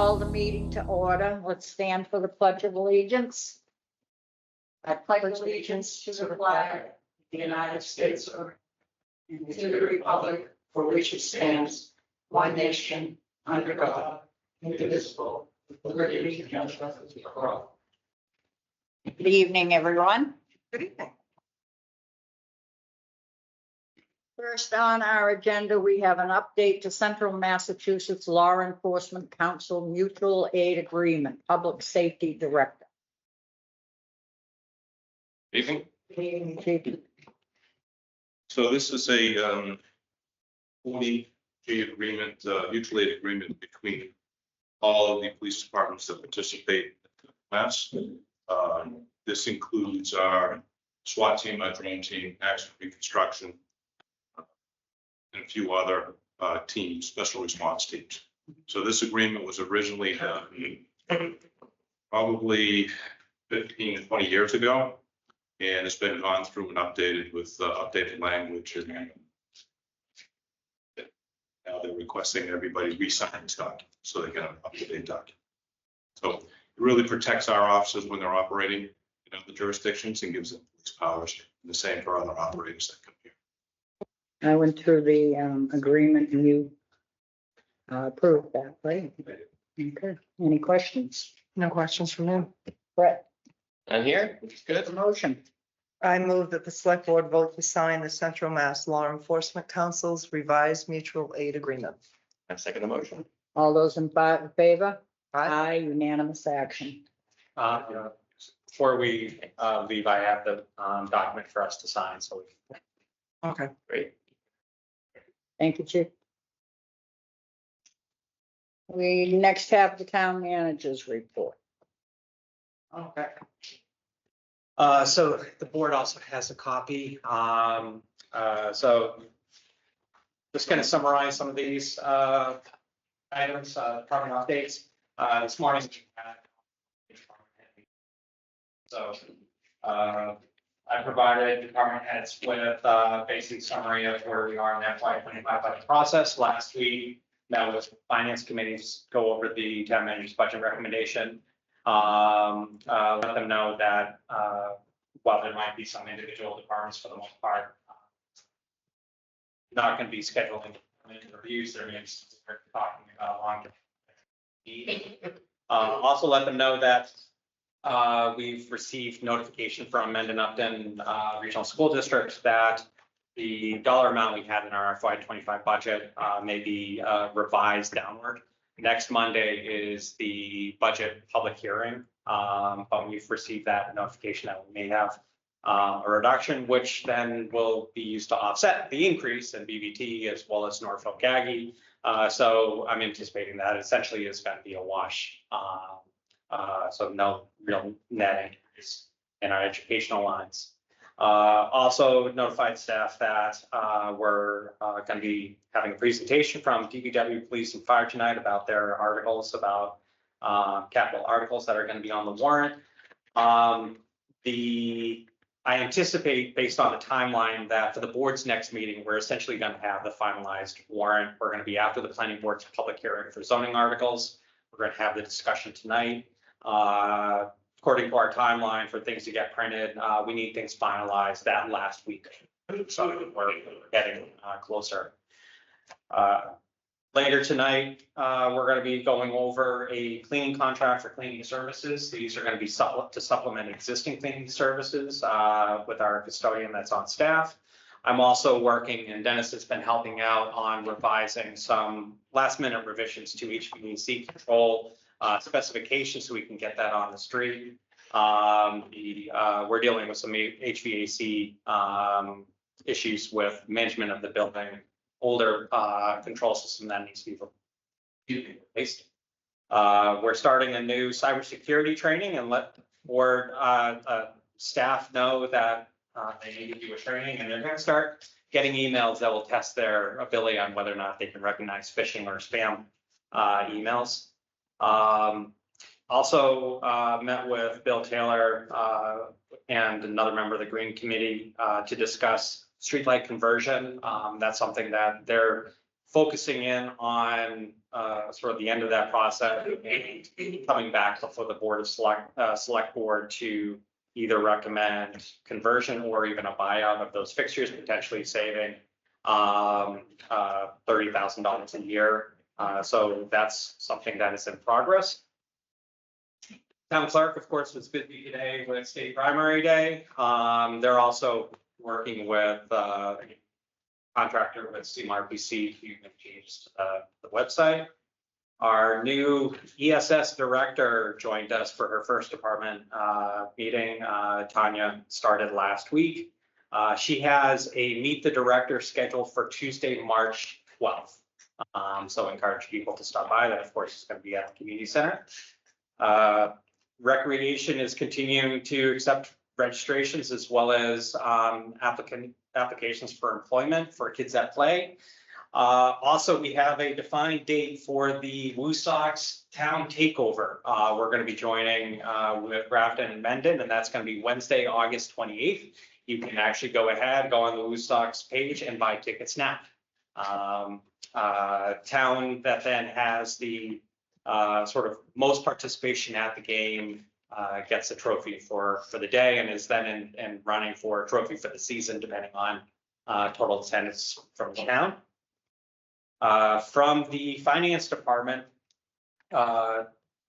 call the meeting to order. Let's stand for the Pledge of Allegiance. I pledge allegiance to the flag of the United States of America, and to the republic for which it stands, one nation, under God, indivisible, with liberty and justice for all. Good evening, everyone. Good evening. First on our agenda, we have an update to Central Massachusetts Law Enforcement Council Mutual Aid Agreement, Public Safety Director. Evening. Chief. So this is a 40-G agreement, mutual aid agreement between all of the police departments that participate in Mass. This includes our SWAT team, our drone team, accident reconstruction, and a few other teams, special response teams. So this agreement was originally done probably 15 to 20 years ago. And it's been gone through and updated with updated language, and now they're requesting everybody re-sign this document so they get an up-to-date document. So it really protects our officers when they're operating in other jurisdictions and gives them police powers. And the same for other operators that come here. I went through the agreement and you approved that, right? Okay. Any questions? No questions from him. Brett, I'm here, which is good. the motion. I move that the select board vote to sign the Central Mass Law Enforcement Council's revised mutual aid agreement. I second the motion. All those in favor? Aye. Unanimous action. Before we leave, I have the document for us to sign, so we Okay. Great. Thank you, Chief. We next have the town manager's report. Okay. So the board also has a copy. So just going to summarize some of these items, department updates. This morning, so I provided department heads with a basic summary of where we are in the FY25 budget process. Last week, met with finance committees, go over the town manager's budget recommendation. Let them know that while there might be some individual departments, for the most part, not going to be scheduling reviews, they're going to start talking about long-term need. Also let them know that we've received notification from Mendon Upton Regional School District that the dollar amount we had in our FY25 budget may be revised downward. Next Monday is the budget public hearing, but we've received that notification that we may have a reduction, which then will be used to offset the increase in BBT as well as Norfolk Aggie. So I'm anticipating that essentially is going to be a wash. So no real net increase in our educational lines. Also notified staff that we're going to be having a presentation from DPW Police and Fire tonight about their articles about capital articles that are going to be on the warrant. I anticipate, based on the timeline, that for the board's next meeting, we're essentially going to have the finalized warrant. We're going to be after the planning board's public hearing for zoning articles. We're going to have the discussion tonight. According to our timeline for things to get printed, we need things finalized that last week. So we're getting closer. Later tonight, we're going to be going over a cleaning contract for cleaning services. These are going to be to supplement existing cleaning services with our custodian that's on staff. I'm also working, and Dennis has been helping out on revising some last minute revisions to HVAC control specifications so we can get that on the street. We're dealing with some HVAC issues with management of the building, older control system that needs to be replaced. We're starting a new cybersecurity training and let board staff know that they need to do a training, and they're going to start getting emails that will test their ability on whether or not they can recognize phishing or spam emails. Also met with Bill Taylor and another member of the Green Committee to discuss streetlight conversion. That's something that they're focusing in on sort of the end of that process, and coming back before the Board of Select Board to either recommend conversion or even a buyout of those fixtures, potentially saving $30,000 a year. So that's something that is in progress. Town clerk, of course, was busy today with state primary day. They're also working with contractor with CMRPC to change the website. Our new ESS director joined us for her first department meeting. Tanya started last week. She has a meet the director scheduled for Tuesday, March 12th. So encourage people to stop by. That, of course, is going to be at the community center. Recreation is continuing to accept registrations as well as applications for employment for Kids at Play. Also, we have a defined date for the Woosocks Town Takeover. We're going to be joining with Grafton and Mendon, and that's going to be Wednesday, August 28th. You can actually go ahead, go on the Woosocks page and buy tickets now. Town that then has the sort of most participation at the game gets a trophy for the day and is then in running for a trophy for the season, depending on total attendance from the town. From the finance department,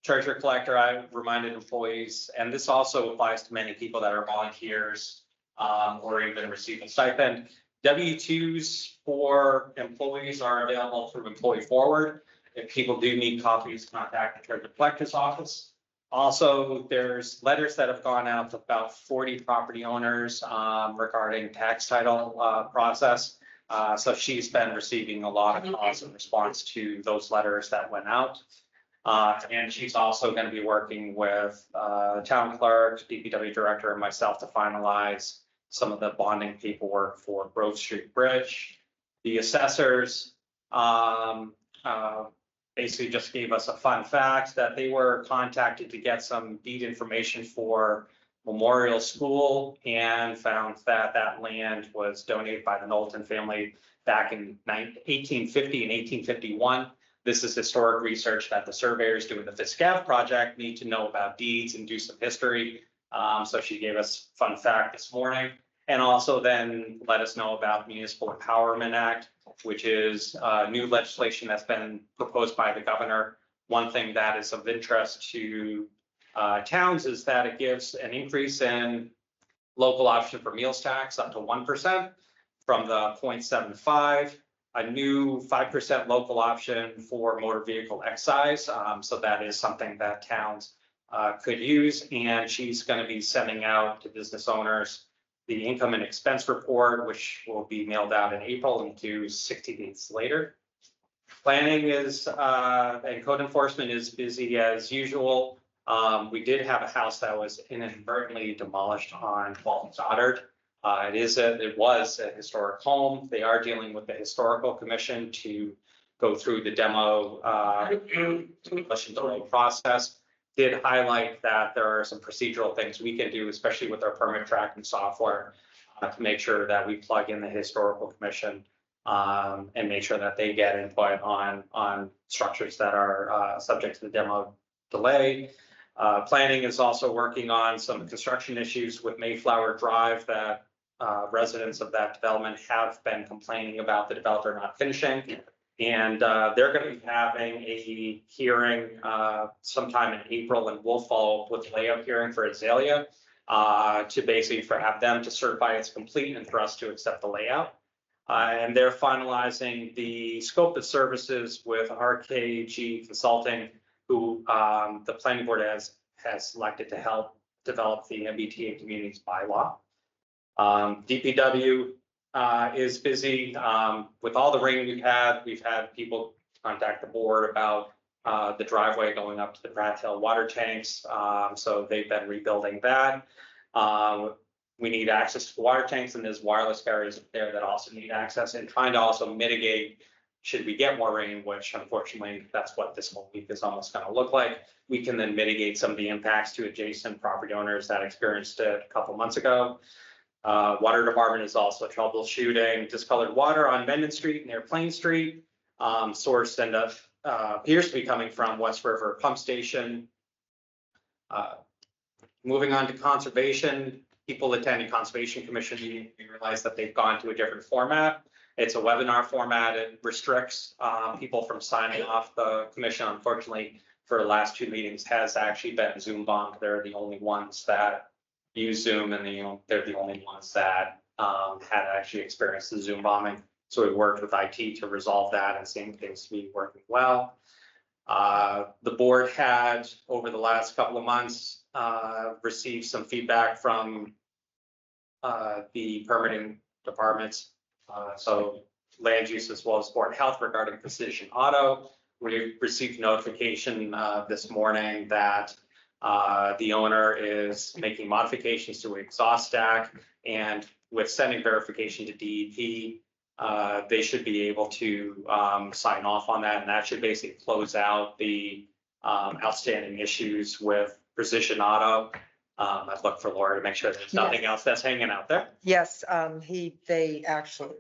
treasurer collector, I reminded employees, and this also applies to many people that are volunteers or even receive a stipend. W-2s for employees are available through Employee Forward. If people do need copies, contact the treasurer collector's office. Also, there's letters that have gone out to about 40 property owners regarding tax title process. So she's been receiving a lot of calls in response to those letters that went out. And she's also going to be working with the town clerk, DPW director, and myself to finalize some of the bonding paperwork for Grove Street Bridge. The assessors basically just gave us a fun fact that they were contacted to get some deed information for Memorial School and found that that land was donated by the Knowlton family back in 1850 and 1851. This is historic research that the surveyors doing the FISCAV project need to know about deeds and do some history. So she gave us a fun fact this morning, and also then let us know about Municipal Empowerment Act, which is new legislation that's been proposed by the governor. One thing that is of interest to towns is that it gives an increase in local option for meals tax up to 1% from the 0.75, a new 5% local option for motor vehicle excise. So that is something that towns could use. And she's going to be sending out to business owners the income and expense report, which will be mailed out in April and due 60 days later. Planning is and code enforcement is busy as usual. We did have a house that was inadvertently demolished on Walton Goddard. It was a historic home. They are dealing with the historical commission to go through the demo demolition delay process. Did highlight that there are some procedural things we can do, especially with our permit tracking software, to make sure that we plug in the historical commission and make sure that they get input on structures that are subject to the demo delay. Planning is also working on some construction issues with Mayflower Drive that residents of that development have been complaining about the developer not finishing. And they're going to be having a hearing sometime in April, and we'll follow up with the layout hearing for Azalea to basically have them to certify it's complete and for us to accept the layout. And they're finalizing the scope of services with RKG Consulting, who the planning board has selected to help develop the MBTA communities bylaw. DPW is busy with all the rain we've had people contact the board about the driveway going up to the Pratt Hill water tanks. So they've been rebuilding that. We need access to water tanks, and there's wireless carriers up there that also need access, and trying to also mitigate should we get more rain, which unfortunately that's what this whole week is almost going to look like. We can then mitigate some of the impacts to adjacent property owners that experienced it a couple months ago. Water department is also troubleshooting discolored water on Mendon Street near Plain Street. sourced and appears to be coming from West River Pump Station. Moving on to conservation, people attending Conservation Commission meeting, we realize that they've gone to a different format. It's a webinar format. It restricts people from signing off. The commission, unfortunately, for the last 2 meetings has actually been Zoom bombed. They're the only ones that use Zoom, and they're the only ones that had actually experienced the Zoom bombing. So we worked with IT to resolve that and seeing things to be working well. The board had, over the last couple of months, received some feedback from the permitting departments. So land use as well as board of health regarding Precision Auto. We received notification this morning that the owner is making modifications to exhaust stack, and with sending verification to DEP, they should be able to sign off on that, and that should basically close out the outstanding issues with Precision Auto. I'd look for Laura to make sure there's nothing else that's hanging out there. Yes, they actually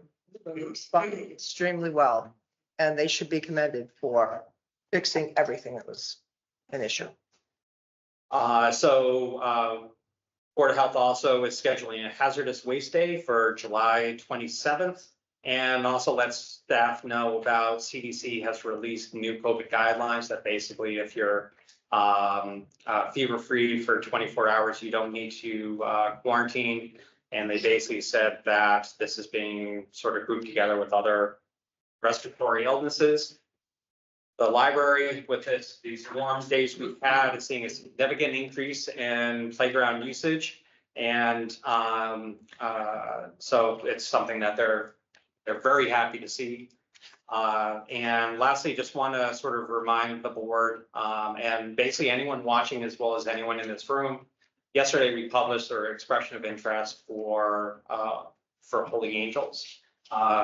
responded extremely well, and they should be commended for fixing everything that was an issue. Board of Health also is scheduling a hazardous waste day for July 27th. And also let staff know about CDC has released new COVID guidelines that basically if you're fever-free for 24 hours, you don't need to quarantine. And they basically said that this is being sort of grouped together with other respiratory illnesses. The library, with these warm days we've had, is seeing a significant increase in playground usage. And so it's something that they're very happy to see. And lastly, just want to sort of remind the board and basically anyone watching as well as anyone in this room. Yesterday, we published our expression of interest for Holy Angels.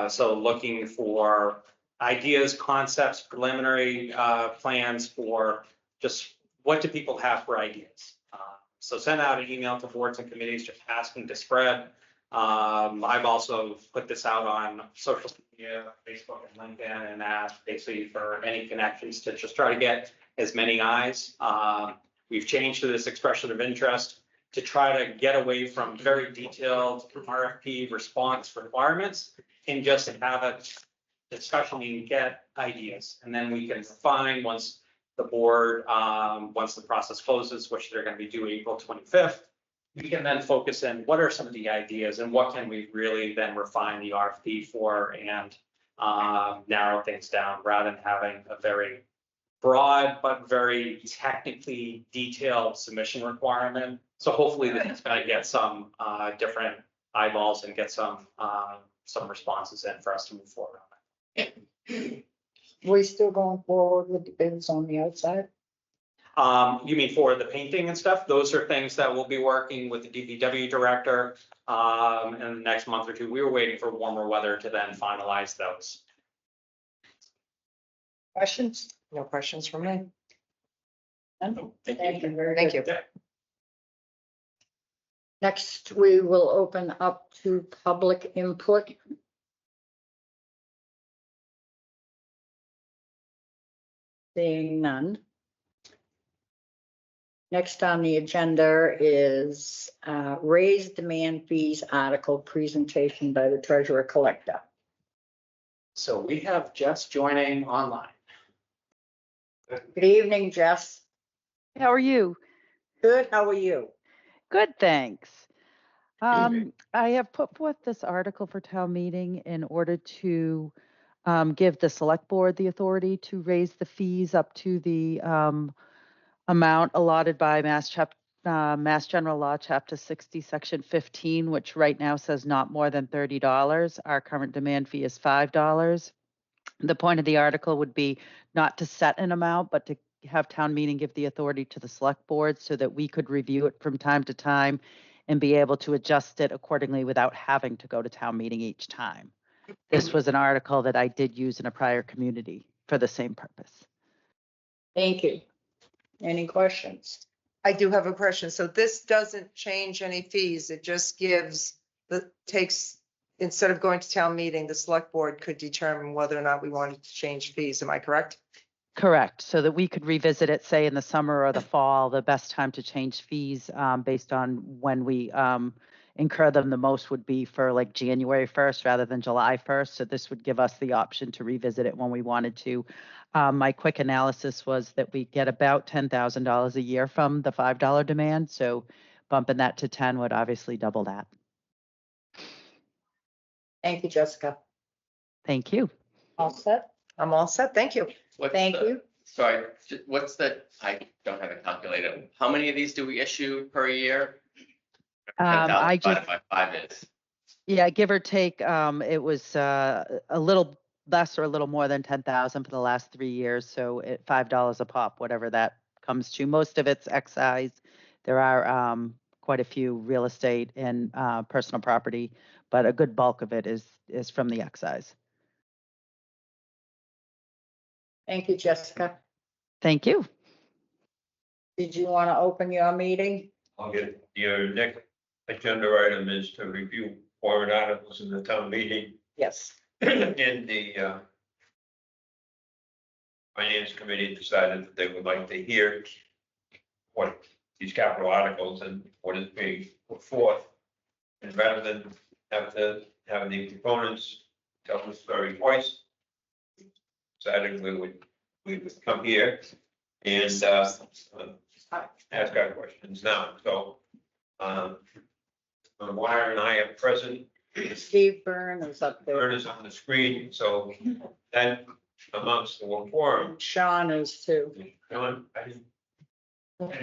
So looking for ideas, concepts, preliminary plans for just what do people have for ideas. So send out an email to boards and committees, just asking to spread. I've also put this out on social media, Facebook and LinkedIn, and asked basically for any connections to just try to get as many eyes. We've changed to this expression of interest to try to get away from very detailed RFP response requirements and just have a discussion and get ideas. And then we can refine once the board, once the process closes, which they're going to be due April 25th. We can then focus in what are some of the ideas and what can we really then refine the RFP for and narrow things down rather than having a very broad but very technically detailed submission requirement. So hopefully this is going to get some different eyeballs and get some responses in for us to move forward on it. We still going forward with the bids on the outside? You mean for the painting and stuff? Those are things that we'll be working with the DPW director in the next month or two. We were waiting for warmer weather to then finalize those. Questions? No questions from me. Thank you very Thank good. you. Next, we will open up to public input. Seeing none. Next on the agenda is raise demand fees article presentation by the treasurer collector. So we have Jess joining online. Good evening, Jess. How are you? Good, how are you? Good, thanks. I have put forth this article for town meeting in order to give the select board the authority to raise the fees up to the amount allotted by Mass General Law, Chapter 60, Section 15, which right now says not more than $30. Our current demand fee is $5. The point of the article would be not to set an amount, but to have town meeting give the authority to the select board so that we could review it from time to time and be able to adjust it accordingly without having to go to town meeting each time. This was an article that I did use in a prior community for the same purpose. Thank you. Any questions? I do have a question. So this doesn't change any fees. It just takes instead of going to town meeting, the select board could determine whether or not we wanted to change fees. Am I correct? Correct, so that we could revisit it, say in the summer or the fall, the best time to change fees based on when we incur them the most would be for like January 1st rather than July 1st. So this would give us the option to revisit it when we wanted to. My quick analysis was that we get about $10,000 a year from the $5 demand. So bumping that to 10 would obviously double that. Thank you, Jessica. Thank you. All set? I'm all set. Thank you. What's Thank the- you. Sorry, what's the, I don't have it calculated. How many of these do we issue per year? 10,000 I just, divided by 5 is. yeah, give or take, it was a little less or a little more than 10,000 for the last 3 years. So at $5 a pop, whatever that comes to. Most of it's excise. There are quite a few real estate and personal property, but a good bulk of it is from the excise. Thank you, Jessica. Thank you. Did you want to open your meeting? I'll get, your next agenda item is to review warrant articles in the town meeting Yes. and the finance committee decided that they would like to hear what these capital articles and what is being put forth. And rather than have the proponents tell the story twice, decided we would come here and ask our questions now. So Wire and I are present. Steve Byrne is up there. Vern is on the screen, so that amounts to a quorum. Sean is too. John,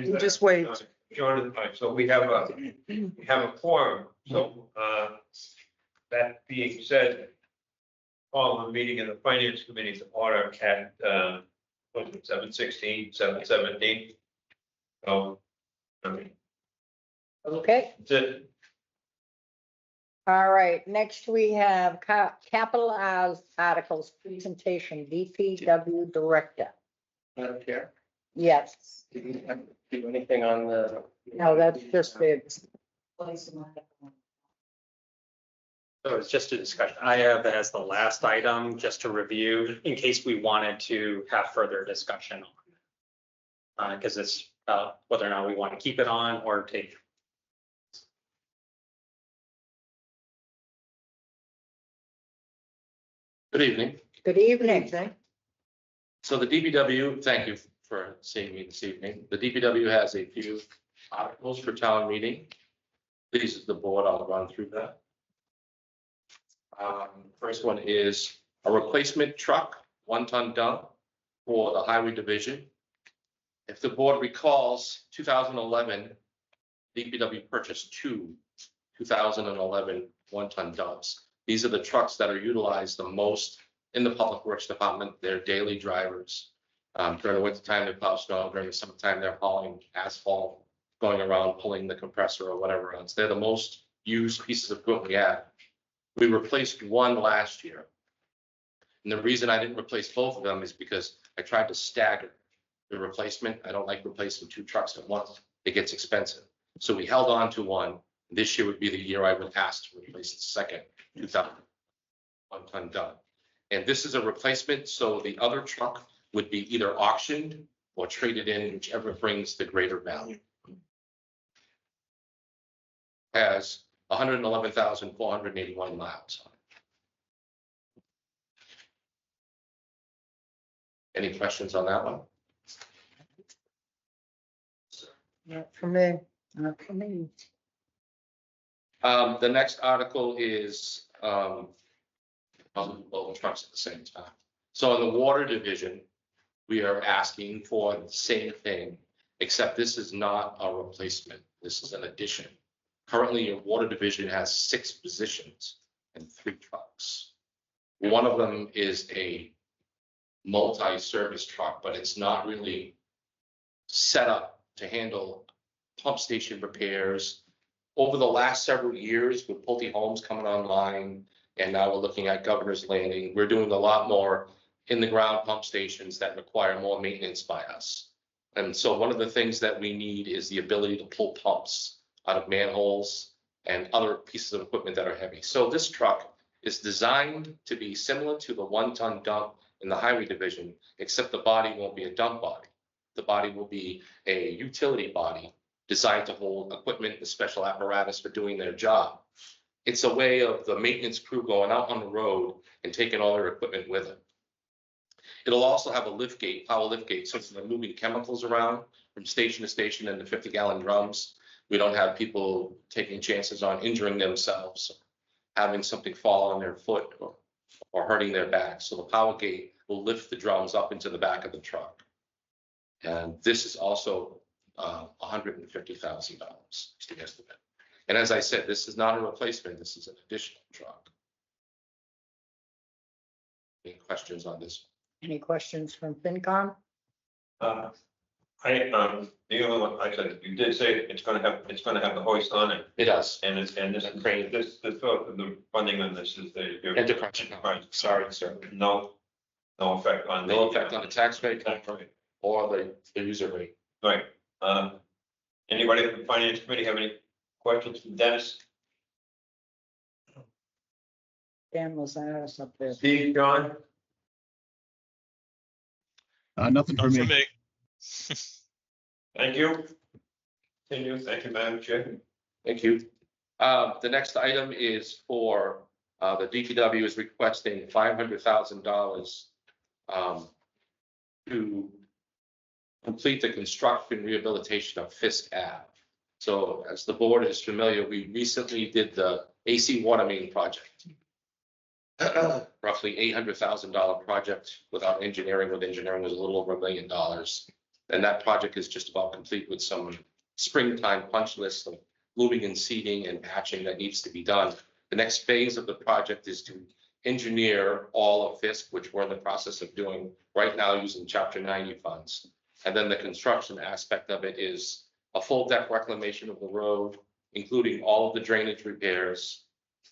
You just wait. John, all right, so we have a quorum, so that being said, call the meeting of the finance committee to order at 7:16, 7:17. So, I mean, Okay. that's it. All right. Next, we have capital articles presentation, DPW director. Madam Chair, Yes. did you have to do anything on the? No, that's just it. So it's just a discussion. I have as the last item, just to review, in case we wanted to have further discussion on. Because it's whether or not we want to keep it on or take. Good evening. Good evening. So the DPW, thank you for seeing me this evening. The DPW has a few articles for town meeting. These is the board, I'll run through that. First one is a replacement truck, 1-ton dump for the highway division. If the board recalls, 2011, DPW purchased two 2011 1-ton dumps. These are the trucks that are utilized the most in the Public Works Department. They're daily drivers. During the winter time, they plow snow. During the summertime, they're hauling asphalt, going around, pulling the compressor or whatever else. They're the most used pieces of equipment we have. We replaced one last year. And the reason I didn't replace both of them is because I tried to stagger the replacement. I don't like replacing two trucks at once. It gets expensive. So we held on to one. This year would be the year I would ask to replace the second 2000 1-ton dump. And this is a replacement, so the other truck would be either auctioned or traded in, whichever brings the greater value. Has 111,481 miles on it. Any questions on that one? Not for me. Not for me. The next article is both trucks at the same time. So in the water division, we are asking for the same thing, except this is not a replacement. This is an addition. Currently, your water division has 6 positions and 3 trucks. One of them is a multi-service truck, but it's not really set up to handle pump station repairs. Over the last several years, with Pulte Homes coming online, and now we're looking at Governor's Landing, we're doing a lot more in the ground pump stations that require more maintenance by us. And so one of the things that we need is the ability to pull pumps out of manholes and other pieces of equipment that are heavy. So this truck is designed to be similar to the 1-ton dump in the highway division, except the body won't be a dump body. The body will be a utility body designed to hold equipment and special apparatus for doing their job. It's a way of the maintenance crew going out on the road and taking all their equipment with them. It'll also have a lift gate, power lift gate, so they're moving chemicals around from station to station in the 50-gallon drums. We don't have people taking chances on injuring themselves, having something fall on their foot or hurting their back. So the power gate will lift the drums up into the back of the truck. And this is also $150,000 is the estimate. And as I said, this is not a replacement, this is an additional truck. Any questions on this? Any questions from FinCom? The only one, I said, you did say it's gonna have the hoist on it, It does. and this, Crane. the funding on this is the. And depression. Sorry, sir. No effect on. No effect on the tax rate Tax rate. or the user rate. Right, anybody from the finance committee have any questions from Dennis? Dan Lazarus up there. Steve, John? Nothing for me. Thank you. Thank you, Madam Chair. Thank you. The next item is for, the DPW is requesting $500,000 to complete the construction rehabilitation of Fisk Ave. So as the board is familiar, we recently did the AC water main project. Roughly $800,000 project without engineering. With engineering was a little over $1 million. And that project is just about complete with some springtime punch list of moving and seeding and patching that needs to be done. The next phase of the project is to engineer all of Fisk, which we're in the process of doing right now using Chapter 90 funds. And then the construction aspect of it is a full deck reclamation of the road, including all of the drainage repairs,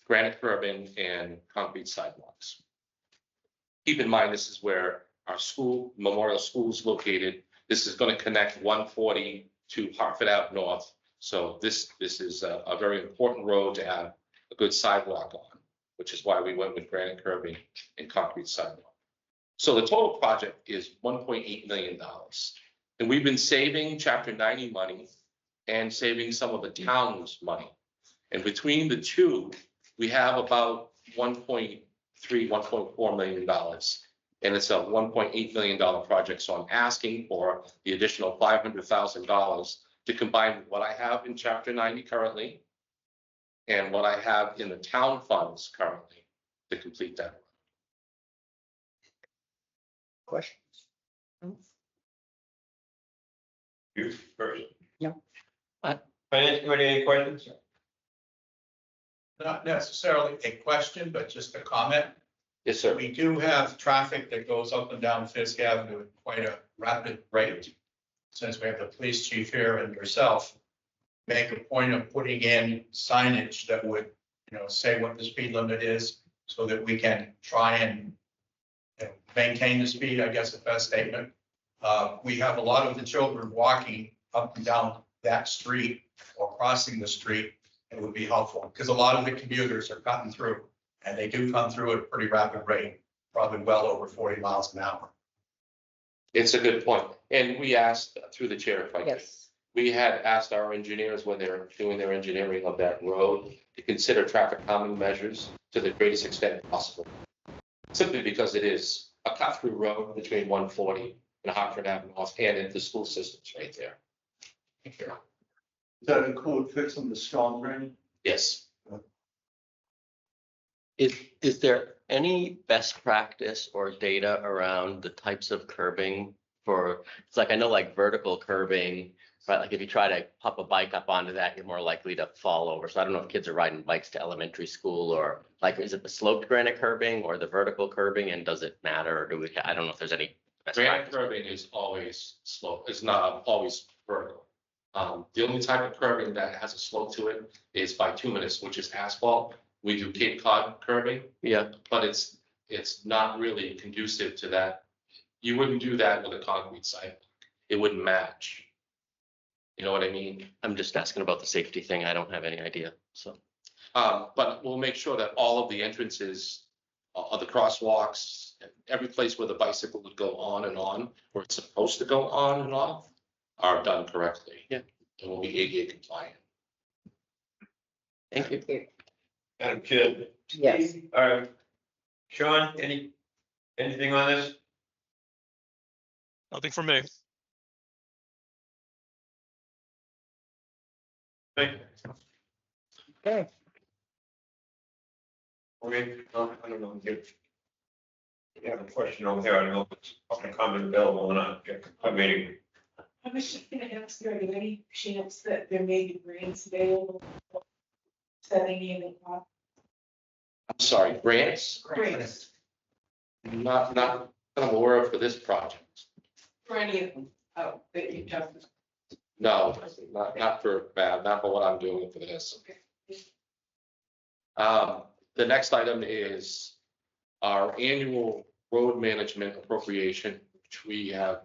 granite curbing, and concrete sidewalks. Keep in mind, this is where our school, Memorial School, is located. This is going to connect 140 to Hartford Ave North. So this is a very important road to have a good sidewalk on, which is why we went with granite curbing and concrete sidewalk. So the total project is $1.8 million. And we've been saving Chapter 90 money and saving some of the town's money. And between the two, we have about $1.4 million. And it's a $1.8 million project. So I'm asking for the additional $500,000 to combine what I have in Chapter 90 currently and what I have in the town funds currently to complete that. Questions? You first. No. Finance committee, any questions? Not necessarily a question, but just a comment. Yes, sir. We do have traffic that goes up and down Fisk Avenue at quite a rapid rate. Since we have the police chief here and yourself, make a point of putting in signage that would, say what the speed limit is so that we can try and maintain the speed, I guess, the best statement. We have a lot of the children walking up and down that street or crossing the street. It would be helpful because a lot of the commuters are cutting through and they do come through at a pretty rapid rate, probably well over 40 miles an hour. It's a good point. And we asked through the chair, if I could, Yes. we had asked our engineers when they're doing their engineering of that road to consider traffic calming measures to the greatest extent possible. Simply because it is a cut through road between 140 and Hartford Avenue North and into the school systems right there. Thank you. Does that include fixing the storm drain? Yes. Is there any best practice or data around the types of curbing for, it's like, I know like vertical curbing, right? Like if you try to pop a bike up onto that, you're more likely to fall over. So I don't know if kids are riding bikes to elementary school or like, is it the sloped granite curbing or the vertical curbing and does it matter? Or do we, I don't know if there's any best Granite practice. curbing is always slope. It's not always vertical. The only type of curbing that has a slope to it is bituminous, which is asphalt. We do Cape Cod curbing, Yeah, but it's not really conducive to that. You wouldn't do that with a concrete sidewalk. It wouldn't match. You know what I mean? I'm just asking about the safety thing. I don't have any idea, so. But we'll make sure that all of the entrances, the crosswalks, every place where the bicycle would go on and on, where it's supposed to go on and off, are done correctly. Yeah. And will be ADA compliant. Thank you. Madam Chair. Yes. Sean, anything on this? Nothing from me. Thank you. Okay. Okay, I don't know, if you have a question over here, I don't know if it's public comment available or not. I mean, I was just gonna ask, are there any chance that there may be grants available? Setting in the top I'm sorry, grants? grants Not that I'm aware of for this project. for any of them, oh, that you just. No, not for what I'm doing for this. Okay. The next item is our annual road management appropriation, which we have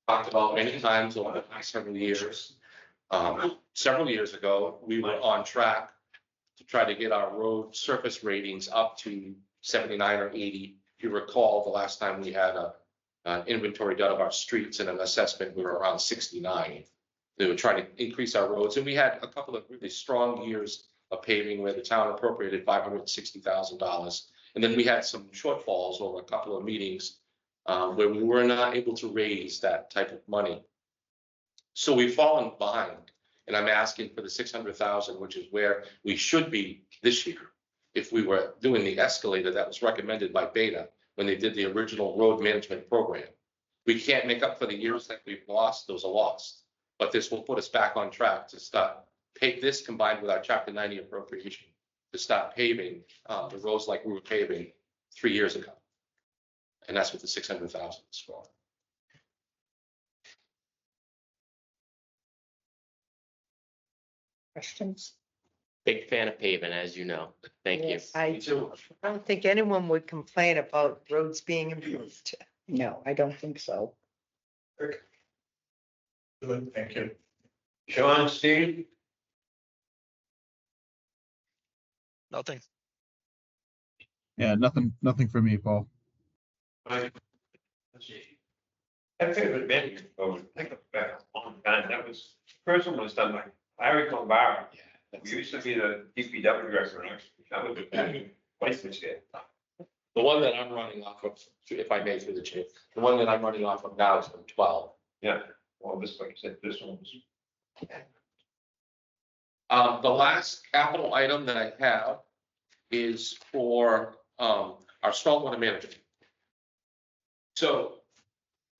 talked about many times over the past several years. Several years ago, we were on track to try to get our road surface ratings up to 79 or 80. If you recall, the last time we had an inventory done of our streets and an assessment, we were around 69. We were trying to increase our roads, and we had a couple of really strong years of paving where the town appropriated $560,000. And then we had some shortfalls over a couple of meetings where we were not able to raise that type of money. So we've fallen behind, and I'm asking for the 600,000, which is where we should be this year if we were doing the escalator that was recommended by Beta when they did the original road management program. We can't make up for the years that we've lost, those are lost. But this will put us back on track to start this combined with our Chapter 90 appropriation to start paving the roads like we were paving 3 years ago. And that's what the 600,000 is for. Questions? Big fan of paving, as you know. Thank you. Yes. I don't think anyone would complain about roads being improved. No, I don't think so. Good, thank you. Sean, Steve? Nothing. Yeah, nothing for me, Paul. Let's see. That favorite menu, I think back a long time, that was, first one was done by Larry Combara. We used to be the DPW director, actually, that was the place this year. The one that I'm running off of, if I may through the chair, the one that I'm running off of now is from 12. Yeah, well, this, like I said, this one was. The last capital item that I have is for our stormwater management. So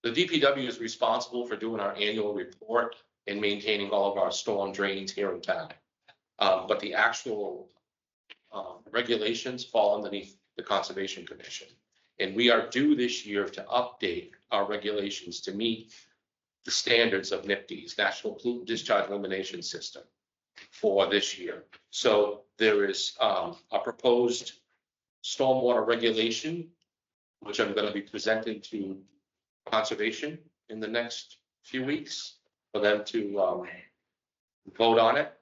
the DPW is responsible for doing our annual report and maintaining all of our storm drains here in town. But the actual regulations fall underneath the Conservation Commission. And we are due this year to update our regulations to meet the standards of NIPD's National Pollutant Discharge Elimination System for this year. So there is a proposed stormwater regulation, which I'm going to be presenting to Conservation in the next few weeks for them to vote on it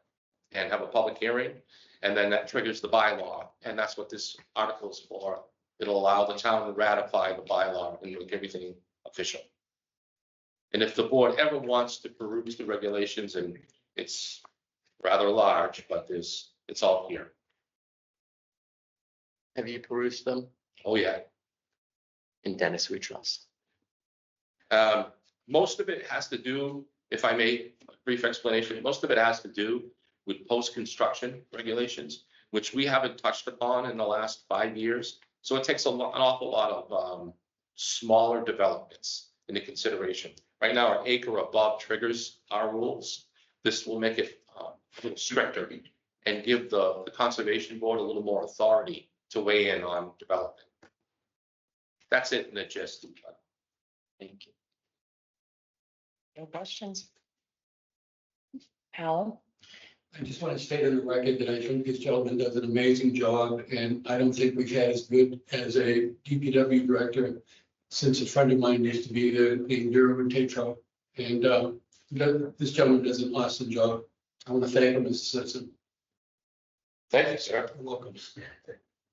and have a public hearing. And then that triggers the bylaw. And that's what this article is for. It'll allow the town to ratify the bylaw and make everything official. And if the board ever wants to peruse the regulations, and it's rather large, but it's all here. Have you perused them? Oh, yeah. In Dennis we trust. Most of it has to do, if I may, a brief explanation, most of it has to do with post-construction regulations, which we haven't touched upon in the last 5 years. So it takes an awful lot of smaller developments into consideration. Right now, an acre above triggers our rules. This will make it a little stricter and give the Conservation Board a little more authority to weigh in on development. That's it in the gist. Thank you. No questions? Alan? I just want to state on the record that I think this gentleman does an amazing job, and I don't think we've had as good as a DPW director since a friend of mine used to be the Durham and Tetro. And This gentleman does an awesome job. I want to thank him, Mr. Simpson. Thank you, sir. You're welcome.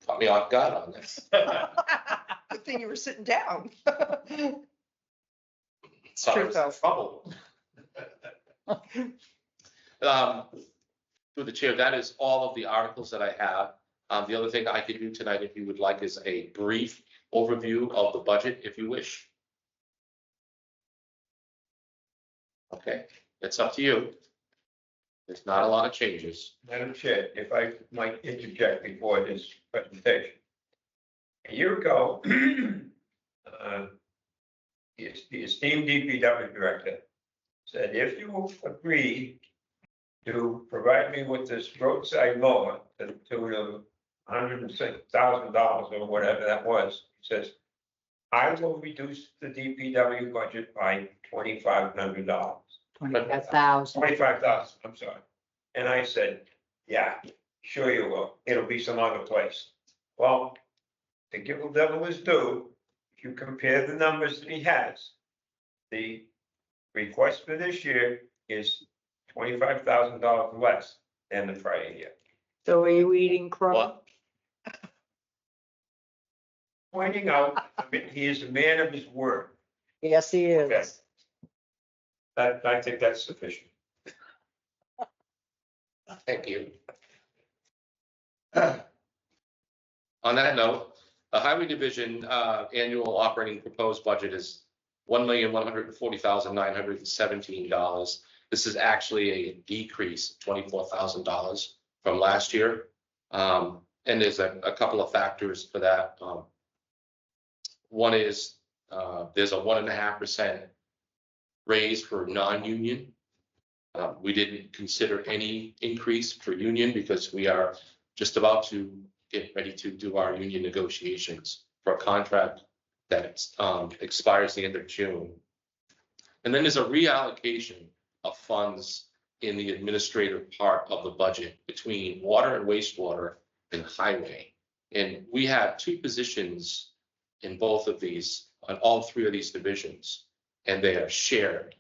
Caught me off guard on this. Good thing you were sitting down. Sorry, True, though. trouble. Through the chair, that is all of the articles that I have. The other thing I could do tonight, if you would like, is a brief overview of the budget, if you wish. Okay, it's up to you. There's not a lot of changes. Madam Chair, if I might interject before this presentation. A year ago, the esteemed DPW director said, if you agree to provide me with this roadside mower to the tune of $106,000 or whatever that was, he says, I will reduce the DPW budget by $2,500. 25,000. 25,000, I'm sorry. And I said, yeah, sure you will. It'll be some other place. Well, to give the devil his due, if you compare the numbers that he has, the request for this year is $25,000 less than the prior year. So are you eating crow? What? Pointing out, I mean, he is a man of his word. Yes, he Okay. is. I think that's sufficient. Thank you. On that note, the highway division annual operating proposed budget is $1,140,917. This is actually a decrease of $24,000 from last year. And there's a couple of factors for that. One is there's a 1.5% raise for non-union. We didn't consider any increase for union because we are just about to get ready to do our union negotiations for a contract that expires the end of June. And then there's a reallocation of funds in the administrative part of the budget between water and wastewater and highway. And we have two positions in both of these, on all three of these divisions, and they are shared.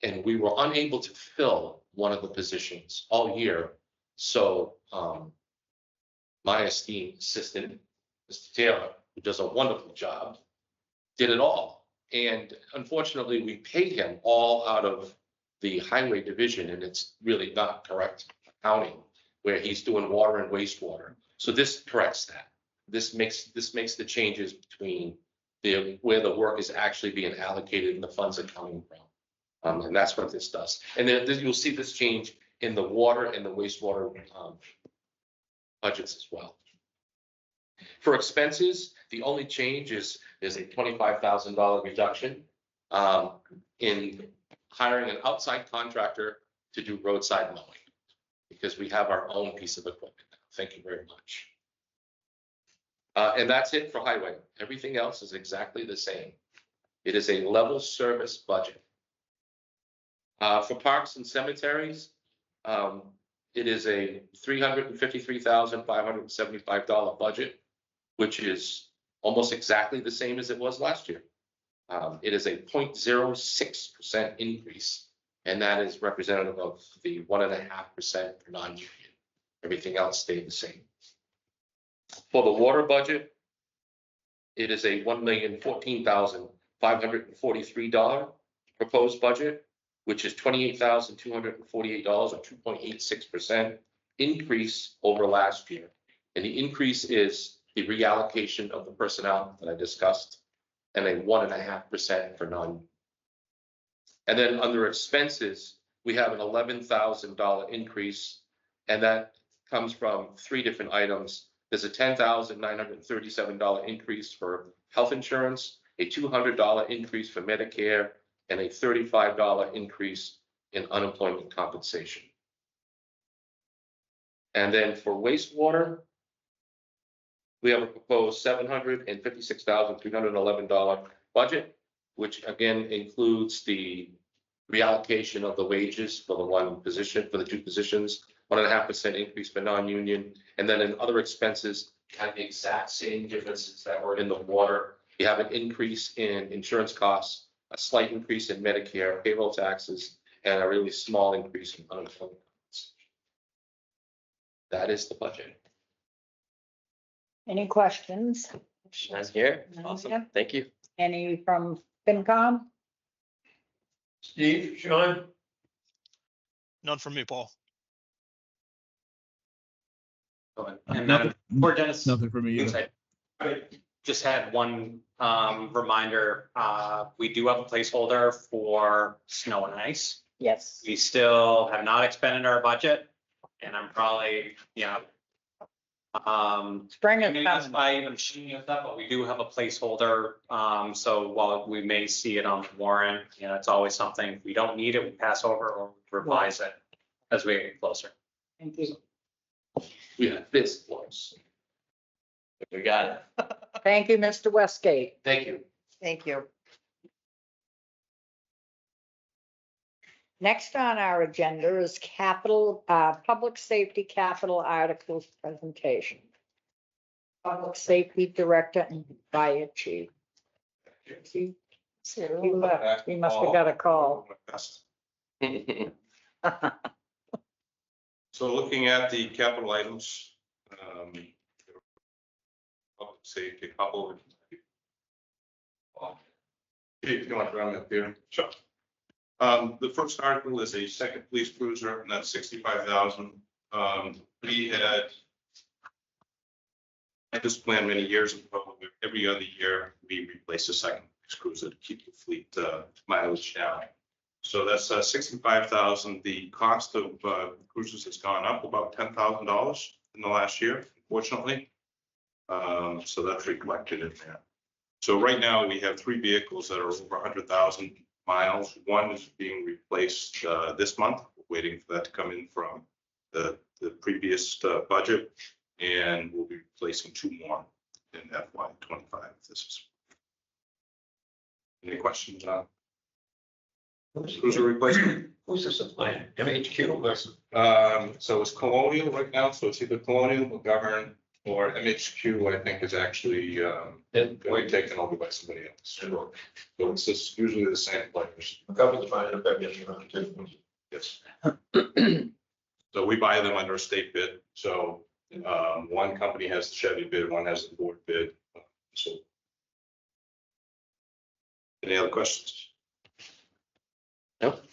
And we were unable to fill one of the positions all year. So my esteemed assistant, Mr. Taylor, who does a wonderful job, did it all. And unfortunately, we paid him all out of the highway division, and it's really not correct accounting where he's doing water and wastewater. So this corrects that. This makes the changes between where the work is actually being allocated and the funds are coming from. And that's what this does. And then you'll see this change in the water and the wastewater budgets as well. For expenses, the only change is there's a $25,000 reduction in hiring an outside contractor to do roadside mowing because we have our own piece of equipment now. Thank you very much. And that's it for highway. Everything else is exactly the same. It is a level service budget. For parks and cemeteries, it is a $353,575 budget, which is almost exactly the same as it was last year. It is a 0.06% increase, and that is representative of the 1.5% for non-union. Everything else stayed the same. For the water budget, it is a $1,014,543 proposed budget, which is $28,248 or 2.86% increase over last year. And the increase is the reallocation of the personnel that I discussed and a 1.5% for non. And then under expenses, we have an $11,000 increase, and that comes from three different items. There's a $10,937 increase for health insurance, a $200 increase for Medicare, and a $35 increase in unemployment compensation. And then for wastewater, we have a proposed $756,311 budget, which again includes the reallocation of the wages for the one position, for the two positions, 1.5% increase for non-union. And then in other expenses, have the exact same differences that were in the water. You have an increase in insurance costs, a slight increase in Medicare, payroll taxes, and a really small increase in unemployment. That is the budget. Any questions? Nice here. None Awesome. here. Thank you. Any from FinCom? Steve, Sean? None from me, Paul. And Nothing- then for Dennis. Nothing for me either. I just had one reminder. We do have a placeholder for snow and ice. Yes. We still have not expended our budget, and I'm probably, Spring is maybe that's coming. why even shooting it up, but we do have a placeholder. So while we may see it on the warrant, it's always something, if we don't need it, we pass over or revise it as we get closer. Thank you. We have this close. We got it. Thank you, Mr. Westgate. Thank you. Thank you. Next on our agenda is public safety capital articles presentation. Public Safety Director and Fire Chief. He left. He must have got a call. So looking at the capital items, public safety, a couple of. If you want to run up here. Sure. The first article is a second police cruiser, and that's 65,000. We had this plan many years ago. Every other year, we replace a second police cruiser to keep the fleet mileage down. So that's 65,000. The cost of cruisers has gone up about $10,000 in the last year, unfortunately. So that's reflected in there. So right now we have 3 vehicles that are over 100,000 miles. One is being replaced this month, waiting for that to come in from the previous budget, and we'll be replacing 2 more in FY25. This is. Any questions on? Cruiser replacement? Who's the supply? MHQ? So it's Colonial right now, so it's either Colonial, McGovern, or MHQ, I think is actually going to be taken over by somebody else. So it's just usually the same players. McGovern's trying to get around too. Yes. So we buy them under a state bid. So one company has the Chevy bid, one has the Ford bid. So. Any other questions? Nope.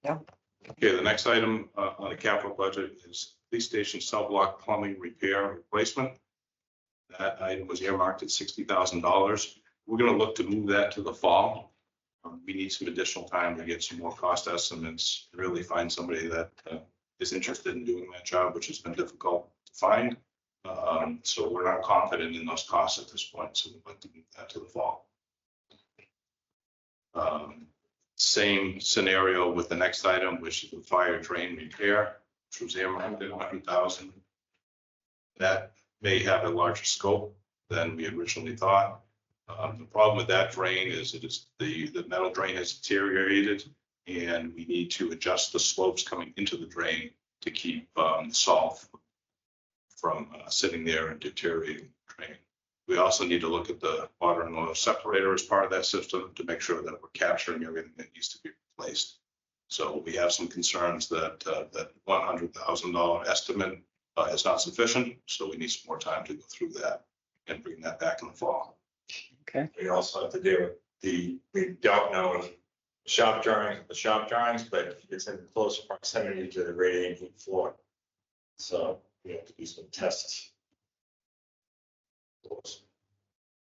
No. Okay, the next item on the capital budget is police station cell block plumbing repair and replacement. That item was earmarked at $60,000. We're going to look to move that to the fall. We need some additional time to get some more cost estimates, really find somebody that is interested in doing that job, which has been difficult to find. So we're not confident in those costs at this point, so we'd like to move that to the fall. Same scenario with the next item, which is the fire drain repair, which was earmarked at 100,000. That may have a larger scope than we originally thought. The problem with that drain is it is the metal drain has deteriorated, and we need to adjust the slopes coming into the drain to keep the salt from sitting there and deteriorating the drain. We also need to look at the water and oil separator as part of that system to make sure that we're capturing everything that needs to be replaced. So we have some concerns that that $100,000 estimate is not sufficient. So we need some more time to go through that and bring that back in the fall. Okay. We also have to do we don't know shop drawings, but it's in close proximity to the radiant heat floor. So we have to do some tests.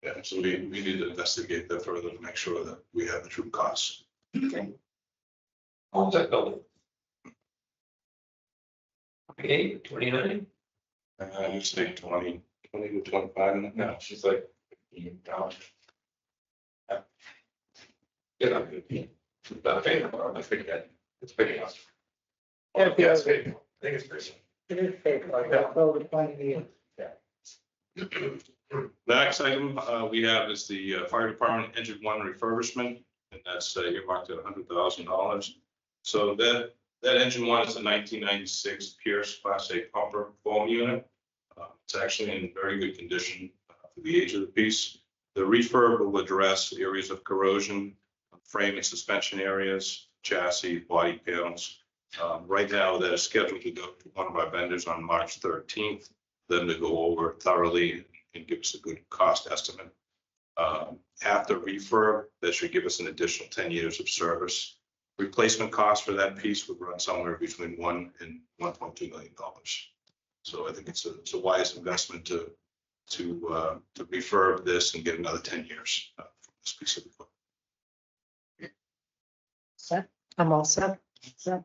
Yeah, so we need to investigate that further to make sure that we have the true costs. Okay. How's that building? 28, 29? You say 20 to 25. No, she's like, down. Yeah, I'm good. That's pretty good. It's big enough. It'll be Yeah, it's over. big. I think it's pretty. It is big, like that, over 20 years. The next item we have is the fire department engine 1 refurbishment, and that's earmarked at $100,000. So that engine 1 is a 1996 Pierce Class A pumper foam unit. It's actually in very good condition for the age of the piece. The refurb will address areas of corrosion, frame and suspension areas, chassis, body panels. Right now, that is scheduled to go to one of our vendors on March 13th, them to go over thoroughly and give us a good cost estimate. After refurb, that should give us an additional 10 years of service. Replacement cost for that piece would run somewhere between $1 and $1.2 million. So I think it's a wise investment to refurb this and get another 10 years from this piece of equipment. Set. I'm all set. Set.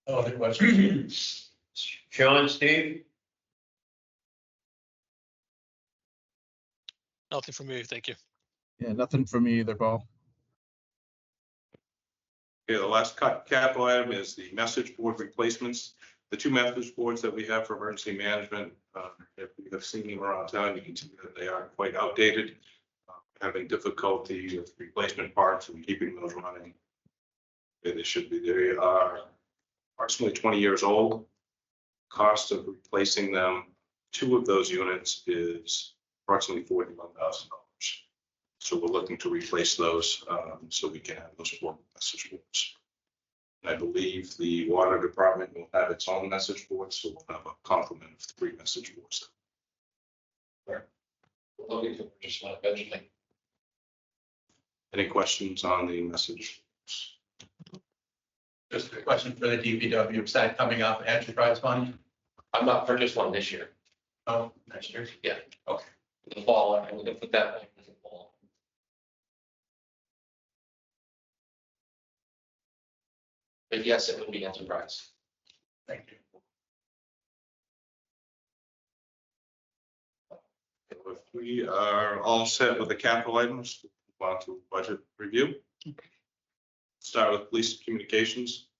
Other questions? Sean, Steve? Nothing from me. Thank you. Yeah, nothing for me either, Paul. Okay, the last capital item is the message board replacements. The two message boards that we have for emergency management, if you have seen them around town, you can see that they are quite outdated. Having difficulty with replacement parts and keeping those running. They should be. They are approximately 20 years old. Cost of replacing them, two of those units is approximately $41,000. So we're looking to replace those so we can have those four message boards. And I believe the water department will have its own message board, so we'll have a complement of 3 message boards. Looking to just want to eventually. Any questions on the message? Just a question for the DPW, is that coming up enterprise fund? I'm not purchased one this year. Oh, next year? Yeah. Okay. The fall, I'm gonna put that back in the fall. But yes, it would be enterprise. Thank you. If we are all set with the capital items, move on to budget review. Start with police communications.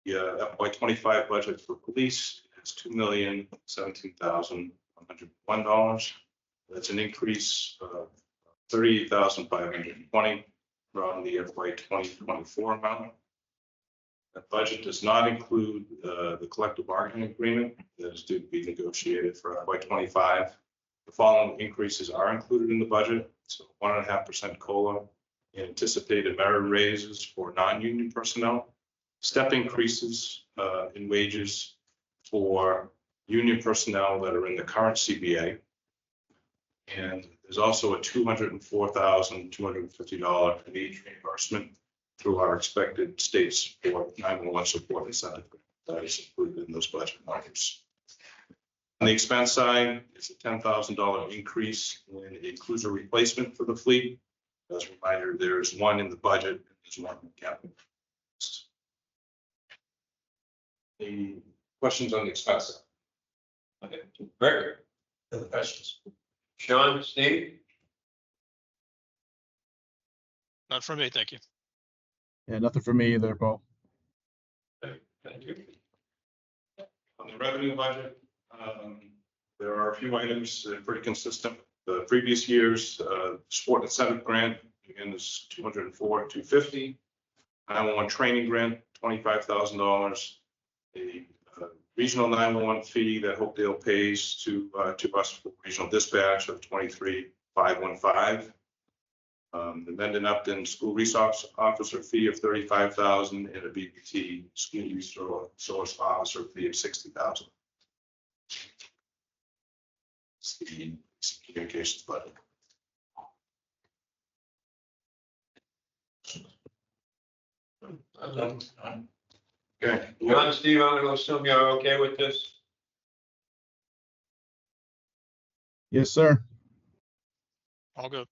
The FY25 budget for police is $2,017,101. That's an increase of $38,520 from the FY 2024 amount. The budget does not include the collective bargaining agreement that is due to be negotiated for FY 25. The following increases are included in the budget. So 1.5% COLA, anticipated merit raises for non-union personnel, step increases in wages for union personnel that are in the current CBA. And there's also a $204,250 wage reimbursement through our expected state support 911 support incentive that is included in those budget numbers. On the expense side, it's a $10,000 increase in a cruiser replacement for the fleet. As a reminder, there's one in the budget and there's one in the capital. Any questions on the expense side? Okay, Rick, Other questions? Sean, Steve? Not from me. Thank you. Yeah, nothing for me either, Paul. Thank you. On the revenue budget, there are a few items that are pretty consistent. The previous year's sport incentive grant, again, is $204,250. 911 training grant, $25,000. The regional 911 fee that Hopedale pays to us for regional dispatch of $23,515. The Mendon Upton school resource officer fee of $35,000 and a BPT school resource officer fee of $60,000. It's the communications budget. Okay. John, Steve, I'm gonna assume you're okay with this? Yes, sir. All good.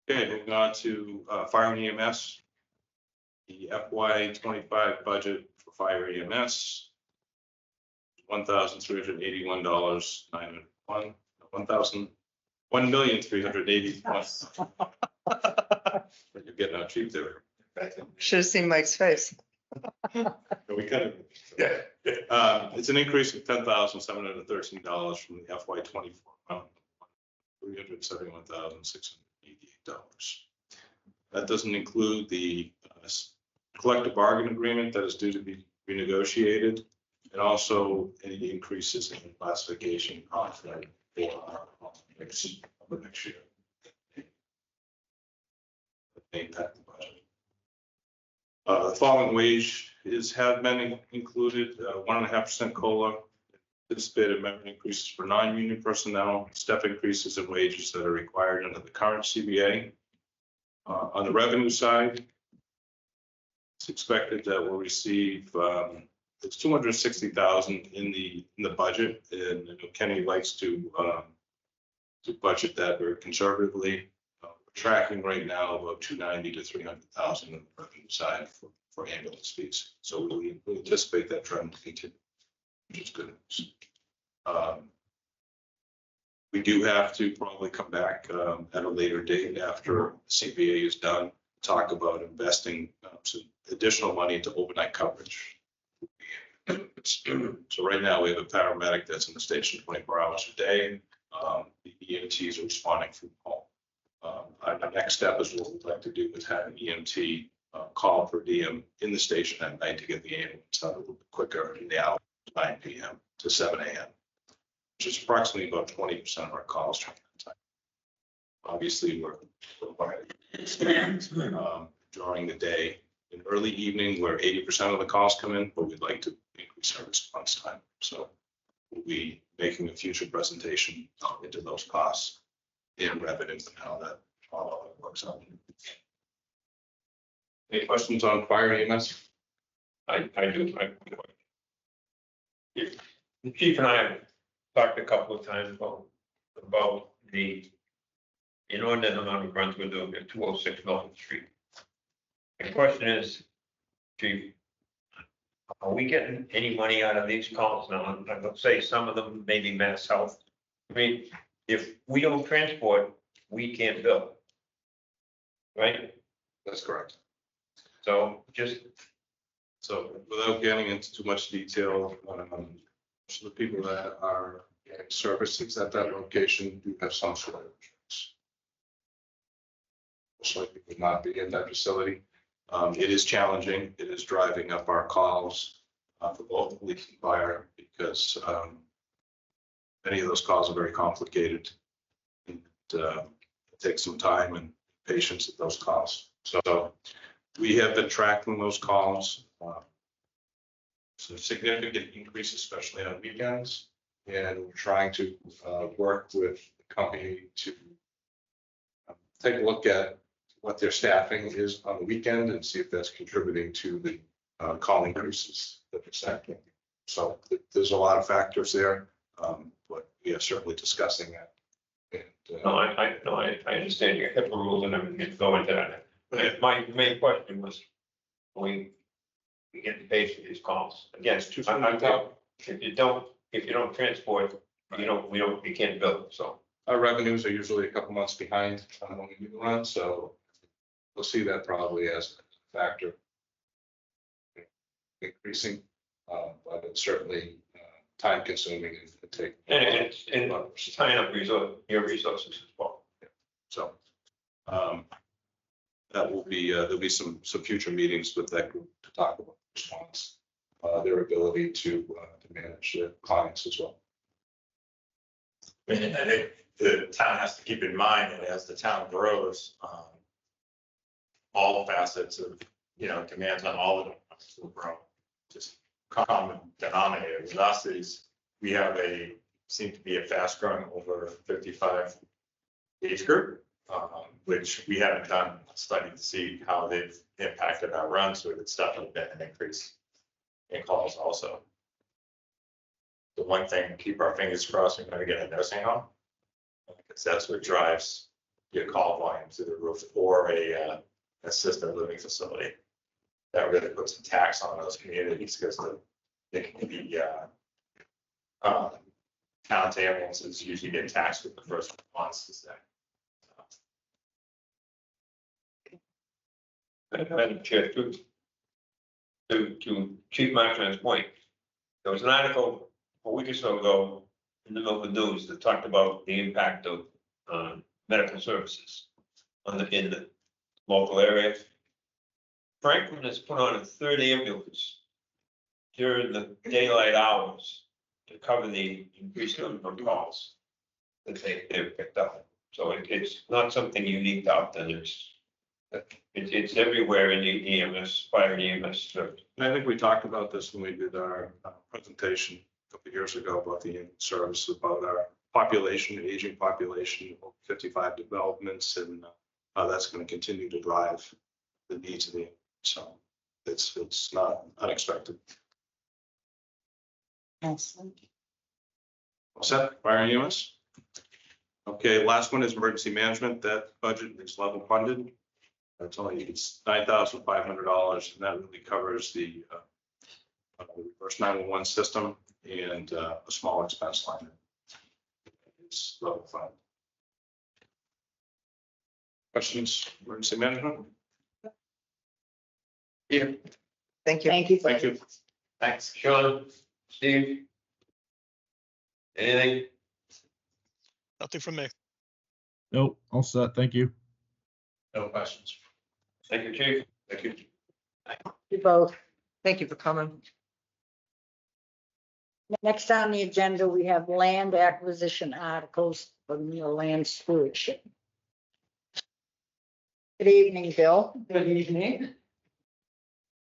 Okay, moving on to fire and EMS. The FY 25 budget for fire EMS. $1,381,901. $1,381. You're getting out cheap there. Should have seen Mike's face. We kind of. It's an increase of $10,713 from the FY 24 amount. $371,688. That doesn't include the collective bargaining agreement that is due to be renegotiated, and also any increases in classification contract for our next year. impact the budget. The following wage have been included, 1.5% COLA, anticipated merit increases for non-union personnel, step increases in wages that are required under the current CBA. On the revenue side, it's expected that we'll receive, it's 260,000 in the budget, and I know Kenny likes to budget that very conservatively. We're tracking right now about 290 to 300,000 on the revenue side for ambulance fees. So we anticipate that trend to continue, which is good news. We do have to probably come back at a later date after CBA is done, talk about investing some additional money into overnight coverage. So right now we have a paramedic that's in the station 24 hours a day. The EMTs are responding from home. Our next step is what we'd like to do is have an EMT call per diem in the station at night to get the ambulance out a little bit quicker in the hour, 9 p.m. to 7 a.m., which is approximately about 20% of our calls during that time. Obviously, we're during the day and early evening where 80% of the calls come in, but we'd like to increase our response time. So we'll be making a future presentation into those costs and revenue and how that all works out. Any questions on fire EMS? I do. The chief and I have talked a couple of times about the inordinate amount of runs we're doing at 206 Milton Street. The question is, chief, are we getting any money out of these calls now? Let's say some of them maybe Mass Health. I mean, if we don't transport, we can't bill. Right? That's correct. So without getting into too much detail, most of the people that are getting services at that location do have some sort of insurance. Most likely would not be in that facility. It is challenging. It is driving up our calls for both police and fire because many of those calls are very complicated. And it takes some time and patience at those calls. So we have been tracking those calls. Some significant increase, especially on weekends, and we're trying to work with the company to take a look at what their staffing is on the weekend and see if that's contributing to the call increases that they're stacking. So there's a lot of factors there, but we are certainly discussing that. And, I understand your HIPAA rules and everything go into that. But my main question was, we get paid for these calls. Again, if you don't transport, you can't bill. So our revenues are usually a couple months behind when we do the run, so we'll see that probably as a factor increasing, but it's certainly time consuming and take. And it's tying up your resources as well. Yeah. So that will be there'll be some future meetings with that group to talk about response, their ability to manage their clients as well. And I think the town has to keep in mind that as the town grows, all facets of, demands on all the departments will grow. Just common denominator with us is we have seem to be a fast growing over 55 age group, which we haven't done a study to see how they've impacted our runs, but it's definitely been an increase in calls also. The one thing, keep our fingers crossed, we're going to get a nursing home, because that's what drives your call volume to the roof, or a assisted living facility. That really puts a tax on those communities because they can be town ambulances usually get taxed with the first response to that. Madam Chair, to Chief Marchion's point, there was an article a week or so ago in the Milton News that talked about the impact of medical services in the local area. Franklin has put on a third ambulance during the daylight hours to cover the increased number of calls that they've picked up. So it's not something unique to Upton. It's everywhere in the EMS, fire and EMS stuff. And I think we talked about this when we did our presentation a couple of years ago about the Union Service, about our population, aging population, 55 developments, and that's going to continue to drive the needs of the, so it's not unexpected. Excellent. All set, fire and EMS? Okay, last one is emergency management. That budget is level funded. It's $9,500, and that really covers the reverse 911 system and a small expense line. It's level funded. Questions, emergency management? Here. Thank you. Thank you. Thank you. Thanks. Sean, Steve? Anything? Nothing from me. Nope, all set. Thank you. No questions. Thank you, chief. Thank you. You both. Thank you for coming. Next on the agenda, we have land acquisition articles for the land stewardship. Good evening, Bill. Good evening.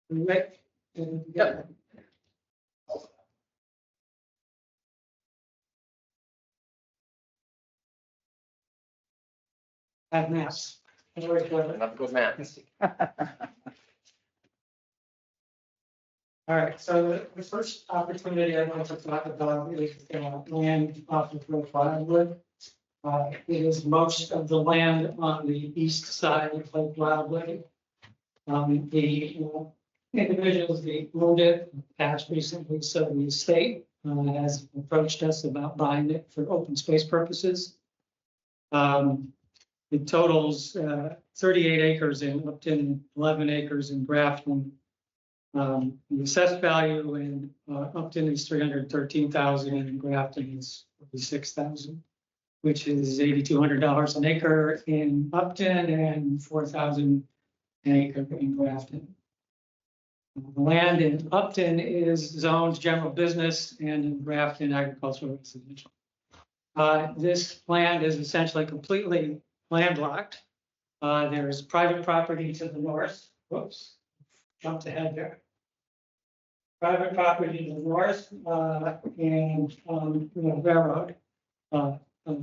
Rick. Yep. Have maps. Enough good man. All right, so the first opportunity I want to talk about is land off of North Wildwood. It is most of the land on the east side of Lake Wildwood. The individuals that owned it passed recently, so the state has approached us about buying it for open space purposes. It totals 38 acres in Upton, 11 acres in Grafton. The assessed value in Upton is 313,000 and in Grafton is 46,000, which is $8,200 an acre in Upton and 4,000 an acre in Grafton. The land in Upton is zoned general business and in Grafton agricultural residential. This land is essentially completely landlocked. There's private property to the north. Whoops, jumped ahead there. Private property to the north and railroad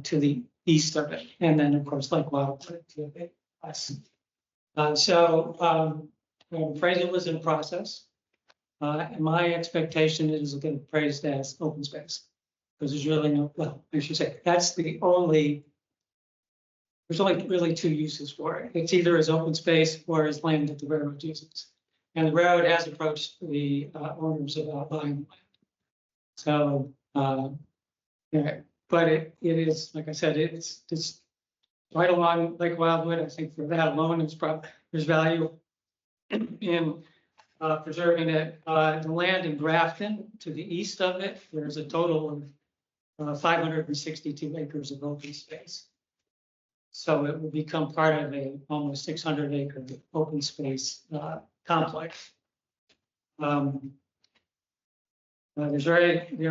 to the east of it, and then of course Lake Wildwood to the west. Appraisal is in process. And my expectation is to get appraised as open space because there's really no, well, I should say that's the only. There's only really two uses for it. It's either as open space or as land that the railroad uses. And the railroad has approached the owners about buying land. So, yeah, but it is, like I said, it's right along Lake Wildwood. I think for that alone, there's value in preserving it. The land in Grafton to the east of it, there's a total of 562 acres of open space. So it will become part of a almost 600 acre open space complex. There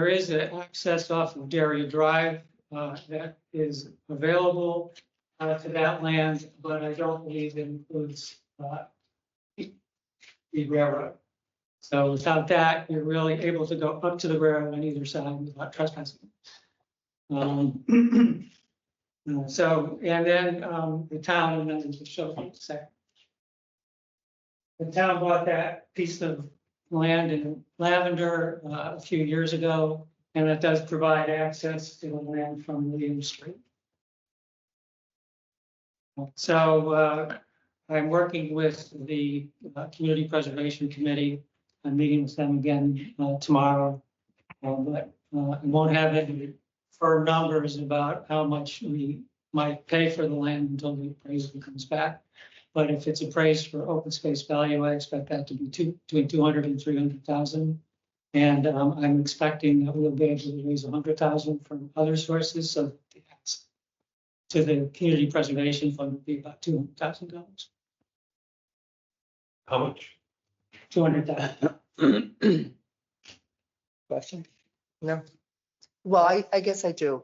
is an access off of Darien Drive that is available to that land, but I don't believe it includes the railroad. So without that, you're really able to go up to the railroad on either side without trespassing. So, and then the town, and then to show you a second. The town bought that piece of land in Lavender a few years ago, and it does provide access to the land from William Street. So I'm working with the Community Preservation Committee. I'm meeting with them again tomorrow, but I won't have any firm numbers about how much we might pay for the land until the appraisal comes back. But if it's appraised for open space value, I expect that to be between 200 and 300,000. And I'm expecting that we'll be able to raise 100,000 from other sources. So to the community preservation fund would be about $200,000. How much? 200,000. Question? No. Well, I guess I do.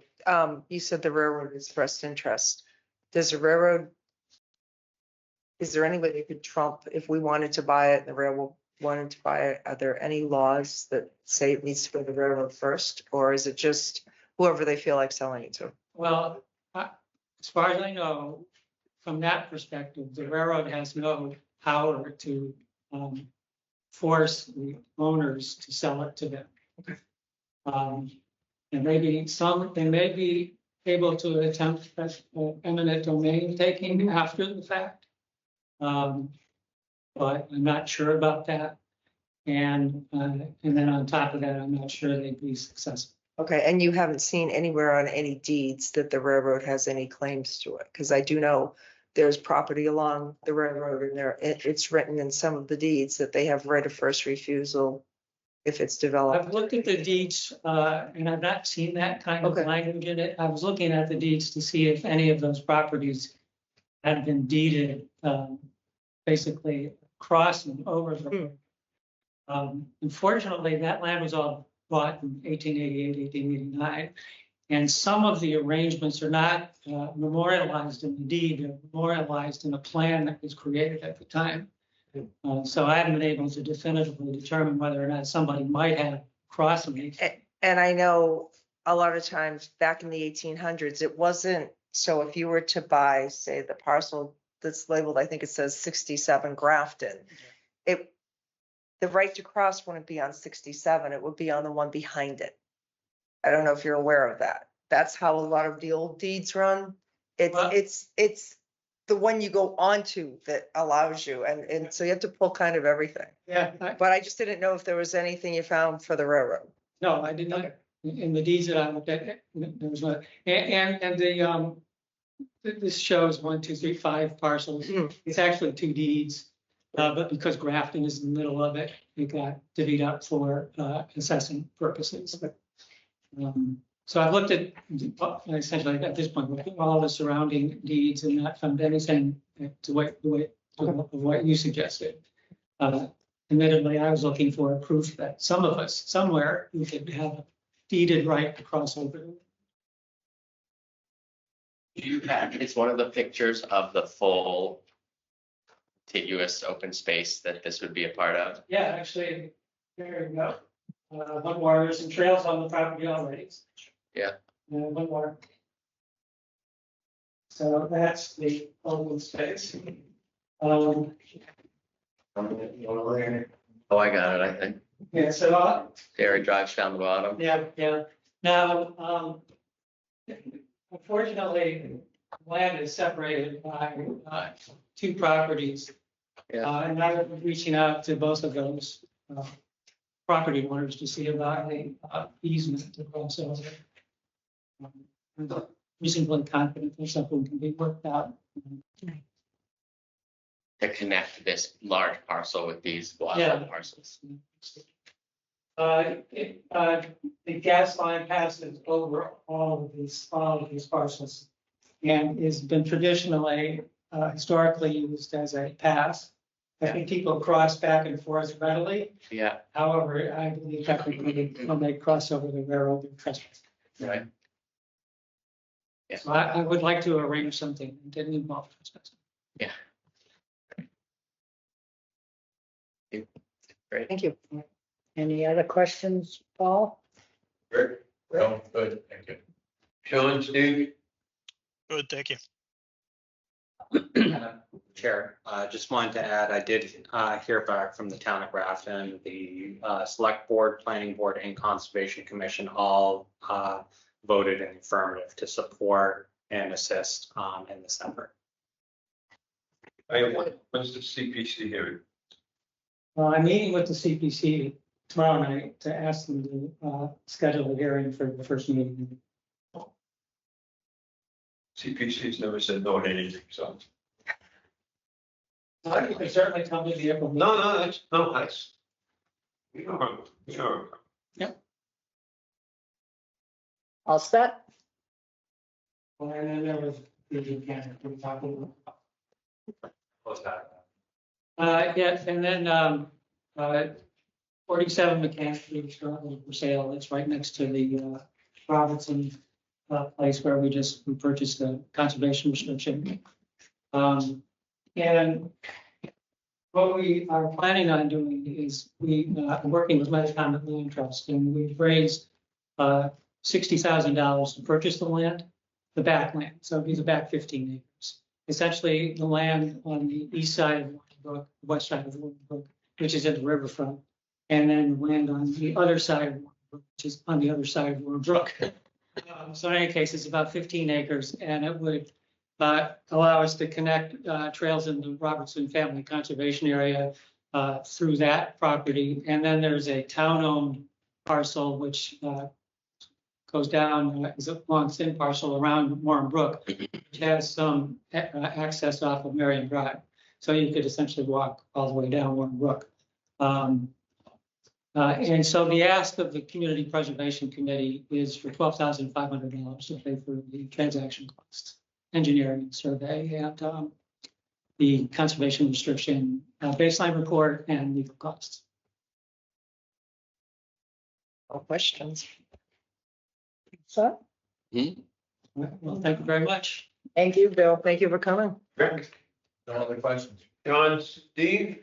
You said the railroad is expressed interest. Does the railroad is there any way they could trump if we wanted to buy it and the railroad wanted to buy it? Are there any laws that say it needs to go to the railroad first? Or is it just whoever they feel like selling it to? Well, as far as I know, from that perspective, the railroad has no power to force the owners to sell it to them. And maybe they may be able to attempt eminent domain taking after the fact. But I'm not sure about that. And then on top of that, I'm not sure they'd be successful. Okay, and you haven't seen anywhere on any deeds that the railroad has any claims to it? Because I do know there's property along the railroad and it's written in some of the deeds that they have right of first refusal if it's developed. I've looked at the deeds and I've not seen that kind of language in it. I was looking at the deeds to see if any of those properties had been deeded basically across and over the unfortunately, that land was all bought in 1888, 1889. And some of the arrangements are not memorialized in the deed, they're memorialized in a plan that was created at the time. So I haven't been able to definitively determine whether or not somebody might have crossing it. And I know a lot of times back in the 1800s, it wasn't, so if you were to buy, say, the parcel that's labeled, I think it says 67 Grafton, the right to cross wouldn't be on 67, it would be on the one behind it. I don't know if you're aware of that. That's how a lot of the old deeds run. It's the one you go onto that allows you, and so you have to pull kind of everything. Yeah. But I just didn't know if there was anything you found for the railroad. No, I did not. In the deeds that I looked at, there was not. And this shows 1, 2, 3, 5 parcels. It's actually 2 deeds. But because Grafton is in the middle of it, it got divvied up for assessing purposes. So I've looked at essentially at this point all the surrounding deeds and not found anything to what you suggested. Admittedly, I was looking for a proof that some of us somewhere we could have a deeded right to cross over. It's one of the pictures of the full contiguous open space that this would be a part of. Yeah, actually, there you go. One more, there's some trails on the property already. Yeah. One more. So that's the open space. Oh, I got it, I think. Yeah, so. Dairy drives down the bottom. Yeah. Now, unfortunately, land is separated by 2 properties. And I'm reaching out to both of those property owners to see about the easement to cross over. I'm reasonably confident there's something can be worked out. To connect this large parcel with these Yeah. parcels. The gas line passes over all of these parcels and has been traditionally historically used as a pass. I think people cross back and forth readily. Yeah. However, I believe technically when they cross over the railroad, they're trespassing. Right. Yeah. So I would like to arrange something that didn't involve trespassing. Yeah. Great. Thank you. Any other questions, Paul? Great. No, good, thank you. Sean, Steve? Good, thank you. Chair, just wanted to add, I did hear back from the town of Grafton, the select board, planning board, and conservation commission all voted in affirmative to support and assist in this effort. When's the CPC hearing? I'm meeting with the CPC tomorrow night to ask them to schedule a hearing for the first meeting. CPC's never said no to anything, so. You can certainly come to the April meeting. That's. Sure. Yep. All set? And then there was the candidate we talked about. Close that. Yes, and then 47 Mechanic Street is currently for sale. It's right next to the Robertson place where we purchased the conservation restriction. And what we are planning on doing is we are working with Metacomet Land Trust, and we've raised $60,000 to purchase the land, the back land. So it'd be the back 15 acres. Essentially, the land on the east side of Warren Brook, west side of Warren Brook, which is at the riverfront, and then land on the other side of Warren Brook, which is on the other side of Warren Brook. So in any case, it's about 15 acres, and it would allow us to connect trails in the Robertson Family Conservation Area through that property. And then there's a town-owned parcel which goes down, is a long thin parcel around Warren Brook, which has some access off of Marion Drive. So you could essentially walk all the way down Warren Brook. And so the ask of the Community Preservation Committee is for $12,500 to pay for the transaction costs, engineering survey, and the conservation restriction baseline report and legal costs. No questions. So, Well, thank you very much. Thank you, Bill. Thank you for coming. No other questions? John, Steve?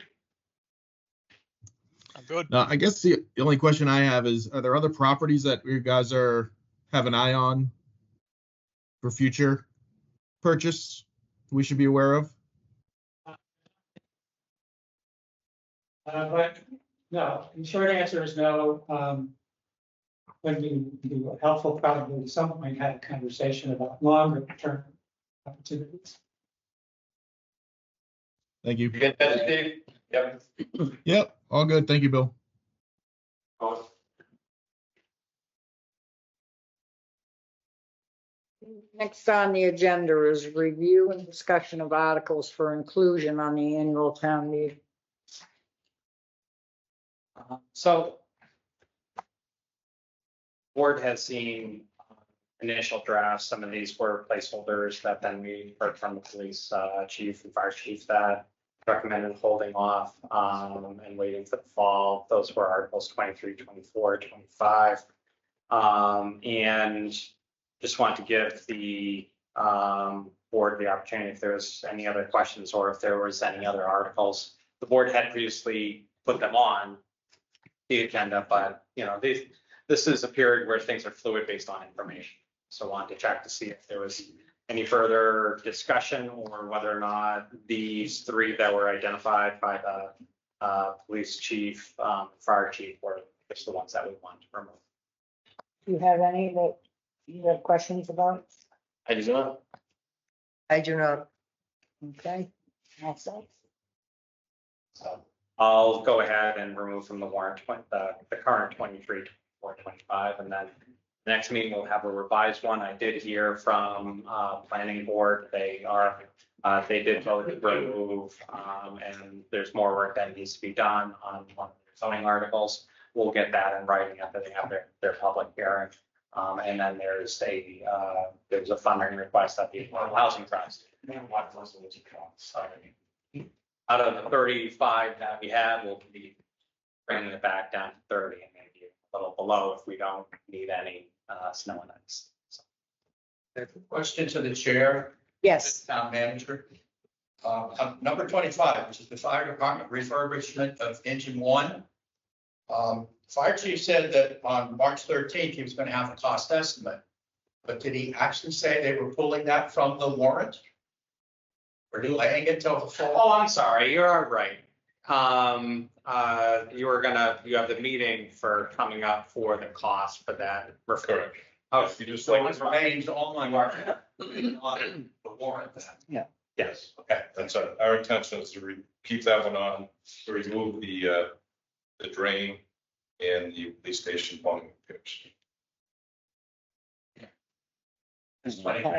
I'm good. No, I guess the only question I have is, are there other properties that you guys have an eye on for future purchase we should be aware of? But no, the short answer is no. Would be helpful probably at some point have a conversation about longer term opportunities. Thank you. You get that, Steve? Yep. Yep, all good. Thank you, Bill. next on the agenda is review and discussion of articles for inclusion on the annual town meeting. So board has seen initial drafts. Some of these were placeholders that then we heard from the police chief and fire chief that recommended holding off and waiting for the fall. Those were articles 23, 24, 25. And just want to give the board the opportunity if there's any other questions or if there was any other articles. The board had previously put them on the agenda, but you know, this is a period where things are fluid based on information. So I wanted to check to see if there was any further discussion or whether or not these three that were identified by the police chief, fire chief were just the ones that we want to remove. Do you have any that you have questions about? I do not. I do not. Okay. Also, So I'll go ahead and remove from the warrant the current 23 or 25, and then the next meeting we'll have a revised one. I did hear from planning board. They did vote to remove, and there's more work that needs to be done on one of the zoning articles. We'll get that in writing after they have their public hearing. And then there's a funding request at the Affordable Housing Trust. Out of the 35 that we had, we'll be bringing it back down to 30 and maybe a little below if we don't need any snow and ice. So. Question to the chair. yes, Town manager. Number 25, which is the fire department refurbishment of engine 1. Fire chief said that on March 13th, he was going to have a cost estimate. But did he actually say they were pulling that from the warrant? Or delaying it till the fall? Oh, I'm sorry, you're all right. You have the meeting for coming up for the cost for that. Correct. Oh, You just So like, it remains on on the warrant then? yes. Okay. that's our intention is to keep that one on, to remove the drain and the police station plumbing fix. It's 23,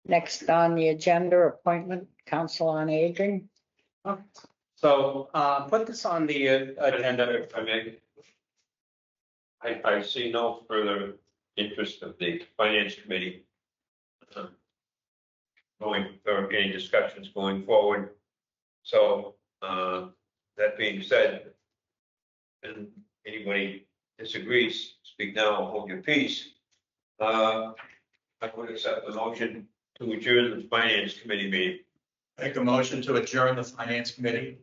next on the agenda, appointment council on aging. So put this on the agenda. If I may. I see no further interest of the finance committee going, or any discussions going forward. So that being said, and anybody disagrees, speak now, hold your peace. I would accept the motion to adjourn the finance committee meeting. Make a motion to adjourn the finance committee.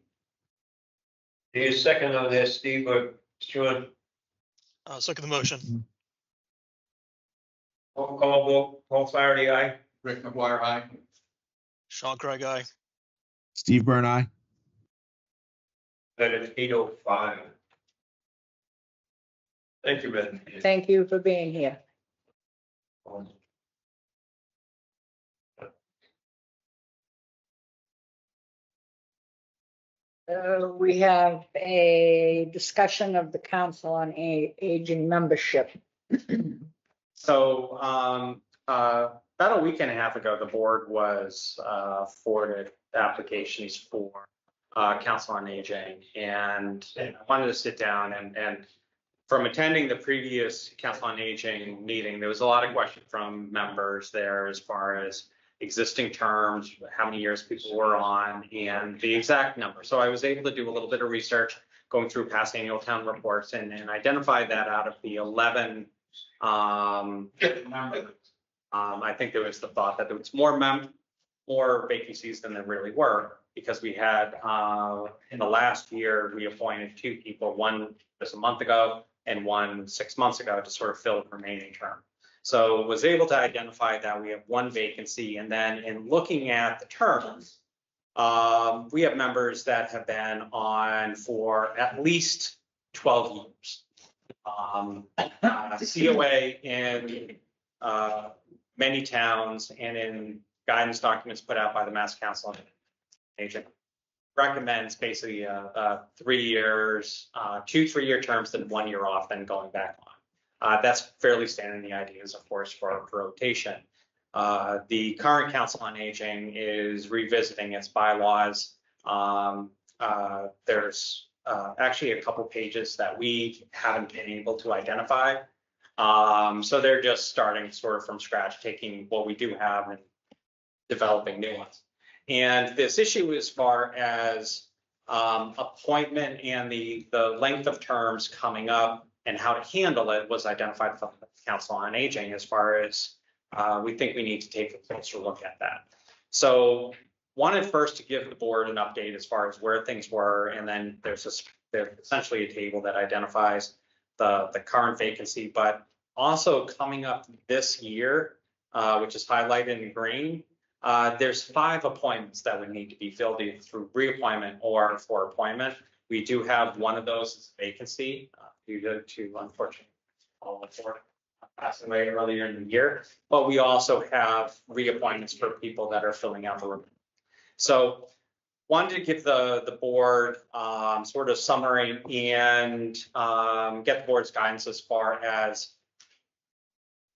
Need a second on this, Steve or Sean? I'll second the motion. Roll call vote, Paul Flaherty, aye. Rick McGuire, aye. Sean Craig, aye. Steve Byrne, aye. That is 8:05. Thank you, Ben. Thank you for being here. We have a discussion of the Council on Aging membership. So about a week and a half ago, the board was forwarded applications for Council on Aging. And I wanted to sit down and from attending the previous Council on Aging meeting, there was a lot of questions from members there as far as existing terms, how many years people were on, and the exact number. So I was able to do a little bit of research going through past annual town reports and identify that out of the 11 members. I think there was the thought that there was more vacancies than there really were, because we had in the last year, we appointed 2 people, one just a month ago and one 6 months ago to sort of fill the remaining term. So was able to identify that we have 1 vacancy, and then in looking at the terms, we have members that have been on for at least 12 years. COA in many towns and in guidance documents put out by the Mass Council on Aging recommends basically 3 years, 2 3-year terms, then 1 year off, then going back on. That's fairly standard. The idea is, of course, for rotation. The current Council on Aging is revisiting its bylaws. There's actually a couple pages that we haven't been able to identify. So they're just starting sort of from scratch, taking what we do have and developing new ones. And this issue as far as appointment and the length of terms coming up and how to handle it was identified from the Council on Aging as far as we think we need to take a closer look at that. So wanted first to give the board an update as far as where things were, and then there's essentially a table that identifies the current vacancy, but also coming up this year, which is highlighted in green, there's 5 appointments that would need to be filled either through reappointment or for appointment. We do have one of those as a vacancy due to unfortunately all the 4 passed away earlier in the year, but we also have reappointments for people that are filling out the room. So wanted to give the board sort of summary and get the board's guidance as far as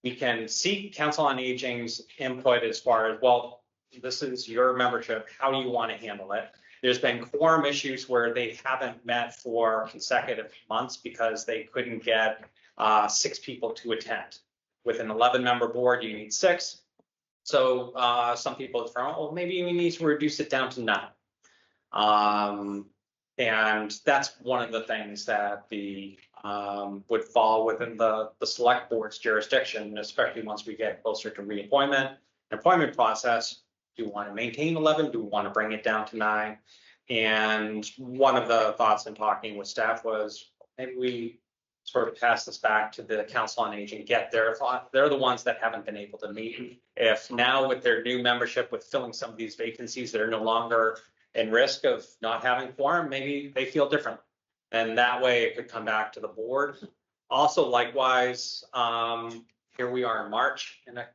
we can seek Council on Aging's input as far as, well, this is your membership, how do you want to handle it? There's been quorum issues where they haven't met for consecutive months because they couldn't get 6 people to attend. With an 11-member board, you need 6. So some people have thrown, well, maybe we need to reduce it down to 9. And that's one of the things that would fall within the select board's jurisdiction, especially once we get closer to reappointment and appointment process. Do we want to maintain 11? Do we want to bring it down to 9? And one of the thoughts in talking with staff was maybe we sort of pass this back to the Council on Aging, get their thought. They're the ones that haven't been able to meet. If now with their new membership, with filling some of these vacancies, they're no longer in risk of not having quorum, maybe they feel different. And that way it could come back to the board. Also, likewise, here we are in March. In a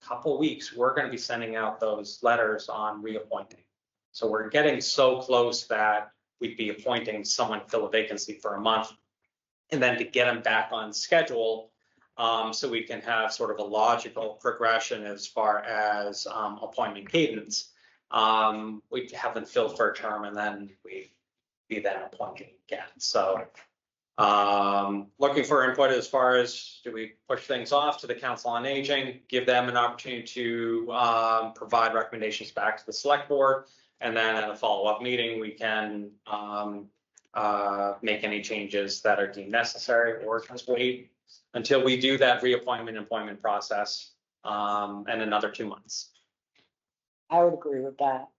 couple of weeks, we're going to be sending out those letters on reappointing. So we're getting so close that we'd be appointing someone to fill a vacancy for a month, and then to get them back on schedule so we can have sort of a logical progression as far as appointment cadence. We have them filled for a term, and then we be then appointing again. So looking for input as far as, do we push things off to the Council on Aging, give them an opportunity to provide recommendations back to the select board, and then at a follow-up meeting, we can make any changes that are deemed necessary, or just wait until we do that reappointment and appointment process and another 2 months. I would agree with that.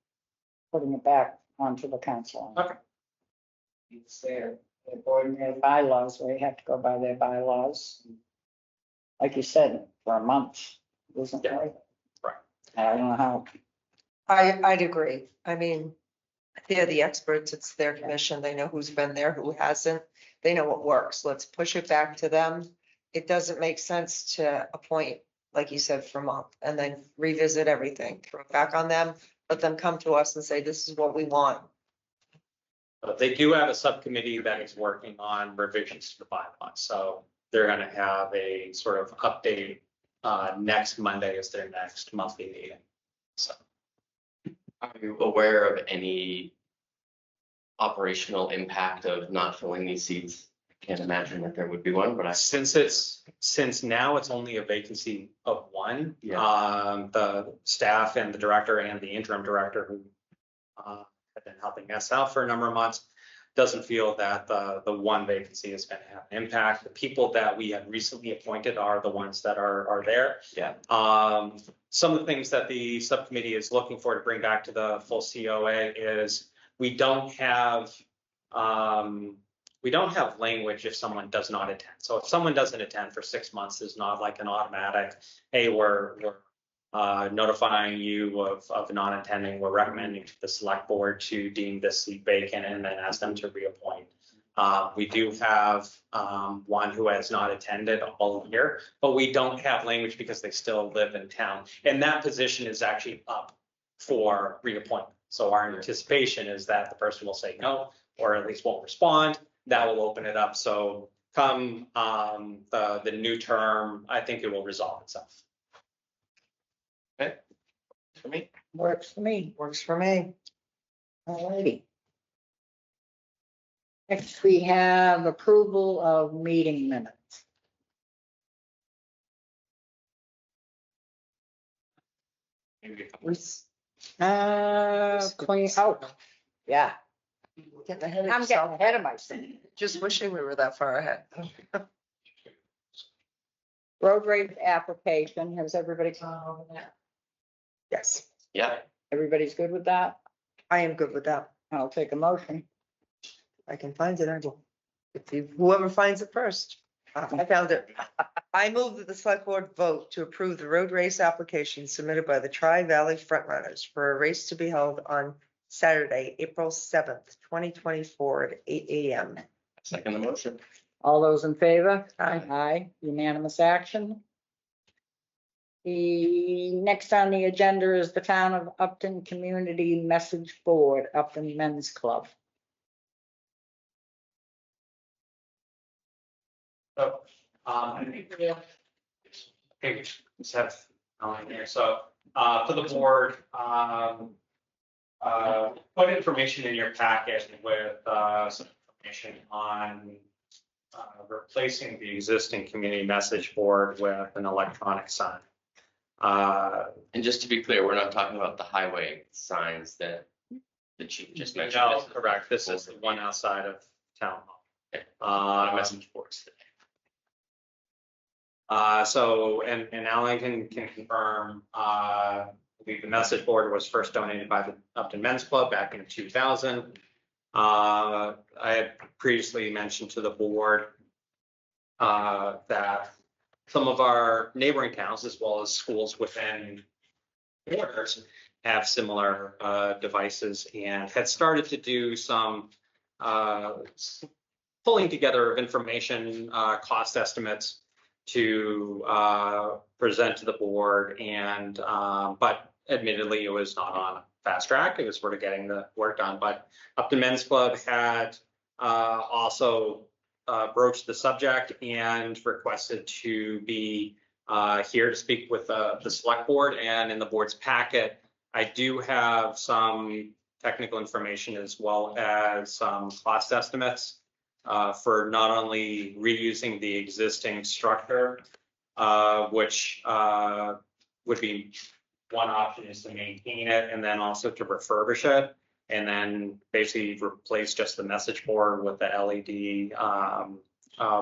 Putting it back onto the council. Okay. It's their ordinary bylaws, we have to go by their bylaws. Like you said, for a month, isn't Yeah. right? Right. I don't know how. I'd agree. I mean, they're the experts. It's their commission. They know who's been there, who hasn't. They know what works. Let's push it back to them. It doesn't make sense to appoint, like you said, for a month and then revisit everything, throw it back on them, let them come to us and say, this is what we want. But they do have a subcommittee that is working on revisions to the bylaws, so they're gonna have a sort of update. Next Monday is their next monthly meeting. So Are you aware of any operational impact of not filling these seats? I can't imagine that there would be one, but since now it's only a vacancy of one, Yeah. the staff and the director and the interim director who have been helping us out for a number of months doesn't feel that the one vacancy is going to have an impact. The people that we have recently appointed are the ones that are there. Yeah. Some of the things that the subcommittee is looking for to bring back to the full COA is we don't have language if someone does not attend. So if someone doesn't attend for 6 months, it's not like an automatic, hey, we're notifying you of non-attending. We're recommending to the select board to deem this seat vacant and then ask them to reappoint. We do have one who has not attended all year, but we don't have language because they still live in town. And that position is actually up for reappointment. So our anticipation is that the person will say no, or at least won't respond. That will open it up. So come the new term, I think it will resolve itself. Okay. For me. Works for me. Works for me. Alrighty. Next, we have approval of meeting minutes. Clean out. Yeah, Getting ahead of I'm yourself. getting ahead of myself. Just wishing we were that far ahead. Road rate application, has everybody gone over that? Yes, Yeah. Everybody's good with that? I am good with that. I'll take a motion. I can find it. I will. If you, whoever finds it first. I found it. I move that the select board vote to approve the road race application submitted by the Tri-Valley Frontrunners for a race to be held on Saturday, April 7th, 2024 at 8 a.m. Second the motion. All those in favor? Aye. Aye, unanimous action. The next on the agenda is the Town of Upton Community Message Board, Upton Men's Club. So, I think we have, okay, let's have on here. So, for the board, put information in your packet with some information on replacing the existing community message board with an electronic sign. And just to be clear, we're not talking about the highway signs that the chief just mentioned. No, correct. This is the one outside of town hall. Message boards today. So, and Alan can confirm, I believe the message board was first donated by the Upton Men's Club back in 2000. I had previously mentioned to the board that some of our neighboring towns, as well as schools within borders, have similar devices and had started to do some pulling together of information, cost estimates to present to the board, and but admittedly it was not on a fast track. It was sort of getting the work done. But Upton Men's Club had also broached the subject and requested to be here to speak with the select board. And in the board's packet, I do have some technical information as well as some cost estimates for not only reusing the existing structure, which would be one option is to maintain it and then also to refurbish it and then basically replace just the message board with the LED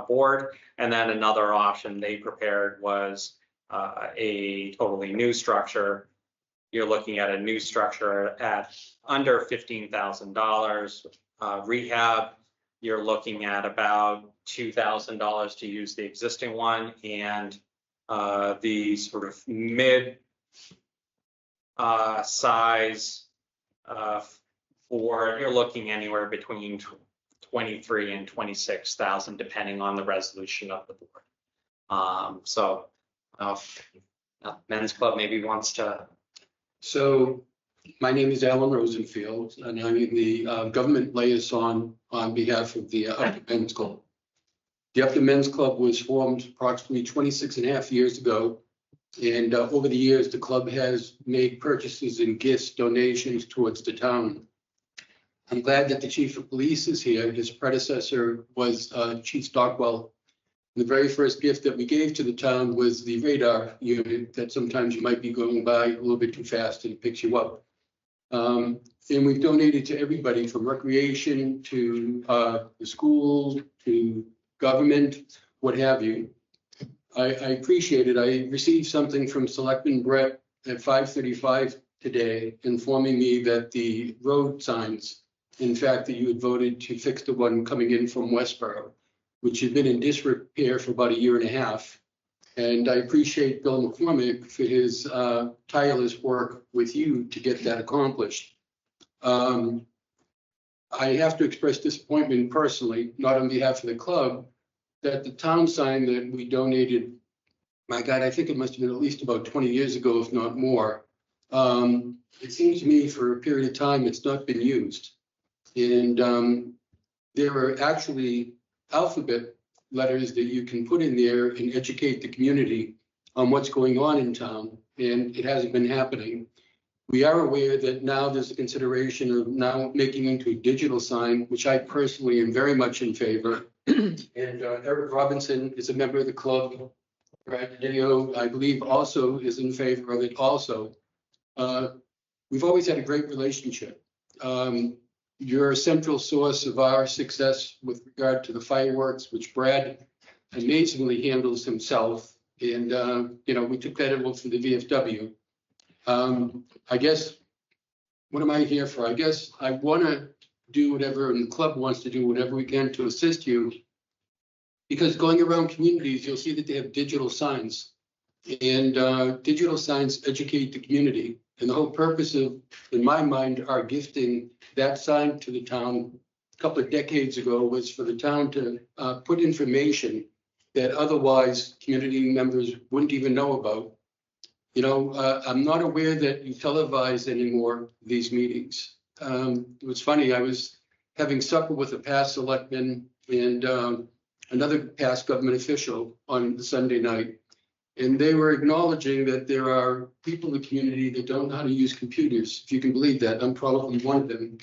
board. And then another option they prepared was a totally new structure, you're looking at a new structure at under $15,000. Rehab, you're looking at about $2,000 to use the existing one, and the sort of mid size for, you're looking anywhere between 23 and 26,000, depending on the resolution of the board. So Men's Club maybe wants to. So my name is Alan Rosenfield, and I'm the government liaison on behalf of the Upton Men's Club. The Upton Men's Club was formed approximately 26 and a half years ago. And over the years, the club has made purchases and gifts, donations towards the town. I'm glad that the chief of police is here. His predecessor was Chief Stockwell. The very first gift that we gave to the town was the radar unit that sometimes you might be going by a little bit too fast and it picks you up. And we've donated to everybody from recreation to the school to government, what have you. I appreciate it. I received something from Selectman Brett at 5:35 today informing me that the road signs, in fact, that you had voted to fix the one coming in from Westboro, which had been in disrepair for about a year and a half. And I appreciate Bill McCormick for his tireless work with you to get that accomplished. I have to express disappointment personally, not on behalf of the club, that the town sign that we donated, my God, I think it must have been at least about 20 years ago, if not more. It seems to me for a period of time, it's not been used. And there are actually alphabet letters that you can put in there and educate the community on what's going on in town, and it hasn't been happening. We are aware that now there's a consideration of now making into a digital sign, which I personally am very much in favor. And Eric Robinson is a member of the club. Brad Didio, I believe, also is in favor of it also. We've always had a great relationship. You're a central source of our success with regard to the fireworks, which Brad amazingly handles himself. And, we took that over from the VFW. I guess, what am I here for? I guess I want to do whatever, and the club wants to do whatever we can to assist you. Because going around communities, you'll see that they have digital signs. And digital signs educate the community. And the whole purpose of, in my mind, our gifting that sign to the town a couple of decades ago was for the town to put information that otherwise community members wouldn't even know about. I'm not aware that you televise anymore these meetings. It was funny, I was having supper with a past selectman and another past government official on Sunday night. And they were acknowledging that there are people in the community that don't know how to use computers. If you can believe that, I'm probably one of them.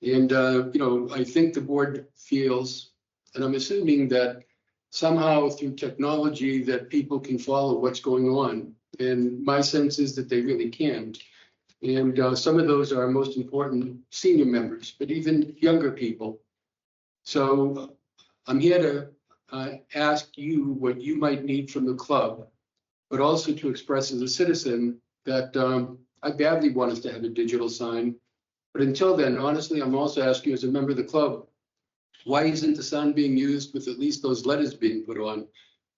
And, I think the board feels, and I'm assuming that somehow through technology that people can follow what's going on. And my sense is that they really can't. And some of those are most important senior members, but even younger people. So I'm here to ask you what you might need from the club, but also to express as a citizen that I badly want us to have a digital sign. But until then, honestly, I'm also asking you as a member of the club, why isn't the sign being used with at least those letters being put on?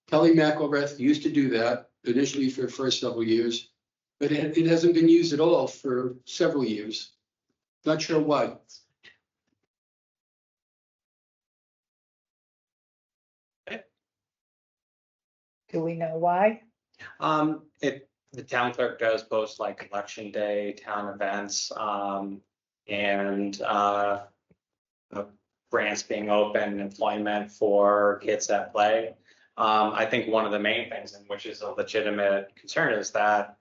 Kelly McElrath used to do that initially for the first several years, but it hasn't been used at all for several years. Not sure why. Do we know why? The town clerk does post like election day, town events, and grants being open, employment for kids that play. I think one of the main things, and which is a legitimate concern, is that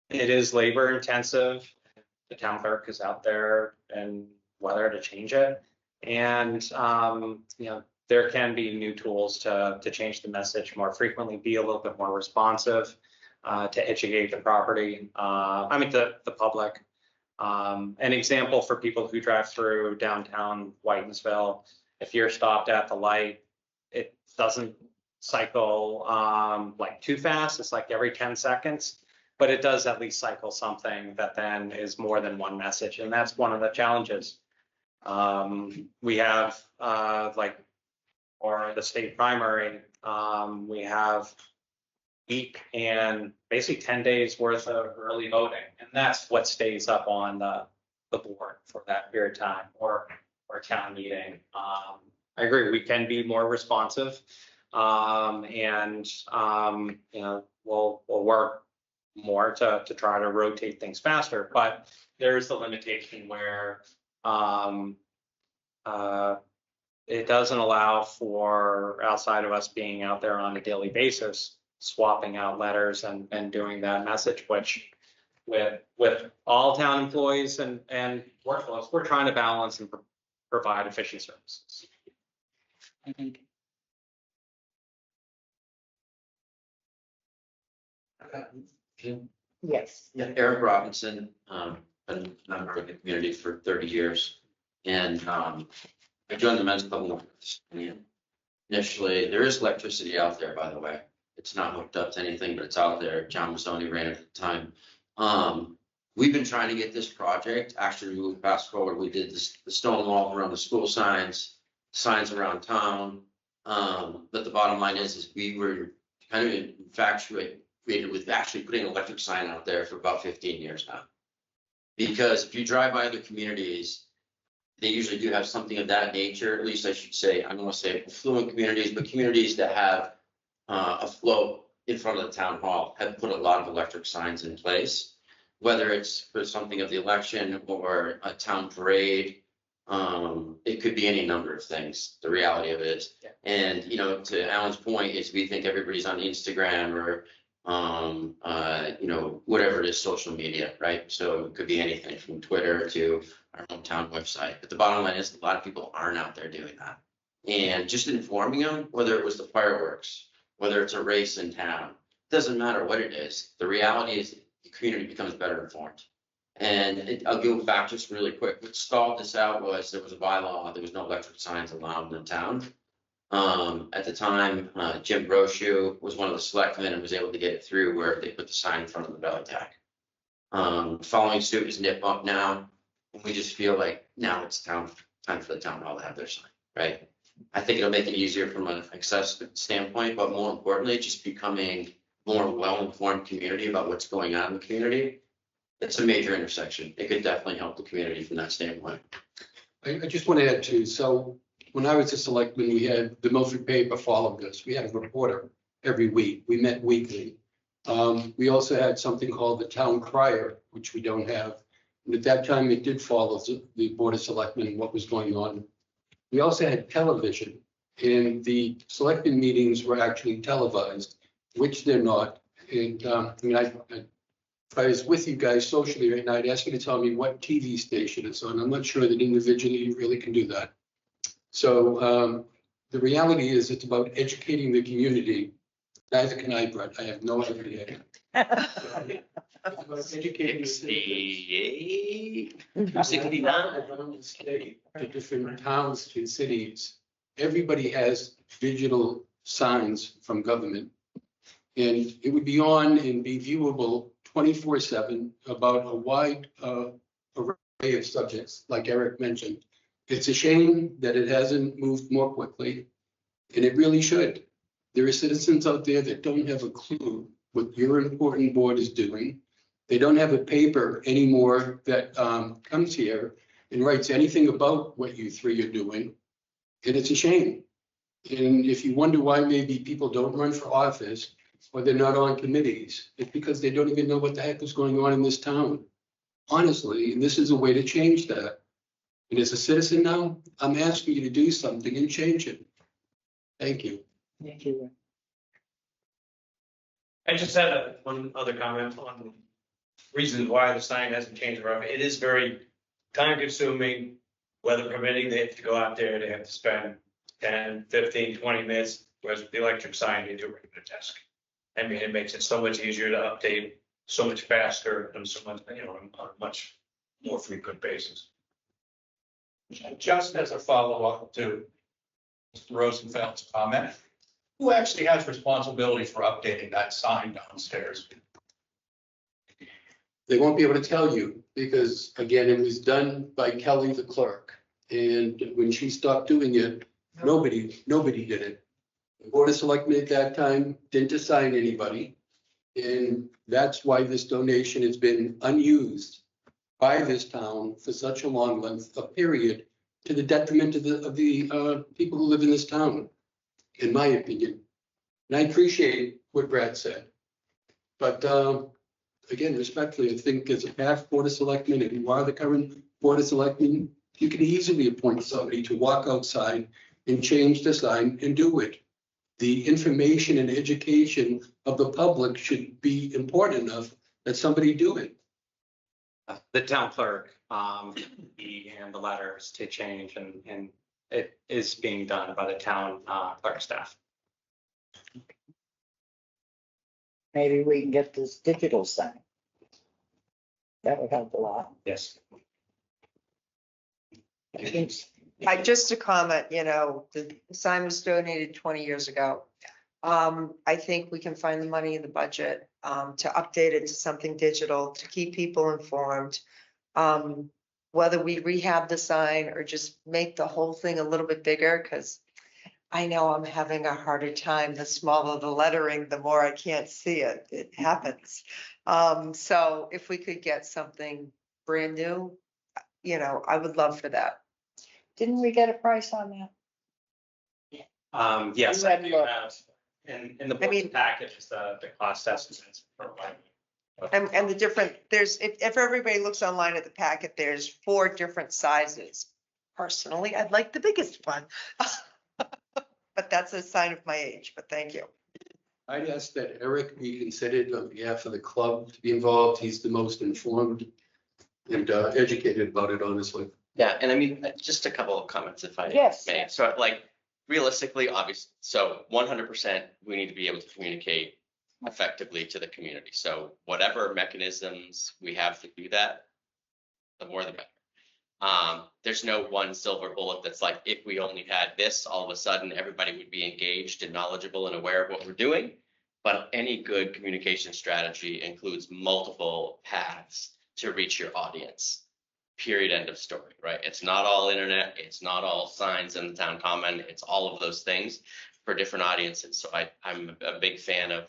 it is labor intensive. The town clerk is out there and whether to change it. And, there can be new tools to change the message more frequently, be a little bit more responsive, to educate the the public. An example for people who drive through downtown Whitensville, if you're stopped at the light, it doesn't cycle like too fast. It's like every 10 seconds, but it does at least cycle something that then is more than one message. And that's one of the challenges. We have like, or the state primary, we have week and basically 10 days worth of early voting. And that's what stays up on the board for that period of time or town meeting. I agree, we can be more responsive. And you know, we'll work more to try to rotate things faster, but there's the limitation where it doesn't allow for outside of us being out there on a daily basis, swapping out letters and doing that message, which with all town employees and workflows, we're trying to balance and provide efficient services. Yes. Yeah, Eric Robinson, been a member of the community for 30 years. And I joined the men's club initially. There is electricity out there, by the way. It's not hooked up to anything, but it's out there. John Mazzoni ran it at the time. We've been trying to get this project actually moved fast forward. We did this, the stone wall around the school signs around town. But the bottom line is we were kind of infatuated with actually putting an electric sign out there for about 15 years now. Because if you drive by other communities, they usually do have something of that nature, at least I should say, I don't want to say affluent communities, but communities that have a float in front of the town hall have put a lot of electric signs in place, whether it's for something of the election or a town parade. It could be any number of things. The reality of it is, and you know, to Alan's point is we think everybody's on Instagram or you know, whatever it is, social media, right? So it could be anything from Twitter to our hometown website. But the bottom line is a lot of people aren't out there doing that. And just informing them, whether it was the fireworks, whether it's a race in town, doesn't matter what it is. The reality is the community becomes better informed. And I'll go back just really quick. What stalled this out was there was a bylaw, there was no electric signs allowed in the town. At the time, Jim Brochu was one of the selectmen and was able to get it through where they put the sign in front of the belly tack. Following suit is Nip Up now. And we just feel like now it's time for the town hall to have their sign, right? I think it'll make it easier from an access standpoint, but more importantly, just becoming more well-informed community about what's going on in the community. It's a major intersection. It could definitely help the community from that standpoint. I just want to add too, so when I was a selectman, we had the Milford paper followed us. We had a reporter every week. We met weekly. We also had something called the town crier, which we don't have. And at that time, it did follow the board of selectmen and what was going on. We also had television, and the selectmen meetings were actually televised, which they're not. And I mean, if I was with you guys socially right now, I'd ask you to tell me what TV station it's on. I'm not sure that individually you really can do that. So the reality is it's about educating the community. Neither can I, Brett. I have no idea. About educating the 69 around the state, to different towns to cities. Everybody has digital signs from government. And it would be on and be viewable 24/7 about a wide array of subjects, like Eric mentioned. It's a shame that it hasn't moved more quickly, and it really should. There are citizens out there that don't have a clue what your important board is doing. They don't have a paper anymore that comes here and writes anything about what you three are doing. And it's a shame. And if you wonder why maybe people don't run for office or they're not on committees, it's because they don't even know what the heck is going on in this town. Honestly, and this is a way to change that. And as a citizen now, I'm asking you to do something and change it. Thank you. Thank you. I just had one other comment on reasons why the sign hasn't changed. It is very time consuming, weather permitting. They have to go out there, they have to spend 10, 15, 20 minutes, whereas with the electric sign, they do it at their desk. I mean, it makes it so much easier to update, so much faster, and so much, you know, on a much more frequent basis. Just as a follow-up to Mr. Rosenfeld's comment, Who actually has responsibility for updating that sign downstairs? They won't be able to tell you because, again, it was done by Kelly, the clerk. And when she stopped doing it, nobody did it. The Board of Selectmen at that time didn't assign anybody. And that's why this donation has been unused by this town for such a long length of period to the detriment of the people who live in this town, in my opinion. And I appreciate what Brad said. But again, respectfully, I think as a past Board of Selectmen, if you are the current Board of Selectmen, you can easily appoint somebody to walk outside and change the sign and do it. The information and education of the public should be important enough that somebody do it. The town clerk, he handed the letters to change and it is being done by the town clerk staff. Maybe we can get this digital sign. That would help a lot. Yes. Just a comment, the sign was donated 20 years ago. I think we can find the money in the budget to update it to something digital, to keep people informed. Whether we rehab the sign or just make the whole thing a little bit bigger, because I know I'm having a harder time. The smaller the lettering, the more I can't see it. It happens. So if we could get something brand new, I would love for that. Didn't we get a price on that? Yes, You I had do looked. have, in the board package is the cost estimates for And the different, if everybody looks online at the packet, there's 4 different sizes. Personally, I'd like the biggest one. But that's a sign of my age, but thank you. I'd ask that Eric be considered on behalf of the club to be involved. He's the most informed and educated about it, honestly. Yeah, and I mean, just a couple of comments if I Yes. may. So like realistically, obviously, so 100%, we need to be able to communicate effectively to the community. So whatever mechanisms we have to do that, the more the better. There's no one silver bullet that's like, if we only had this, all of a sudden everybody would be engaged and knowledgeable and aware of what we're doing. But any good communication strategy includes multiple paths to reach your audience. Period, end of story, right? It's not all internet, it's not all signs in the town common, it's all of those things for different audiences. So I'm a big fan of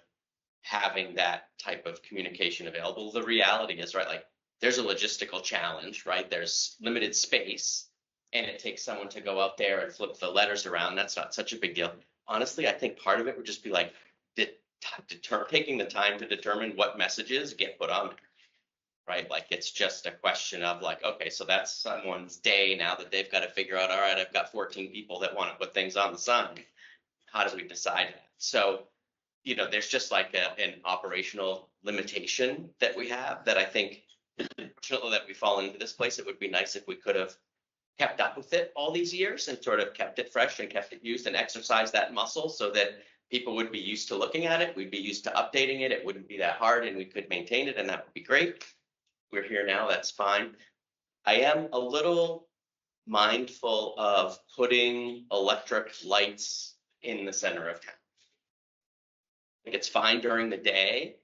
having that type of communication available. The reality is, right, like there's a logistical challenge, right? There's limited space and it takes someone to go out there and flip the letters around. That's not such a big deal. Honestly, I think part of it would just be like taking the time to determine what messages get put on there. Right? Like it's just a question of like, okay, so that's someone's day now that they've got to figure out, all right, I've got 14 people that want to put things on the sign. How do we decide that? So, there's just like an operational limitation that we have that I think, unfortunately, that we fall into this place. It would be nice if we could have kept up with it all these years and sort of kept it fresh and kept it used and exercised that muscle so that people would be used to looking at it. We'd be used to updating it. It wouldn't be that hard and we could maintain it and that would be great. We're here now, that's fine. I am a little mindful of putting electric lights in the center of town. I think it's fine during the day,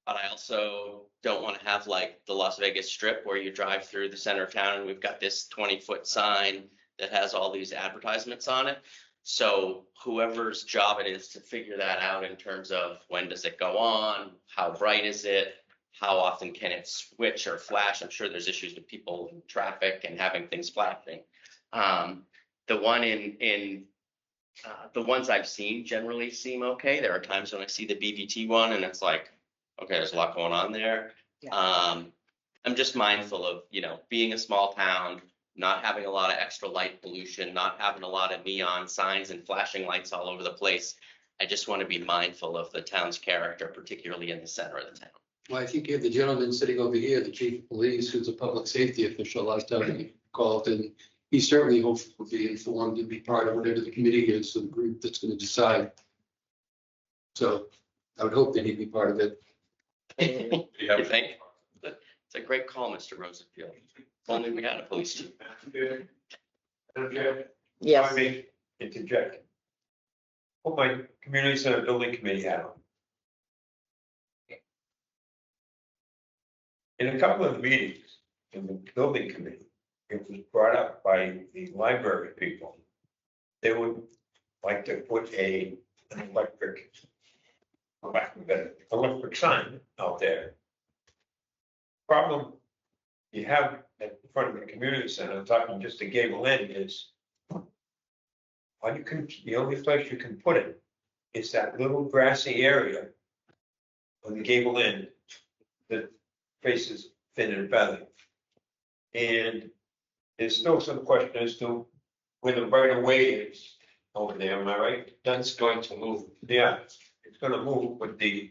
but I also don't want to have like the Las Vegas Strip where you drive through the center of town and we've got this 20-foot sign that has all these advertisements on it. So whoever's job it is to figure that out in terms of when does it go on, how bright is it, how often can it switch or flash? I'm sure there's issues with people in traffic and having things flashing. The one the ones I've seen generally seem okay. There are times when I see the BVT one and it's like, okay, there's a lot going on there. Yeah. I'm just mindful of, being a small town, not having a lot of extra light pollution, not having a lot of neon signs and flashing lights all over the place. I just want to be mindful of the town's character, particularly in the center of the town. Well, I think you have the gentleman sitting over here, the chief of police, who's a public safety official. Last time he called, and he certainly hopes will be informed and be part of whatever the committee is, so the group that's going to decide. So I would hope that he'd be part of it. You think? It's a great call, Mr. Rosenfield. If only we had a police chief. Yes. I may interject. put my community center building committee hat on. In a couple of meetings in the building committee, it was brought up by the library people. They would like to put an electric sign out there. Problem you have in front of the community center, I'm talking just the gable end, is the only place you can put it is that little grassy area on the gable end that faces Finn and Valley. And there's still some question as to where the right of way is over there, am I right? That's going to move. Yeah, it's gonna move with the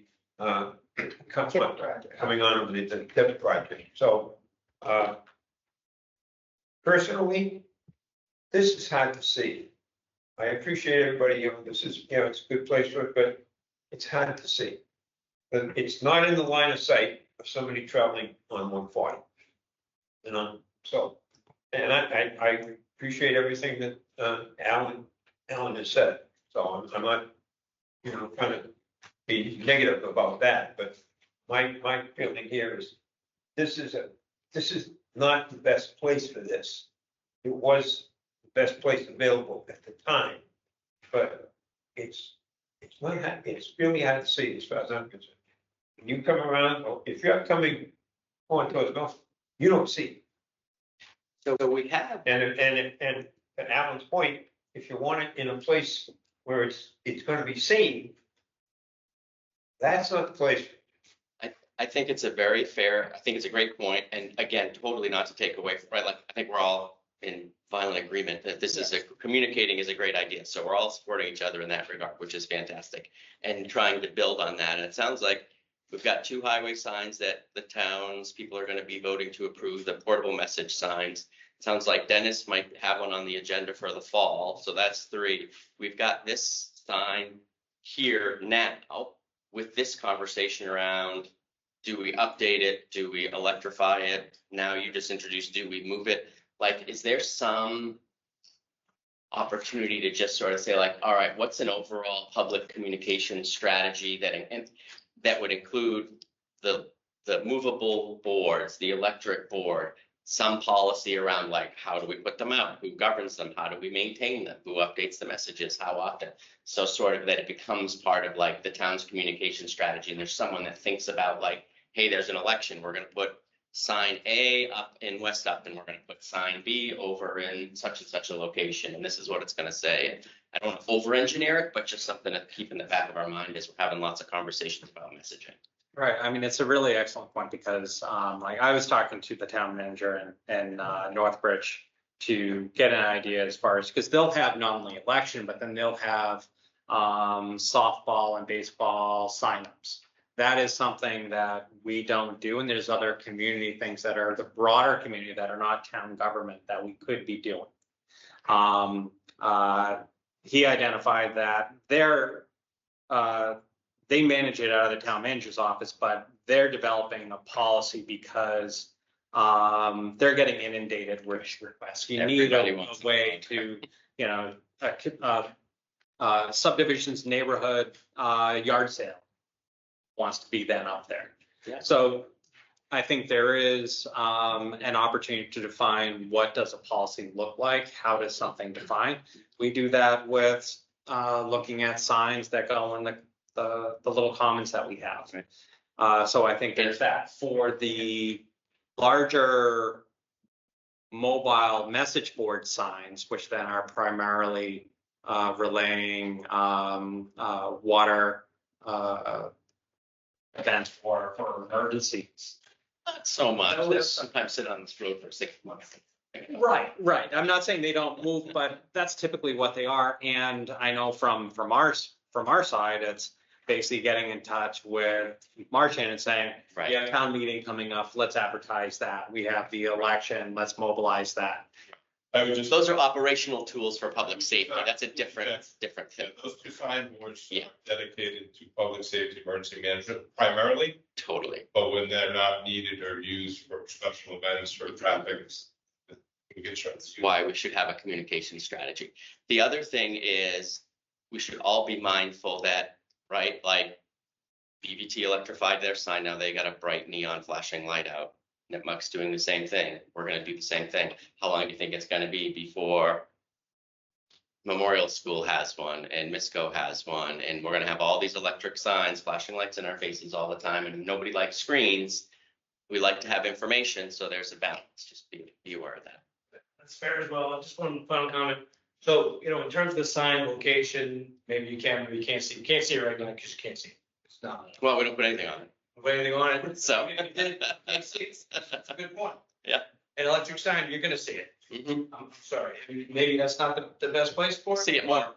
coming on of the TIP project. So personally, this is hard to see. I appreciate everybody, this is, it's a good place for it, but it's hard to see. But it's not in the line of sight of somebody traveling on 140. And I appreciate everything that Alan has said. So I'm not, trying to be negative about that, but my feeling here is this is not the best place for this. It was the best place available at the time, but it's really hard to see as far as I'm concerned. When you come around, if you're coming on towards North, you don't see. So we have. And at Alan's point, if you want it in a place where it's going to be seen, that's not the place. I think it's a very fair, I think it's a great point, and again, totally not to take away from, right, like, I think we're all in violent agreement that this is communicating is a great idea, so we're all supporting each other in that regard, which is fantastic, and trying to build on that, and it sounds like we've got 2 highway signs that the towns people are going to be voting to approve, the portable message signs. It sounds like Dennis might have one on the agenda for the fall, so that's 3. We've got this sign here now with this conversation around, do we update it? Do we electrify it? Now you just introduced, do we move it? Like, is there some opportunity to just sort of say like, all right, what's an overall public communication strategy that would include the movable boards, the electric board, some policy around like, how do we put them out? Who governs them? How do we maintain them? Who updates the messages? How often? So sort of that it becomes part of like the town's communication strategy. And there's someone that thinks about like, hey, there's an election. We're going to put sign A up in West Upton. We're going to put sign B over in such and such a location. And this is what it's going to say. I don't want to over-engineer it, but just something to keep in the back of our mind as we're having lots of conversations about messaging. Right. I mean, it's a really excellent point because like I was talking to the town manager in Northbridge to get an idea as far as, because they'll have not only election, but then they'll have softball and baseball signups. That is something that we don't do. And there's other community things that are the broader community that are not town government that we could be doing. He identified that they manage it out of the town manager's office, but they're developing a policy because they're getting inundated with requests. You need a way to, subdivisions, neighborhood yard sale wants to be then up there. Yeah. So I think there is an opportunity to define what does a policy look like? How does something define? We do that with looking at signs that go in the little comments that we have. So I think there's that. For the larger mobile message board signs, which then are primarily relaying water events for emergencies. Not so much. They sometimes sit on this road for 6 months. Right. I'm not saying they don't move, but that's typically what they are. And I know from our side, it's basically getting in touch with Marchand and saying, right, we have a town meeting coming up, let's advertise that. We have the election, let's mobilize that. Those are operational tools for public safety. That's a different thing. Those 2 signboards are dedicated to public safety, emergency management primarily. Totally. But when they're not needed or used for special events or traffic, we can try to. Why we should have a communication strategy. The other thing is we should all be mindful that, right, like BVT electrified their sign, now they got a bright neon flashing light out. Nipmuc's doing the same thing. We're gonna do the same thing. How long do you think it's gonna be before Memorial School has one and Misco has one, and we're gonna have all these electric signs, flashing lights in our faces all the time, and nobody likes screens. We like to have information, so there's a balance. Just be aware of that. That's fair as well. Just one final comment. So, you know, in terms of the sign location, maybe you can, maybe you can't see. You can't see it right now because you can't see it. It's not. Well, we don't put anything on it. Put anything on it. So. If you did, you can't see it. That's a good point. Yeah. An electric sign, you're gonna see it. Mhm. I'm sorry. Maybe that's not the best place for it. See it more.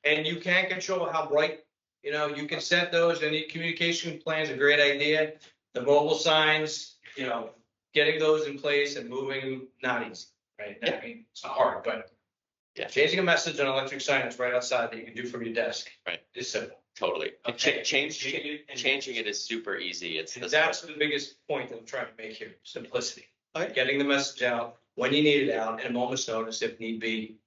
And you can control how bright, you know, you can set those. Any communication plan's a great idea. The mobile signs, you know, getting those in place and moving them, not easy, right? I mean, it's not hard, but Yeah. changing a message on an electric sign that's right outside that you can do from your desk. Right. Is simple. Totally. Okay. Changing it is super easy. It's And that's the biggest point that I'm trying to make here, simplicity. Getting the message out when you need it out at a moment's notice if need be.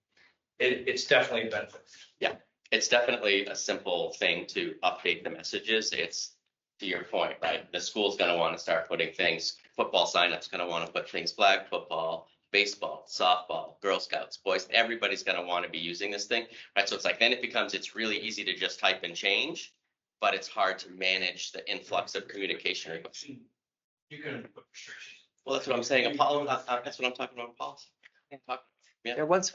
It's definitely a benefit. Yeah, it's definitely a simple thing to update the messages. It's to your point, right? The school's gonna want to start putting things, football sign-up's gonna want to put things, flag football, baseball, softball, Girl Scouts, boys, everybody's gonna want to be using this thing, right? So it's like, then it becomes, it's really easy to just type and change, but it's hard to manage the influx of communication requests. You can put restrictions. Well, that's what I'm saying, that's what I'm talking about, policy. Yeah, once,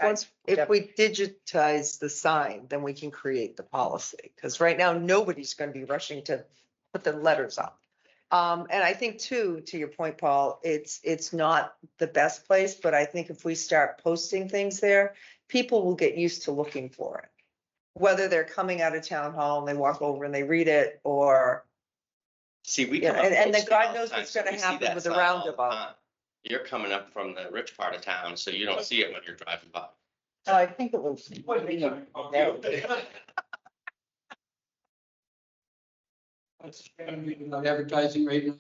if we digitize the sign, then we can create the policy, because right now, nobody's gonna be rushing to put the letters up. And I think too, to your point, Paul, it's not the best place, but I think if we start posting things there, people will get used to looking for it. Whether they're coming out of town hall and they walk over and they read it, or. See, we Yeah, come up and then posted God all the knows time, what's so gonna we see happen that with the sign all the roundabout. time. You're coming up from the rich part of town, so you don't see it when you're driving by. I think it was. Not advertising right now,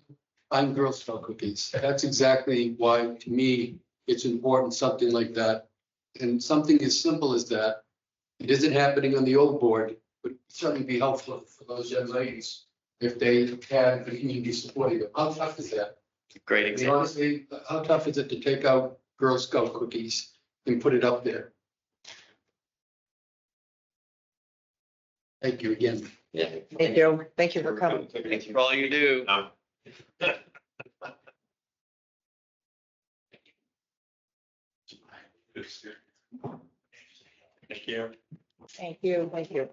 I'm Girl Scout cookies. That's exactly why, to me, it's important, something like that. And something as simple as that, it isn't happening on the old board, but certainly be helpful for those young ladies if they had the community supporting them. How tough is that? Great I mean, example. honestly, how tough is it to take out Girl Scout cookies and put it up there? Thank you again. Yeah. Thank you. Thank you for coming. Thank you for all you do. Thank you. Thank you, thank you.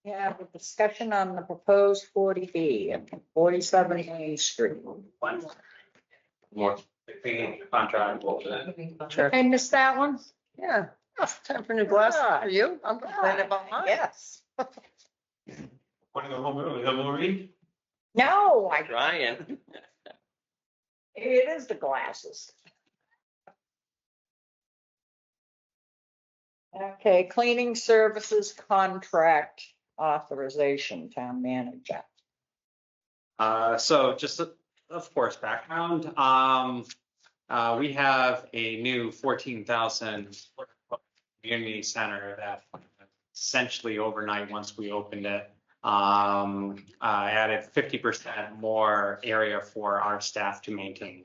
Yeah, the discussion on the proposed 40B at 47 Main Street. More. Contract. I missed that one? Yeah, time for new glasses for you. I'm complaining about mine. Yes. Want to go home early, have more read? No, Ryan. it is the glasses. Okay, cleaning services contract authorization, town manager. So just of course, background, we have a new 14,000 community center that essentially overnight, once we opened it, added 50% more area for our staff to maintain.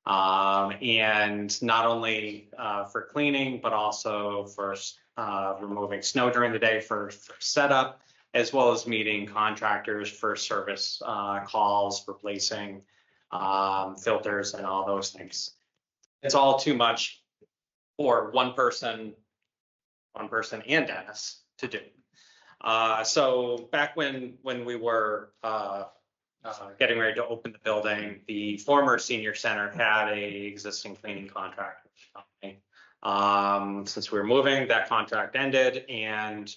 And not only for cleaning, but also for removing snow during the day for setup, as well as meeting contractors for service calls, replacing filters and all those things. It's all too much for one person and Dennis to do. So back when we were getting ready to open the building, the former senior center had a existing cleaning contract with the company. Since we were moving, that contract ended, and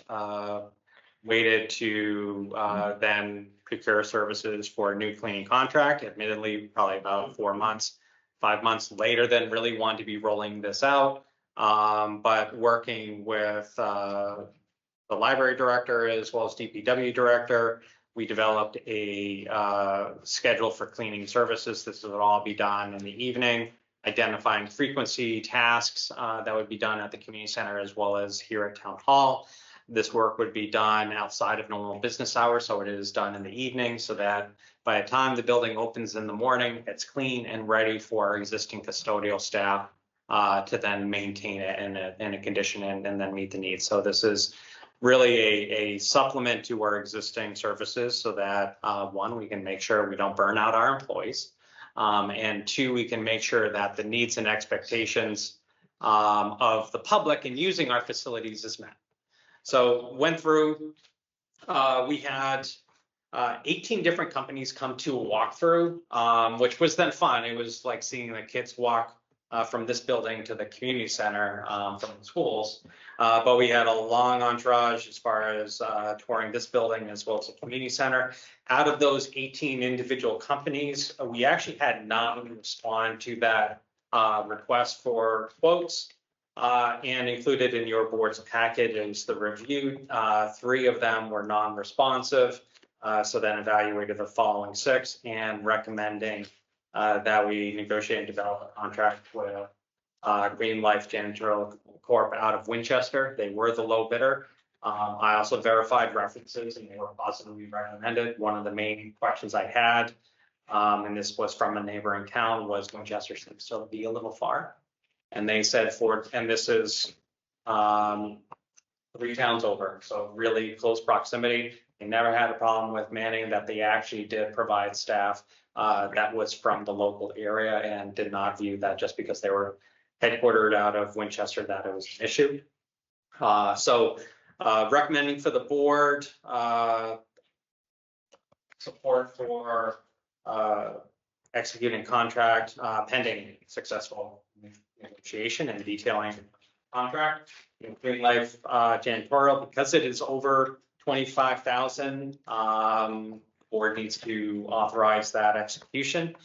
waited to then procure services for a new cleaning contract, admittedly, probably about 5 months later than really wanted to be rolling this out. But working with the library director as well as DPW director, we developed a schedule for cleaning services. This would all be done in the evening identifying frequency tasks that would be done at the community center as well as here at Town Hall. This work would be done outside of normal business hours, so it is done in the evening so that by the time the building opens in the morning, it's clean and ready for our existing custodial staff to then maintain it in a condition and then meet the needs. So this is really a supplement to our existing services so that one, we can make sure we don't burn out our employees. And two, we can make sure that the needs and expectations of the public in using our facilities is met. So went through, we had 18 different companies come to a walkthrough, which was then fun. It was like seeing the kids walk from this building to the community center from the schools. But we had a long entourage as far as touring this building as well as the community center. Out of those 18 individual companies, we actually had 9 respond to that request for quotes. And included in your board's package is the review. 3 of them were non-responsive. So then evaluated the following 6 and recommending that we negotiate and develop a contract with Green Life Janitorial Corp out of Winchester. They were the low bidder. I also verified references and they were positively recommended. One of the main questions I had, and this was from a neighboring town, was Winchester seems to be a little far. And they said and this is 3 towns over, so really close proximity. They never had a problem with manning, that they actually did provide staff that was from the local area and did not view that just because they were headquartered out of Winchester that it was an issue. So recommending for the board support for executing contract pending successful negotiation and detailing contract. Green Life Janitorial, because it is over 25,000, board needs to authorize that execution.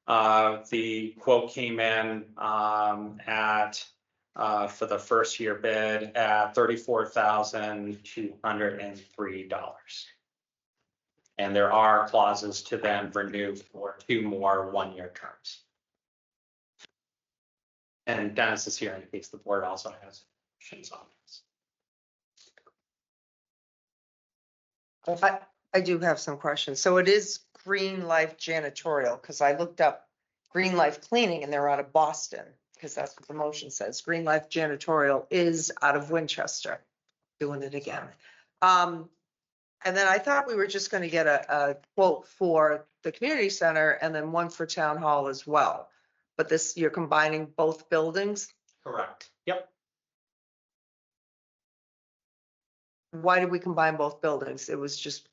The quote came in at for the first year bid at $34,203. And there are clauses to then renew for 2 more 1-year terms. And Dennis is here in case the board also has questions on this. I do have some questions. So it is Green Life Janitorial, because I looked up Green Life Cleaning and they're out of Boston, because that's what the motion says. Green Life Janitorial is out of Winchester, doing it again. And then I thought we were just going to get a quote for the community center and then one for town hall as well. But this, you're combining both buildings? Correct. Yep. Why did we combine both buildings? It was just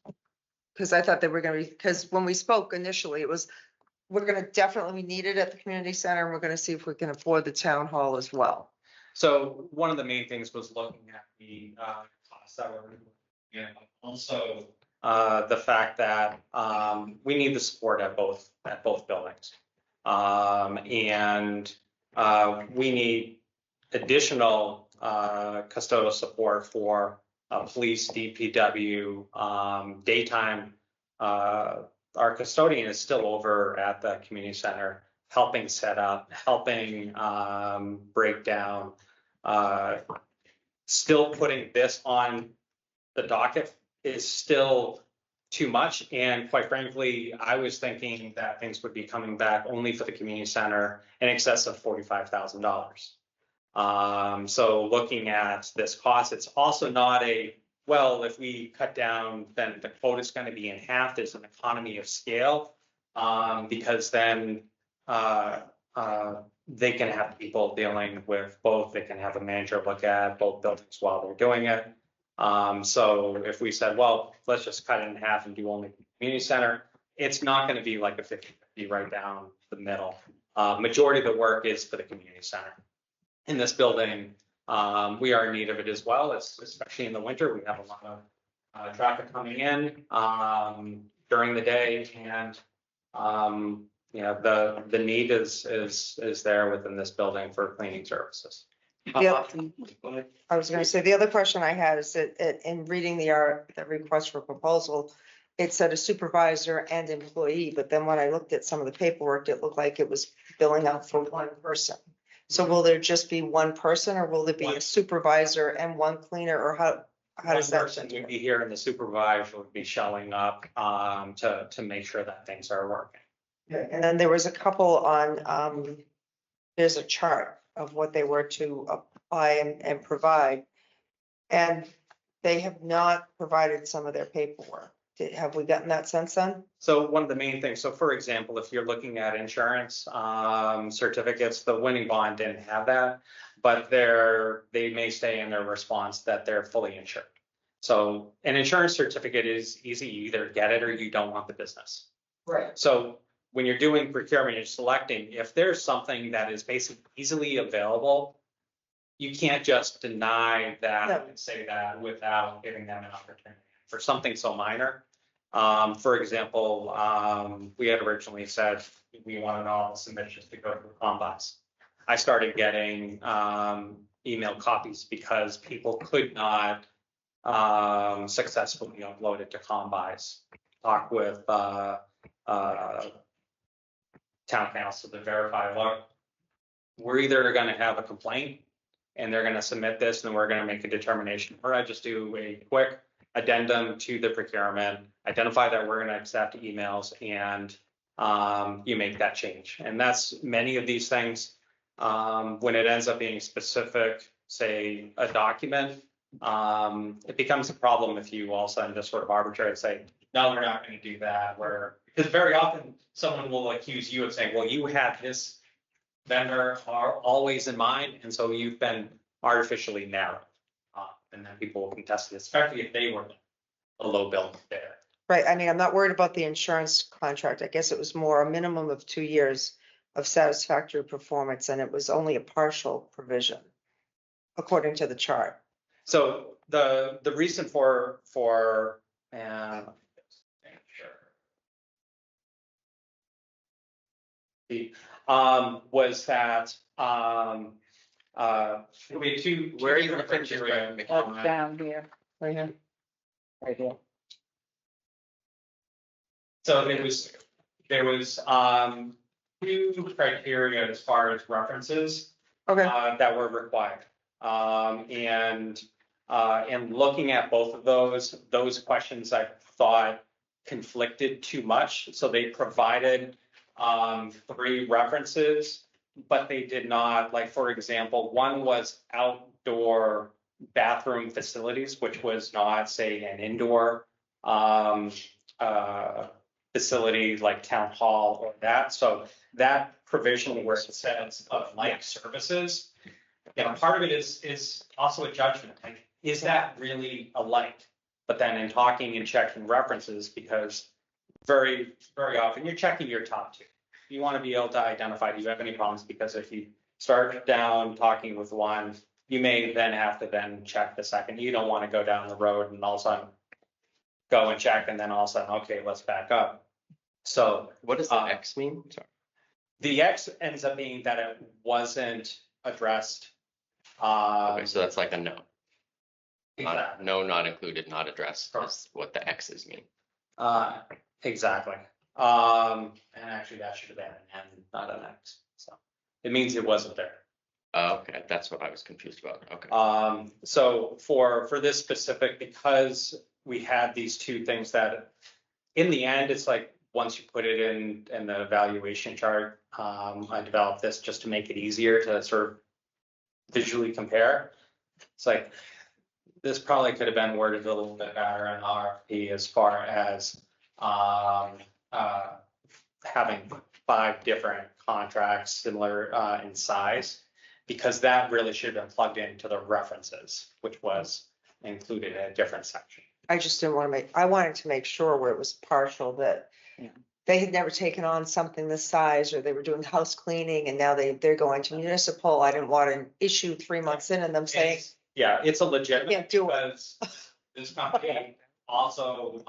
because I thought they were going to be, because when we spoke initially, it was, we're going to definitely need it at the community center and we're going to see if we can afford the town hall as well. So one of the main things was looking at the costs that were, and also the fact that we need the support at both buildings. And we need additional custodial support for police, DPW, daytime. Our custodian is still over at the community center, helping set up, helping break down, still putting this on the docket is still too much. And quite frankly, I was thinking that things would be coming back only for the community center in excess of $45,000. So looking at this cost, it's also not well, if we cut down, then the quote is going to be in half. There's an economy of scale because then they can have people dealing with both. They can have a manager look at both buildings while they're doing it. So if we said, well, let's just cut it in half and do only the community center, it's not going to be like a 50-50 right down the middle. Majority of the work is for the community center. In this building, we are in need of it as well. It's especially in the winter. We have a lot of traffic coming in during the day, and you know, the need is there within this building for cleaning services. Yeah, I was going to say the other question I had is that in reading the request for proposal, it said a supervisor and employee, but then when I looked at some of the paperwork, it looked like it was billing out for one person. So will there just be one person, or will there be a supervisor and one cleaner, or how does One that? person would be here and the supervisor would be showing up to make sure that things are working. And then there was a couple on, there's a chart of what they were to apply and provide. And they have not provided some of their paperwork. Have we gotten that sense then? So one of the main things, so for example, if you're looking at insurance certificates, the winning bond didn't have that, but they may say in their response that they're fully insured. So an insurance certificate is easy, you either get it or you don't want the business. Right. So when you're doing procurement, you're selecting, if there's something that is basically easily available, you can't just deny that and say that without giving them an opportunity for something so minor. For example, we had originally said we want to know all the submissions to go through Combis. I started getting email copies because people could not successfully upload it to Combis. Talk with town council to verify, look, we're either going to have a complaint and they're going to submit this and we're going to make a determination, or I just do a quick addendum to the procurement, identify that we're going to accept emails, and you make that change. And that's many of these things. When it ends up being specific, say a document, it becomes a problem if you all of a sudden just sort of arbitrarily say, no, we're not going to do that. Because very often someone will accuse you of saying, well, you had this vendor are always in mind, and so you've been artificially narrowed. And then people will contest it, especially if they were a low bill there. Right. I mean, I'm not worried about the insurance contract. I guess it was more a minimum of 2 years of satisfactory performance, and it was only a partial provision, according to the chart. So the reason for was that we had two. Where are you different looking just criteria. That's down here, right here. Right here. So there was two criteria as far as references that were required. And looking at both of those questions I thought conflicted too much. So they provided 3 references, but they did not, like, for example, one was outdoor bathroom facilities, which was not, say, an indoor facility like town hall or that. So that provision where it says of like services, part of it is also a judgment. Like, is that really a light? But then in talking and checking references, because very, very often you're checking your top 2. You want to be able to identify, do you have any problems? Because if you start down talking with one, you may then have to then check the second. You don't want to go down the road and all of a sudden go and check, and then all of a sudden, okay, let's back up. So what does the X mean? Sorry. The X ends up being that it wasn't addressed. Okay, so that's like a no. Exactly. No, not included, not addressed. That's what the X's mean. Exactly. And actually that should have been an N, not an X. So it means it wasn't there. Okay, that's what I was confused about. Okay. So for this specific, because we had these 2 things that in the end, it's like, once you put it in the evaluation chart, I developed this just to make it easier to sort of visually compare. It's like, this probably could have been worded a little bit better in RFP as far as having 5 different contracts similar in size, because that really should have been plugged into the references, which was included in a different section. I just didn't want to I wanted to make sure where it was partial, that they had never taken on something this size, or they were doing house cleaning and now they're going to municipal. I didn't want an issue 3 months in and them saying, Yeah, it's a legitimate, can't do it. because this company also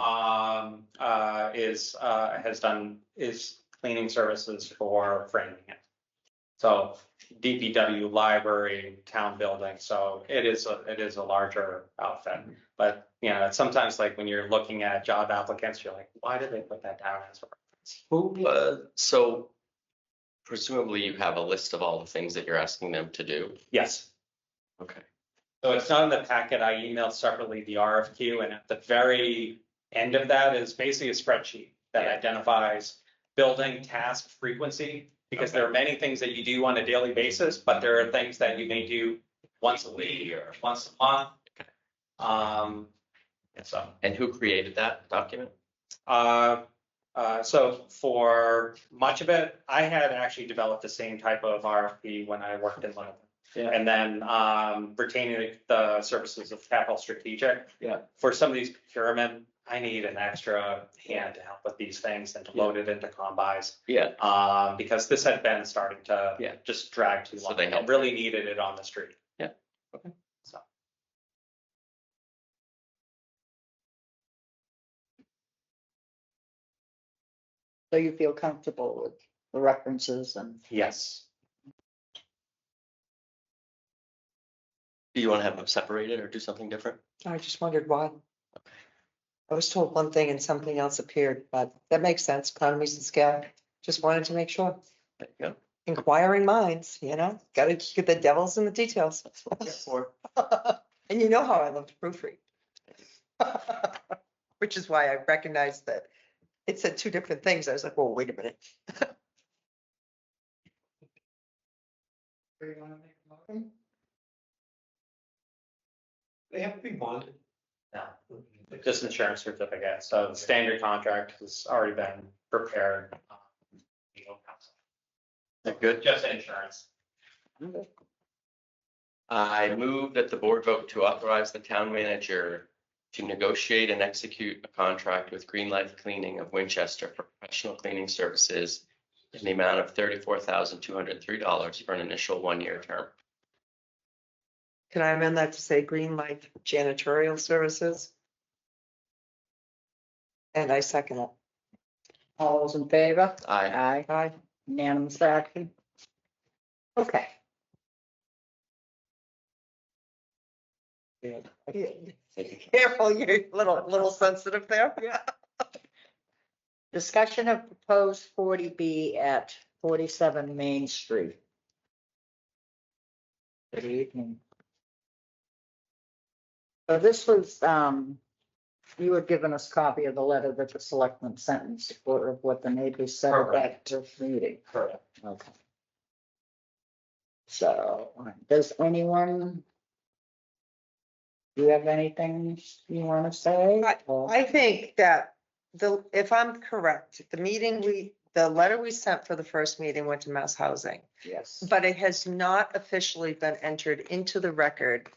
is cleaning services for framing it. So DPW, library, town building, so it is a larger outfit. But, you know, it's sometimes like when you're looking at job applicants, you're like, why did they put that down as a reference? So presumably you have a list of all the things that you're asking them to do. Yes. Okay. So it's not in the packet. I emailed separately the RFQ, and at the very end of that is basically a spreadsheet that identifies building task frequency, because there are many things that you do on a daily basis, but there are things that you may do once a week or once a month. And who created that document? So for much of it, I had actually developed the same type of RFP when I worked in London. Yeah. And then retaining the services of Capital Strategic. Yeah. For some of these procurement, I need an extra hand to help with these things and to load it into combis. Yeah. Because this had been starting to just drag too long. they I help. really needed it on the street. Yeah. Okay. So. So you feel comfortable with the references and? Yes. Do you want to have them separated or do something different? I just wondered why. I was told one thing and something else appeared, but that makes sense. Economies of scale. Just wanted to make sure. There you go. Inquiring minds, gotta get the devils in the details. And you know how I love to proofread. Which is why I recognized that it said two different things. I was like, well, wait a minute. They have to be bonded. No, just insurance certificate. So the standard contract has already been prepared. Legal counsel. Good. Just insurance. I move that the board vote to authorize the town manager to negotiate and execute a contract with Green Life Cleaning of Winchester for professional cleaning services in the amount of $34,203 for an initial 1-year term. Can I amend that to say Green Life Janitorial Services? And I second it. All those in favor? Aye. Aye. Unanimous action. Okay. Careful, you're a little sensitive there. Yeah. Discussion of proposed 40B at 47 Main Street. Good evening. So this was, you were giving us a copy of the letter that the selectman sent in support of what the neighbors said at that first meeting. Correct. Okay. So, does anyone? Do you have anything you want to say? I think that if I'm correct, the letter we sent for the first meeting went to Mass Housing. Yes. But it has not officially been entered into the record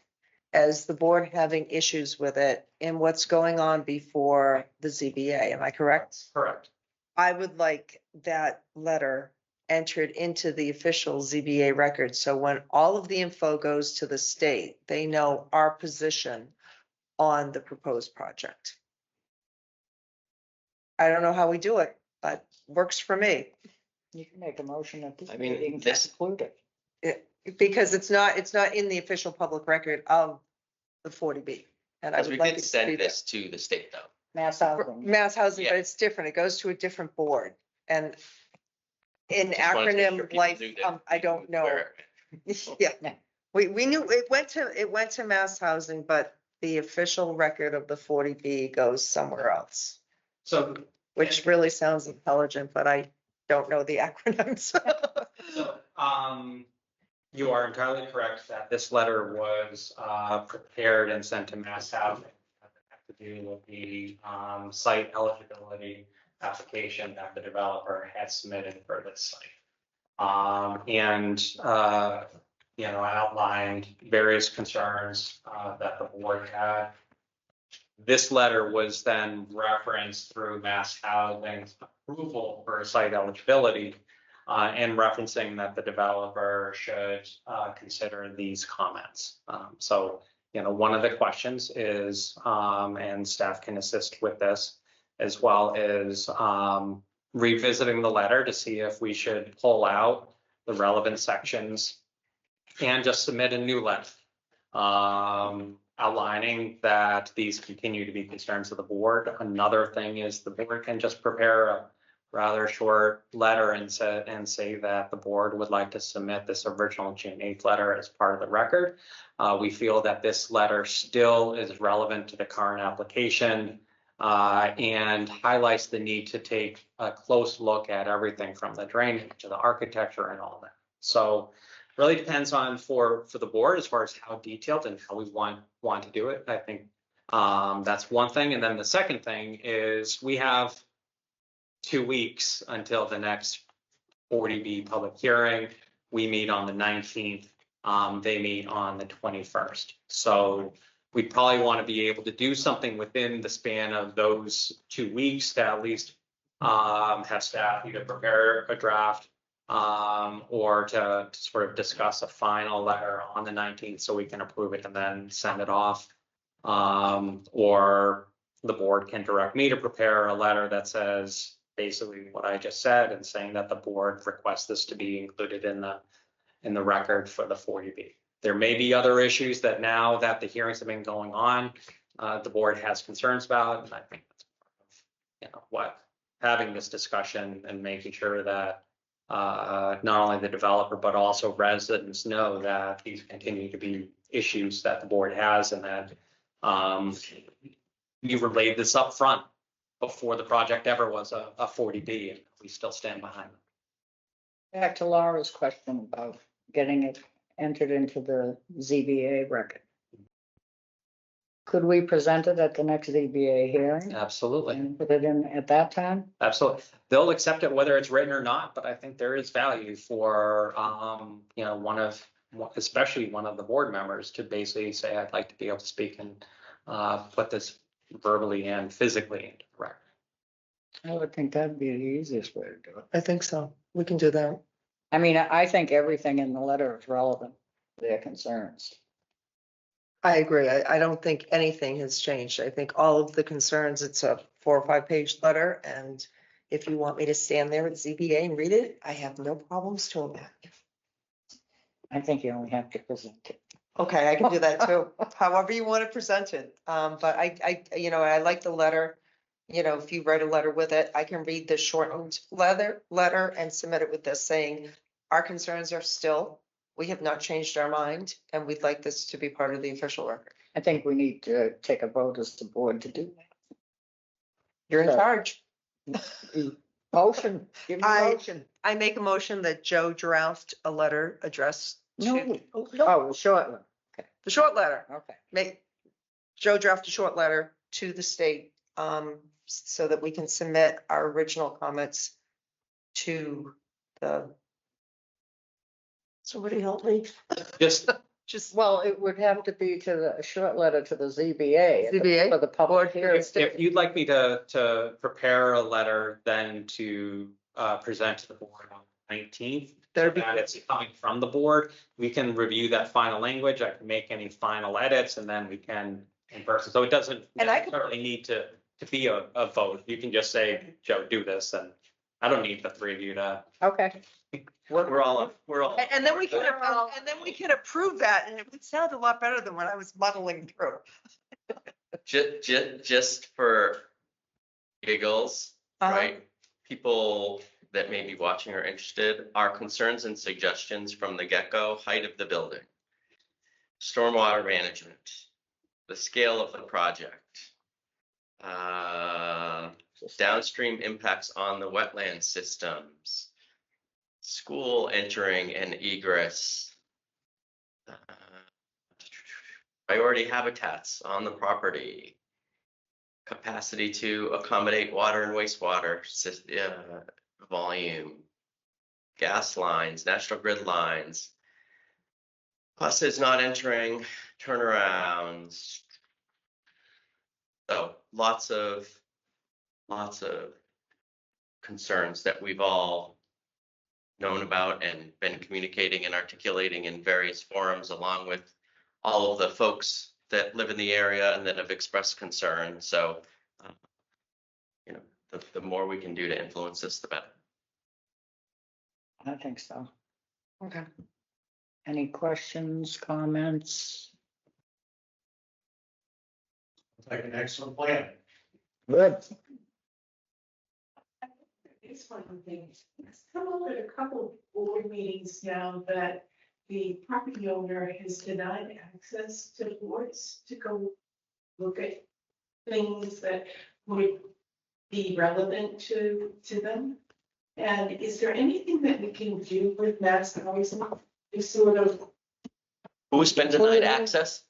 as the board having issues with it and what's going on before the ZBA. Am I correct? Correct. I would like that letter entered into the official ZBA record. So when all of the info goes to the state, they know our position on the proposed project. I don't know how we do it, but works for me. You can make a motion at this I mean, meeting to this- include it. Because it's not in the official public record of the 40B. And I Because would we like did it to send be there. this to the state though. Mass Housing. Mass Housing, but Yeah. it's different. It goes to a different board. And in Just wanted to make sure acronym people life, knew that I we don't know. were- Yeah, we knew it went to Mass Housing, but the official record of the 40B goes somewhere else, So, which really sounds intelligent, but I don't know the acronyms. you are entirely correct that this letter was prepared and sent to Mass Housing. It had to do with the site eligibility application that the developer had submitted for this site. Outlined various concerns that the board had. This letter was then referenced through Mass Housing's approval for site eligibility and referencing that the developer should consider these comments. One of the questions is, and staff can assist with this, as well as revisiting the letter to see if we should pull out the relevant sections and just submit a new letter. Outlining that these continue to be concerns of the board. Another thing is the board can just prepare a rather short letter and say that the board would like to submit this original June 8th letter as part of the record. We feel that this letter still is relevant to the current application and highlights the need to take a close look at everything from the drainage to the architecture and all that. So really depends on for the board as far as how detailed and how we want to do it. I think that's one thing. And then the second thing is we have 2 weeks until the next 40B public hearing. We meet on the 19th. They meet on the 21st. So we probably want to be able to do something within the span of those 2 weeks to at least have staff either prepare a draft or to sort of discuss a final letter on the 19th so we can approve it and then send it off. Or the board can direct me to prepare a letter that says basically what I just said and saying that the board requests this to be included in the record for the 40B. There may be other issues that now that the hearings have been going on, the board has concerns about, and I think that's part of, what having this discussion and making sure that not only the developer, but also residents know that these continue to be issues that the board has and that you relayed this up front before the project ever was a 40B, and we still stand behind it. Back to Laura's question about getting it entered into the ZBA record. Could we present it at the next ZBA hearing? Absolutely. And put it in at that time? Absolutely. They'll accept it whether it's written or not, but I think there is value for, especially one of the board members to basically say, I'd like to be able to speak and put this verbally and physically into the record. I would think that'd be the easiest way to do it. I think so. We can do that. I mean, I think everything in the letter is relevant to their concerns. I agree. I don't think anything has changed. I think all of the concerns, it's a 4 or 5 page letter. And if you want me to stand there at ZBA and read it, I have no problems doing that. I think you only have to present it. Okay, I can do that too. However you want to present it. But I like the letter. If you write a letter with it, I can read the shortened letter and submit it with this saying, our concerns are still, we have not changed our mind, and we'd like this to be part of the official record. I think we need to take a vote as the board to do that. You're in charge. Motion, give me a motion. I make a motion that Joe draft a letter addressed to. Oh, the short one. Okay. The short letter. Okay. Make Joe draft a short letter to the state, so that we can submit our original comments to the. Somebody help me. Just Well, it would have to be a short letter to the ZBA. ZBA? For the public hearing. if you'd like me to prepare a letter then to present to the board on the 19th, That'd be that it's coming from the board, we can review that final language. I can make any final edits and then we can in person. So it doesn't And I could- necessarily need to be a vote. You can just say, Joe, do this, and I don't need the 3 of you to. Okay. We're all. And then we can approve that, and it would sound a lot better than what I was muddling through. Just for giggles, Uh-huh. right? People that may be watching or interested, our concerns and suggestions from the get-go: height of the building, stormwater management, the scale of the project, downstream impacts on the wetland systems, school entering and egress, priority habitats on the property, capacity to accommodate water and wastewater volume, gas lines, national grid lines, buses not entering, turnarounds. So lots of concerns that we've all known about and been communicating and articulating in various forums, along with all of the folks that live in the area and that have expressed concern. So, the more we can do to influence this, the better. I think so. Okay. Any questions, comments? Like an excellent plan. Good. It's one thing. It's come up at a couple board meetings now that the property owner has denied access to boards to go look at things that would be relevant to them. And is there anything that we can do with Mass Housing to sort of? Who's been denied access?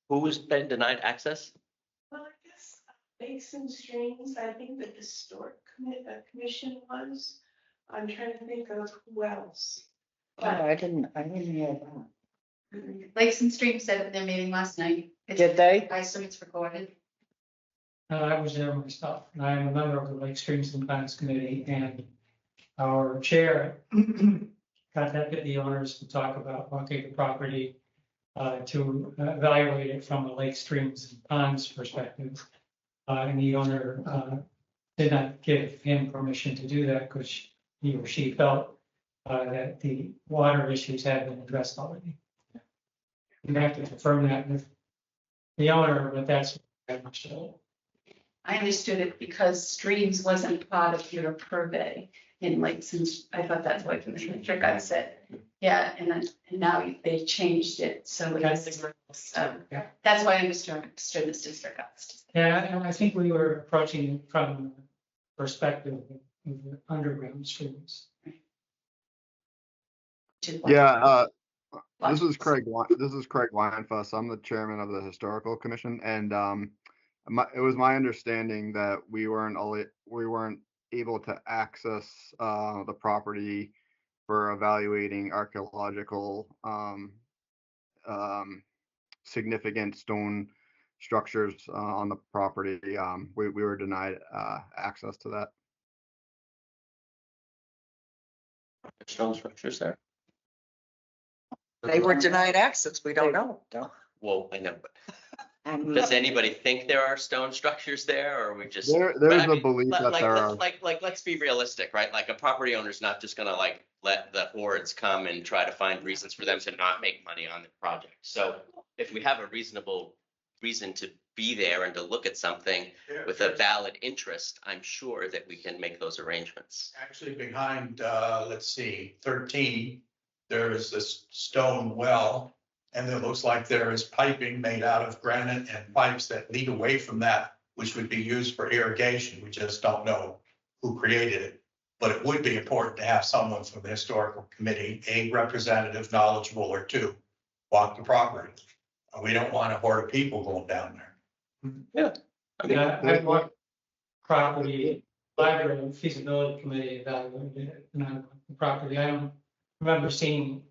Who's been denied access? Well, I guess Lakes and Streams, I think the historic commission was. I'm trying to think of who else. Oh, I didn't hear that. Lakes and Streams said at their meeting last night. Did they? I assume it's recorded. I was there myself, and I am a member of the Lake Streams and Ponds Committee, and our chair contacted the owners to talk about walking the property to evaluate it from a Lake Streams and Ponds perspective. And the owner did not give him permission to do that because he or she felt that the water issues had been addressed already. You have to confirm that with the owner, but that's very much so. I understood it because Streams wasn't part of your purvey in Lakes, and I thought that's what Commissioner Strickland said. Yeah, and now they changed it, so it's, that's why I understood Mr. Strickland. Yeah, and I think we were approaching it from the perspective of the underground streams. Yeah, this is Craig Weinfuss. I'm the chairman of the historical commission, and it was my understanding that we weren't able to access the property for evaluating archaeological significant stone structures on the property. We were denied access to that. Stone structures there? They were denied access. We don't know. Well, I know, but does anybody think there are stone structures there, or are we just? There's a belief that there are. Let's be realistic, right? Like a property owner's not just gonna like let the hordes come and try to find reasons for them to not make money on the project. So if we have a reasonable reason to be there and to look at something with a valid interest, I'm sure that we can make those arrangements. Actually behind, let's see, 13, there is this stone well. And it looks like there is piping made out of granite and pipes that lead away from that, which would be used for irrigation. We just don't know who created it. But it would be important to have someone from the historical committee, a representative knowledgeable or two, walk the property. We don't want a horde of people going down there. Yeah. I walked property, library feasibility committee evaluated it, and the property. I don't remember seeing.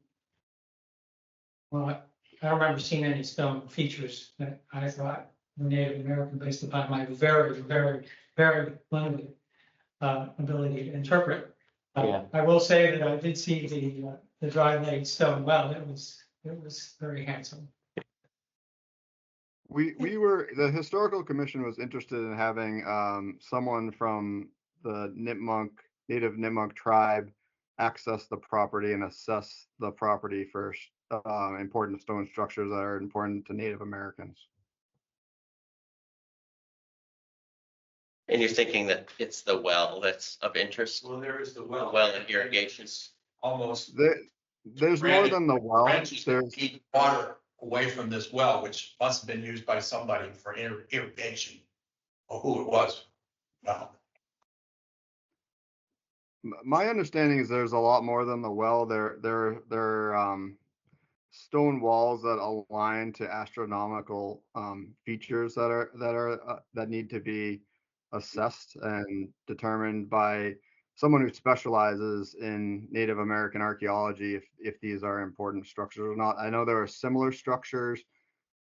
Well, I don't remember seeing any stone features that I thought were Native American based upon my very, very, very limited ability to interpret. I will say that I did see the dry lake stone well. It was very handsome. The historical commission was interested in having someone from the Native Nipmuc tribe access the property and assess the property for important stone structures that are important to Native Americans. And you're thinking that it's the well that's of interest? Well, there is the well. Well and irrigation. Almost. There's more than the well. There's water away from this well, which must have been used by somebody for irrigation, or who it was. No. My understanding is there's a lot more than the well. There are stone walls that align to astronomical features that need to be assessed and determined by someone who specializes in Native American archaeology if these are important structures or not. I know there are similar structures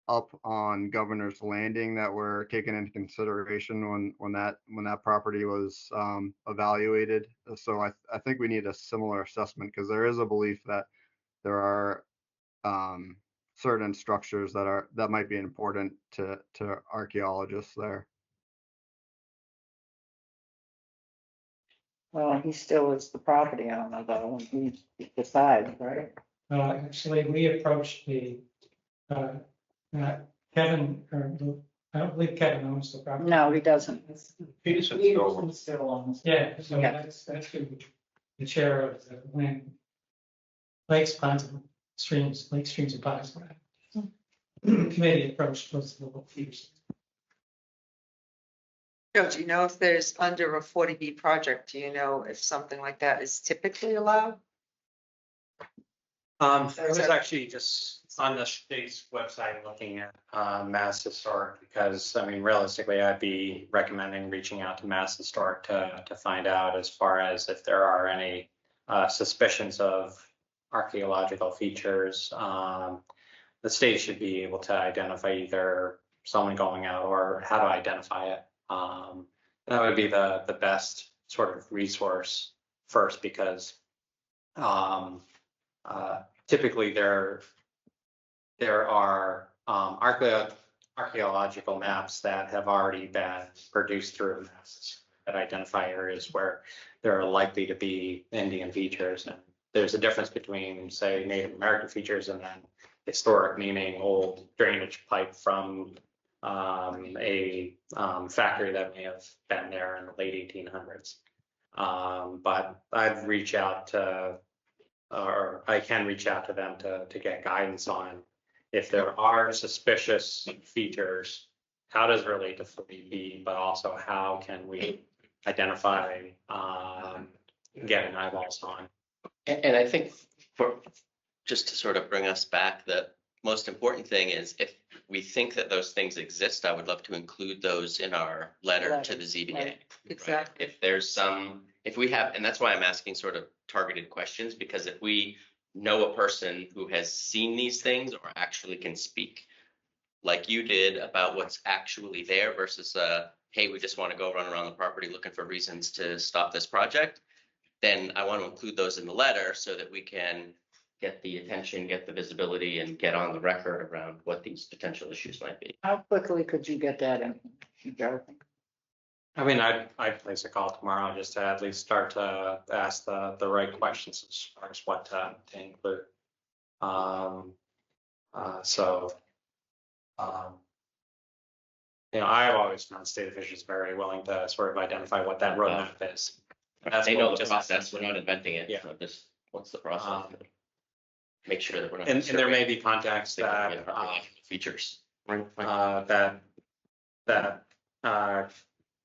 up on Governor's Landing that were taken into consideration when that property was evaluated. So I think we need a similar assessment because there is a belief that there are certain structures that might be important to archaeologists there. Well, he still is the property owner though, and he decides, right? Actually, we approached Kevin, I don't believe Kevin owns the property. No, he doesn't. Peterson's still owns. Yeah, so Yeah. that's the chair of the land. Lakes, ponds, and streams, lake streams and ponds. Committee approached was the Peterson. Joe, do you know if there's under a 40B project, do you know if something like that is typically allowed? I was actually just on the state's website looking at Mass Historic, because I mean, realistically, I'd be recommending reaching out to Mass Historic to find out as far as if there are any suspicions of archaeological features. The state should be able to identify either someone going out or how to identify it. That would be the best sort of resource first, because typically there are archaeological maps that have already been produced through maps that identify areas where there are likely to be Indian features. And there's a difference between, say, Native American features and then historic, meaning old drainage pipe from a factory that may have been there in the late 1800s. But I'd reach out to, or I can reach out to them to get guidance on if there are suspicious features, how does it relate to 40B, but also how can we identify getting eyeballs on. And I think just to sort of bring us back, the most important thing is if we think that those things exist, I would love to include those in our letter to the ZBA. Right. Exactly. If there's if we have, and that's why I'm asking sort of targeted questions, because if we know a person who has seen these things or actually can speak like you did about what's actually there versus hey, we just want to go run around the property looking for reasons to stop this project, then I want to include those in the letter so that we can get the attention, get the visibility, and get on the record around what these potential issues might be. How quickly could you get that in, Joe? I mean, I'd place a call tomorrow just to at least start to ask the right questions as far as what to include. You know, I've always found state officials very willing to sort of identify what that roadmap is. And that's They what know we the just- process, we're not inventing it. Yeah. So just, what's the process? Make sure that we're not. And there may be contacts that features. Right. that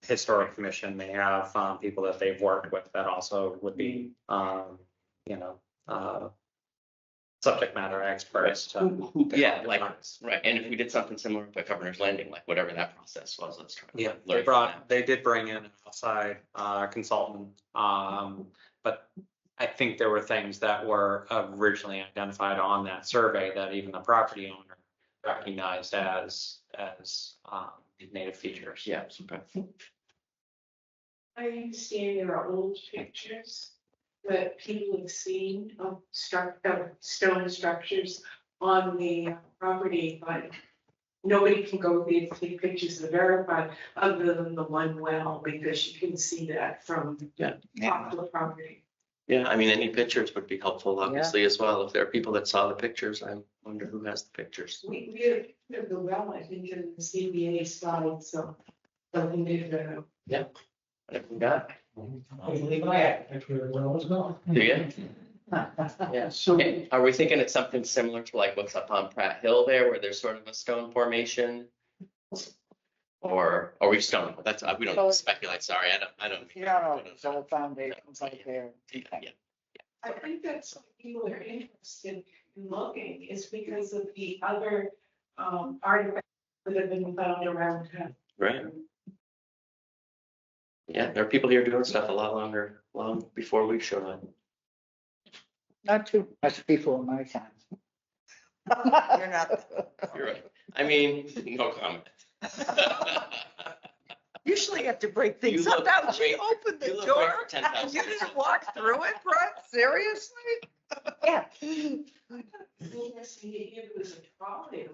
historic commission may have people that they've worked with that also would be subject matter experts. Yeah, like, right, and if we did something similar to Governor's Landing, like whatever that process was, let's try. Yeah, learn from that. they did bring in an outside consultant, but I think there were things that were originally identified on that survey that even the property owner recognized as native features. Yeah. Okay. I understand there are old pictures that people have seen of stone structures on the property, but nobody can go there to take pictures to verify other than the one well, because you can see that from top of the property. Yeah, I mean, any pictures would be helpful, obviously, as well. If there are people that saw the pictures, I wonder who has the pictures. We have the well, I think, in the CBA slide, so. We need to. Yeah. Whatever we got. I believe I have, that's where it was going. Do you? Yeah. So Okay, are we thinking it's something similar to like what's up on Pratt Hill there, where there's sort of a stone formation? Or we just don't know? That's, we don't speculate, sorry, I don't. You don't know, so the foundation's out there. Yeah. I think that's what people are interested in looking, is because of the other artifacts that have been found around town. Right. Yeah, there are people here doing stuff a lot long before we showed up. Not too much before my time. You're not. You're right. I mean, no comment. Usually you have to break things You up. look Now she great. opened the You look door great for 10,000. and you didn't walk through it, Brett? Seriously? Yeah. Yes, it was a trolley.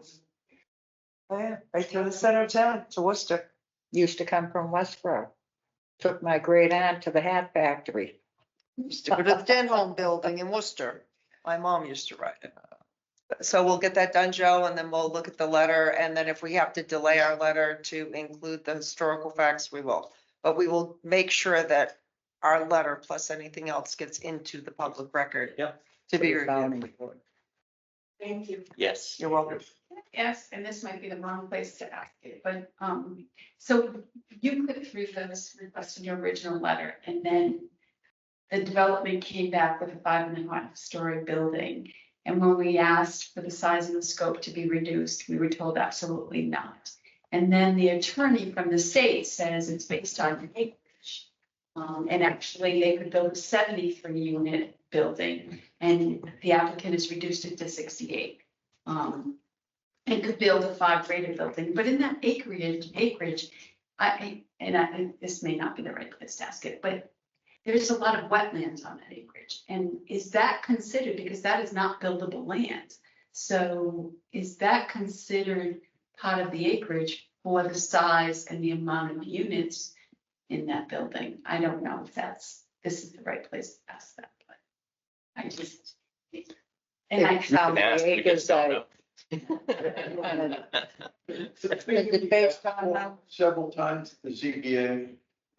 Yeah, right through the center of town to Worcester. Used to come from Westboro. Took my great aunt to the hat factory. Used to go to the Denholm building in Worcester. My mom used to ride it. So we'll get that done, Joe, and then we'll look at the letter, and then if we have to delay our letter to include the historical facts, we will. But we will make sure that our letter plus anything else gets into the public record. Yep. To be reviewed. Thank you. Yes. You're welcome. Yes, and this might be the wrong place to ask it, but, so you put through this request in your original letter, and then the development came back with a 5.5-story building. And when we asked for the size and the scope to be reduced, we were told absolutely not. And then the attorney from the state says it's based on acreage. And actually, they could build a 73-unit building, and the applicant has reduced it to 68. And could build a 5-rated building, but in that acreage, this may not be the right place to ask it, but there's a lot of wetlands on that acreage. And is that considered, because that is not buildable land? So is that considered part of the acreage for the size and the amount of units in that building? I don't know if this is the right place to ask that, but I just. And I How many acres are? Is it based on Several times, the ZBA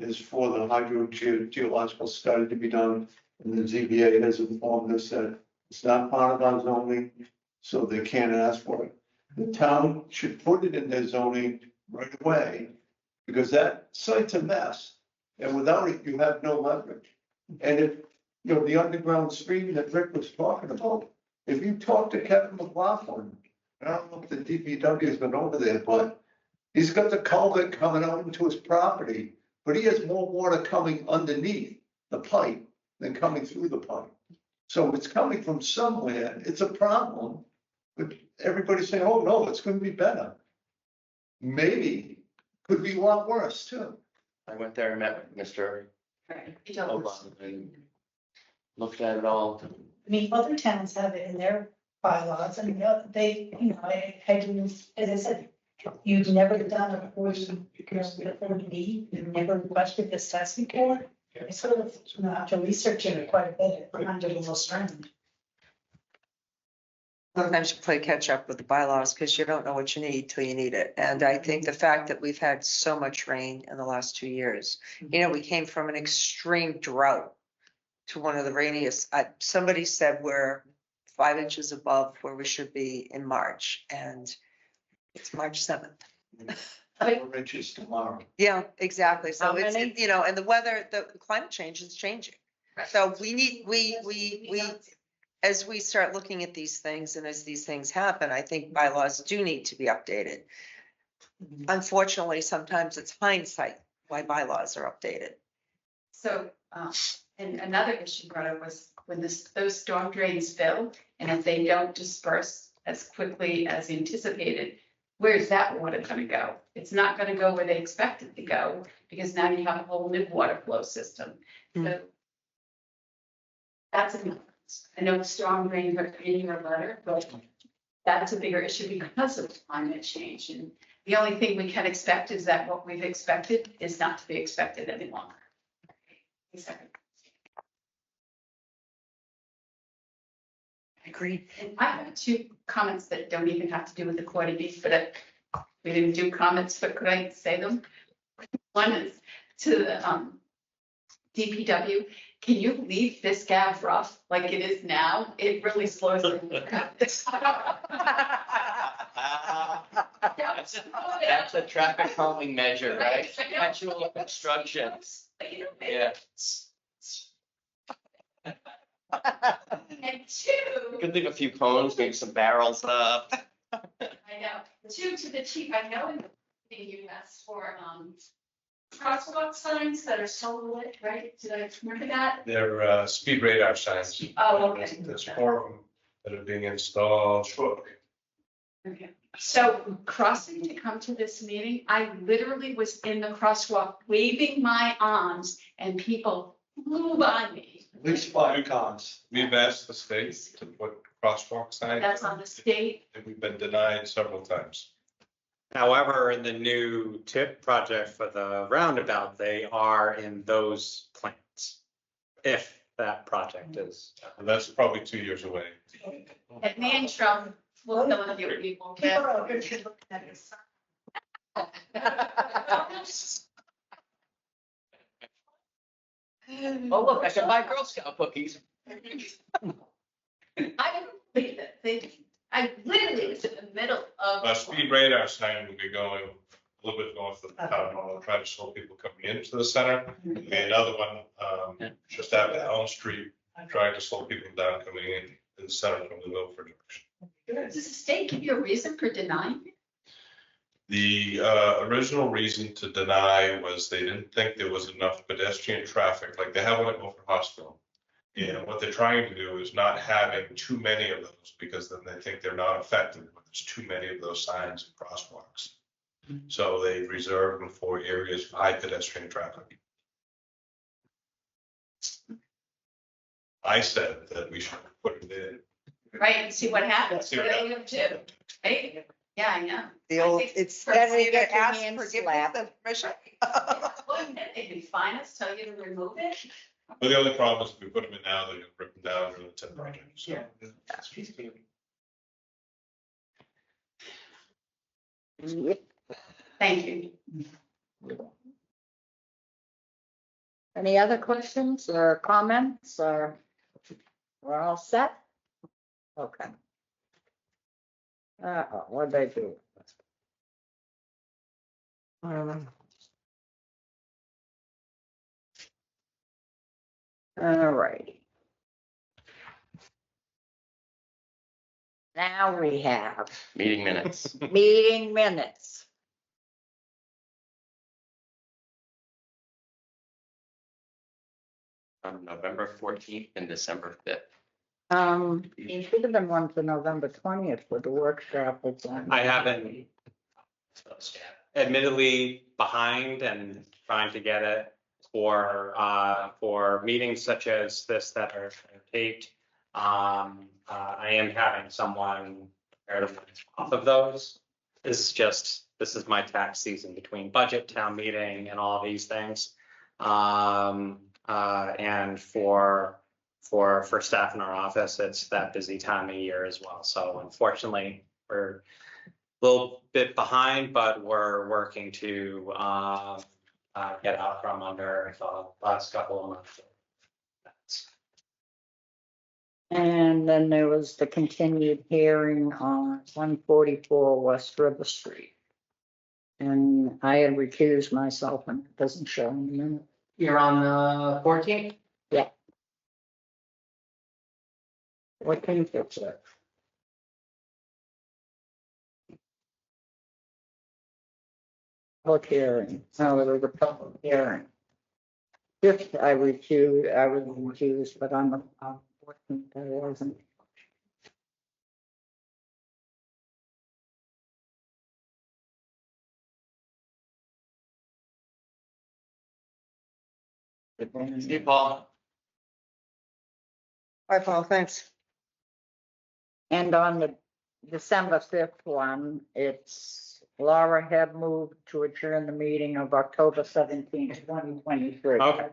is for the hydrogeological study to be done, and the ZBA has informed us that it's not part of our zoning, so they can't ask for it. The town should put it in their zoning right away, because that site's a mess, and without it, you have no leverage. And if, you know, the underground stream that Rick was talking about, if you talk to Kevin McLaughlin, I don't know if the DPW has been over there, but he's got the culvert coming out into his property, but he has more water coming underneath the pipe than coming through the pipe. So it's coming from somewhere. It's a problem, but everybody's saying, oh, no, it's going to be better. Maybe, could be a lot worse too. I went there and met with Mr. Right. Obama and looked at it all. I mean, other towns have it in their bylaws, and they, as I said, you've never done a 40B, you've never requested this assessment for. I sort of have to research it quite a bit under the little strand. Sometimes you play catch up with the bylaws because you don't know what you need till you need it. And I think the fact that we've had so much rain in the last 2 years, we came from an extreme drought to one of the rainiest. Somebody said we're 5 inches above where we should be in March, and it's March 7th. 4 inches tomorrow. Yeah, exactly. So How it's, many? and the weather, the climate change is changing. So we need, we, as we start looking at these things and as these things happen, I think bylaws do need to be updated. Unfortunately, sometimes it's hindsight why bylaws are updated. So, and another issue brought up was when those storm drains fill, and if they don't disperse as quickly as anticipated, where's that water gonna go? It's not gonna go where they expect it to go, because now you have a whole new water flow system. So that's I know storm drains are in your letter, but that's a bigger issue because of climate change. And the only thing we can expect is that what we've expected is not to be expected any longer. Agreed. And I have 2 comments that don't even have to do with the 40B, but we didn't do comments, but could I say them? One is to the DPW. Can you leave Fisk Ave rough like it is now? It really slows it. That's a traffic calming measure, right? Perpetual construction. Yeah. And 2. You could leave a few cones, maybe some barrels up. I know. 2 to the chief. I know in the thing you asked for crosswalk signs that are solar lit, right? Did I remember that? They're speed radar signs. Oh, okay. There's 4 of them that are being installed. Sure. Okay. So crossing to come to this meeting, I literally was in the crosswalk waving my arms and people flew by me. At least 5 cars. We've asked the state to put crosswalk signs. That's on the state. And we've been denied several times. However, in the new tip project for the roundabout, they are in those plans. If that project is. And that's probably 2 years away. And me and Trump will kill a few people. People are good to look at this. Oh, look, I can buy Girl Scout cookies. I didn't believe it. I literally was in the middle of. A speed radar sign will be going a little bit north of the town hall, try to slow people coming into the center. And another one, just after Elm Street, trying to slow people down coming in the center from the Milford direction. Does the state give you a reason for denying it? The original reason to deny was they didn't think there was enough pedestrian traffic, like they have one at Milford Hospital. And what they're trying to do is not having too many of those, because then they think they're not effective when there's too many of those signs and crosswalks. So they reserve them for areas of high pedestrian traffic. I said that we should put it in. Right, and see what happens. See what What are you gonna do? Right? Yeah, I know. The old, I think it's for- better you get your ask hand forgiveness slapped. than permission. Wouldn't it? They can fine us, tell you to remove it. But the only problem is if we put them in now, they're gonna rip them down during the TIP project. So Yep. Thank you. Any other questions or comments, or we're all set? Okay. What'd they do? All right. Now we have Meeting minutes. meeting minutes. On November 14th and December 5th. It should have been one for November 20th for the workshop. It's on. I haven't admittedly behind and trying to get it for meetings such as this that are taped. I am having someone prepare the minutes off of those. This is my tax season between budget, town meeting, and all these things. And for staff in our office, it's that busy time of year as well. So unfortunately, we're a little bit behind, but we're working to get out from under the last couple of months. And then there was the continued hearing on 144 West River Street. And I had recused myself, and it doesn't show in the minute. You're on the 14th? Yeah. What can you fix it? Public hearing, no, there was a public hearing. Fifth, I was recused, but on the 14th, I wasn't. See you, Paul. Hi, Paul, thanks. And on the December 5th one, it's Laura had moved to adjourn the meeting of October 17th, 2023. Okay.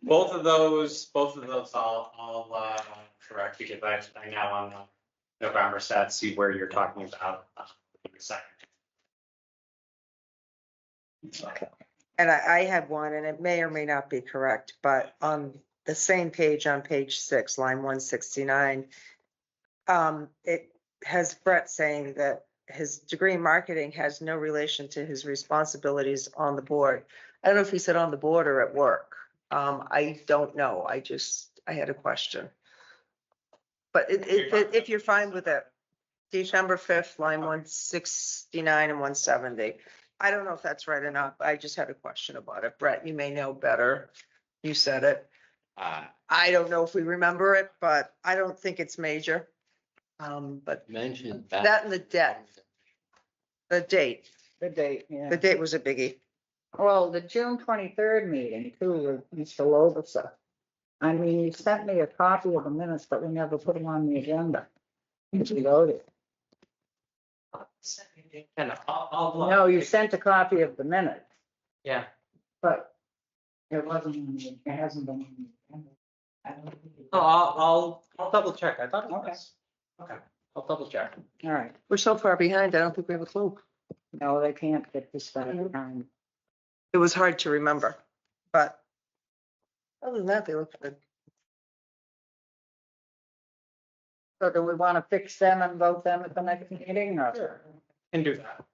Both of those I'll correct, because I now on November set, see where you're talking about in a second. Okay. And I had one, and it may or may not be correct, but on the same page, on page 6, line 169, it has Brett saying that his degree in marketing has no relation to his responsibilities on the board. I don't know if he said on the board or at work. I don't know. I had a question. But if you're fine with it, December 5th, line 169 and 170. I don't know if that's right or not, but I just had a question about it. Brett, you may know better. You said it. I don't know if we remember it, but I don't think it's major. But Mentioned that and the debt, the date, Yeah. the date was a biggie. Well, the June 23rd meeting too, with Mr. Lobusa. I mean, you sent me a copy of the minutes, but we never put them on the agenda. We voted. And I'll No, you sent a copy of the minutes, Yeah. but it wasn't, it hasn't been. On the agenda. I'll double check. I thought it was. Okay, I'll double check. All right. We're so far behind, I don't think we have a clue. No, they can't get this done. It was hard to remember, but other than that, they look good. So do we want to fix them and vote them at the next meeting or? Can do that.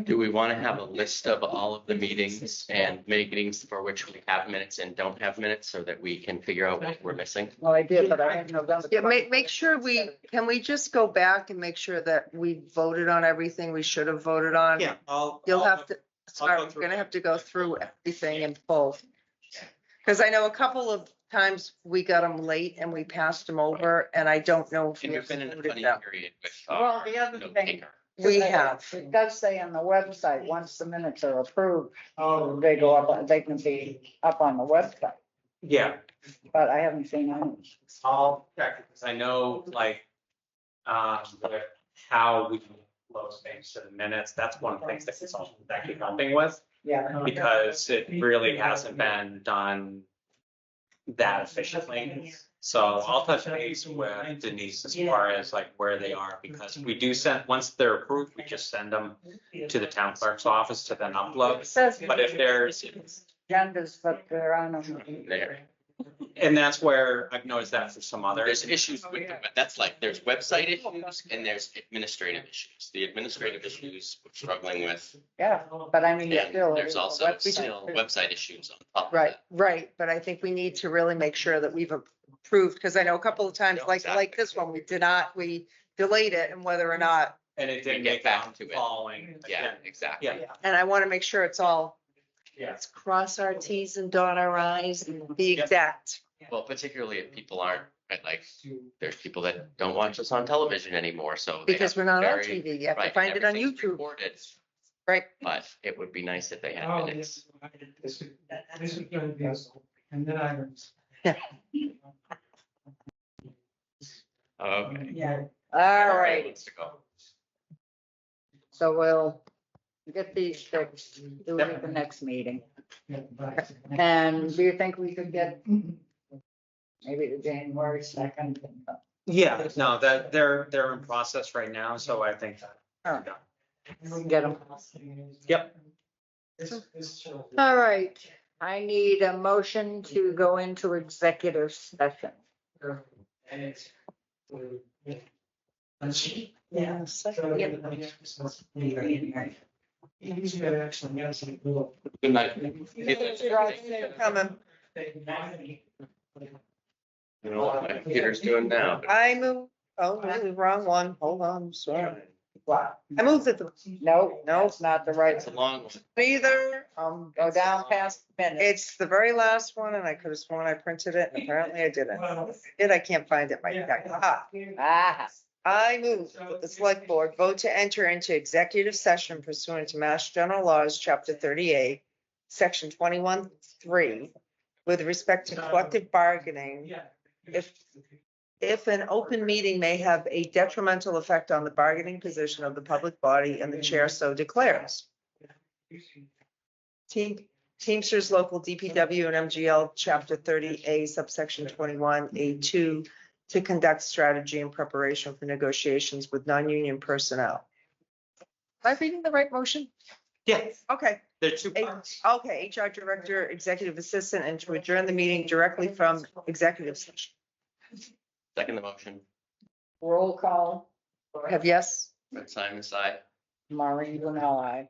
Do we want to have a list of all of the meetings and meetings for which we have minutes and don't have minutes so that we can figure out what we're missing? Well, I did, but I didn't know. Yeah, make sure can we just go back and make sure that we voted on everything we should have voted on? Yeah, You'll have to, I'll sorry, go we're through gonna have to go through everything in full. Because I know a couple of times we got them late and we passed them over, and I don't know if And we we've been in a voted funny them. period with. Well, the other note thing. taker. We have. It does say on the website, once the minutes are approved, they go up, they can be up on the website, Yeah, but I haven't seen any. I'll check because I know like, with how we can close things to the minutes, that's one of the things that consultant is actually helping with. Yeah. Because it really hasn't been done that efficiently. So I'll touch base with Denise as far as like where they are, because we do send, once they're approved, we just send them to the town clerk's office to then It upload. says. But if there's, Agendas, but there are no. There. and that's where I've noticed that for some others. There's issues with, that's like, there's website issues and there's administrative issues. The administrative issues we're struggling with. Yeah, but I mean, And still. there's also still website issues on top of Right, that. right, but I think we need to really make sure that we've approved, because I know a couple of times, No, like exactly. this one, we delayed it, and whether or not, And it didn't Get make back back to it. following. Yeah, exactly. Yeah, and I want to make sure it's all, yeah. let's cross our Ts and dot our Is and be Yep. exact. Well, particularly if people aren't, right, like, there's people that don't watch us on television anure, so. they Because have we're not on very- TV, you have to right, find it on everything's YouTube, recorded, right? But it would be nice if they had Oh, minutes. This is gonna be, and then I. Okay. Yeah. All right, Wants to go. so we'll get these fixed, do it at the next meeting. And do you think we could get maybe the January 2nd? Yeah, no, that they're in process right now, so I think that. All right. We can get them. Yep. All right, I need a motion to go into executive session. Yeah. Good night. Coming. You know what my computer's doing now? I move, oh, no, wrong one, hold on, sorry. I moved it, No, it's not the right. It's a long one. either, Go down past minutes. it's the very last one, and I could have sworn I printed it, and apparently I didn't. I can't find it, my, Ah, I move that the select board vote to enter into executive session pursuant to Mass General Laws, Chapter 38, Section 21-3, with respect to collective bargaining, if an open meeting may have a detrimental effect on the bargaining position of the public body and the chair so declares. Teamsters Local DPW and MGL Chapter 30A subsection 21A2 to conduct strategy and preparation for negotiations with non-union personnel. Am I reading the right motion? Yeah, Okay. there's two parts. Okay, HR Director, Executive Assistant, and to adjourn the meeting directly from executive session. Second the motion. roll call, Have yes? Fred Simon side. Maureen Brunel, aye.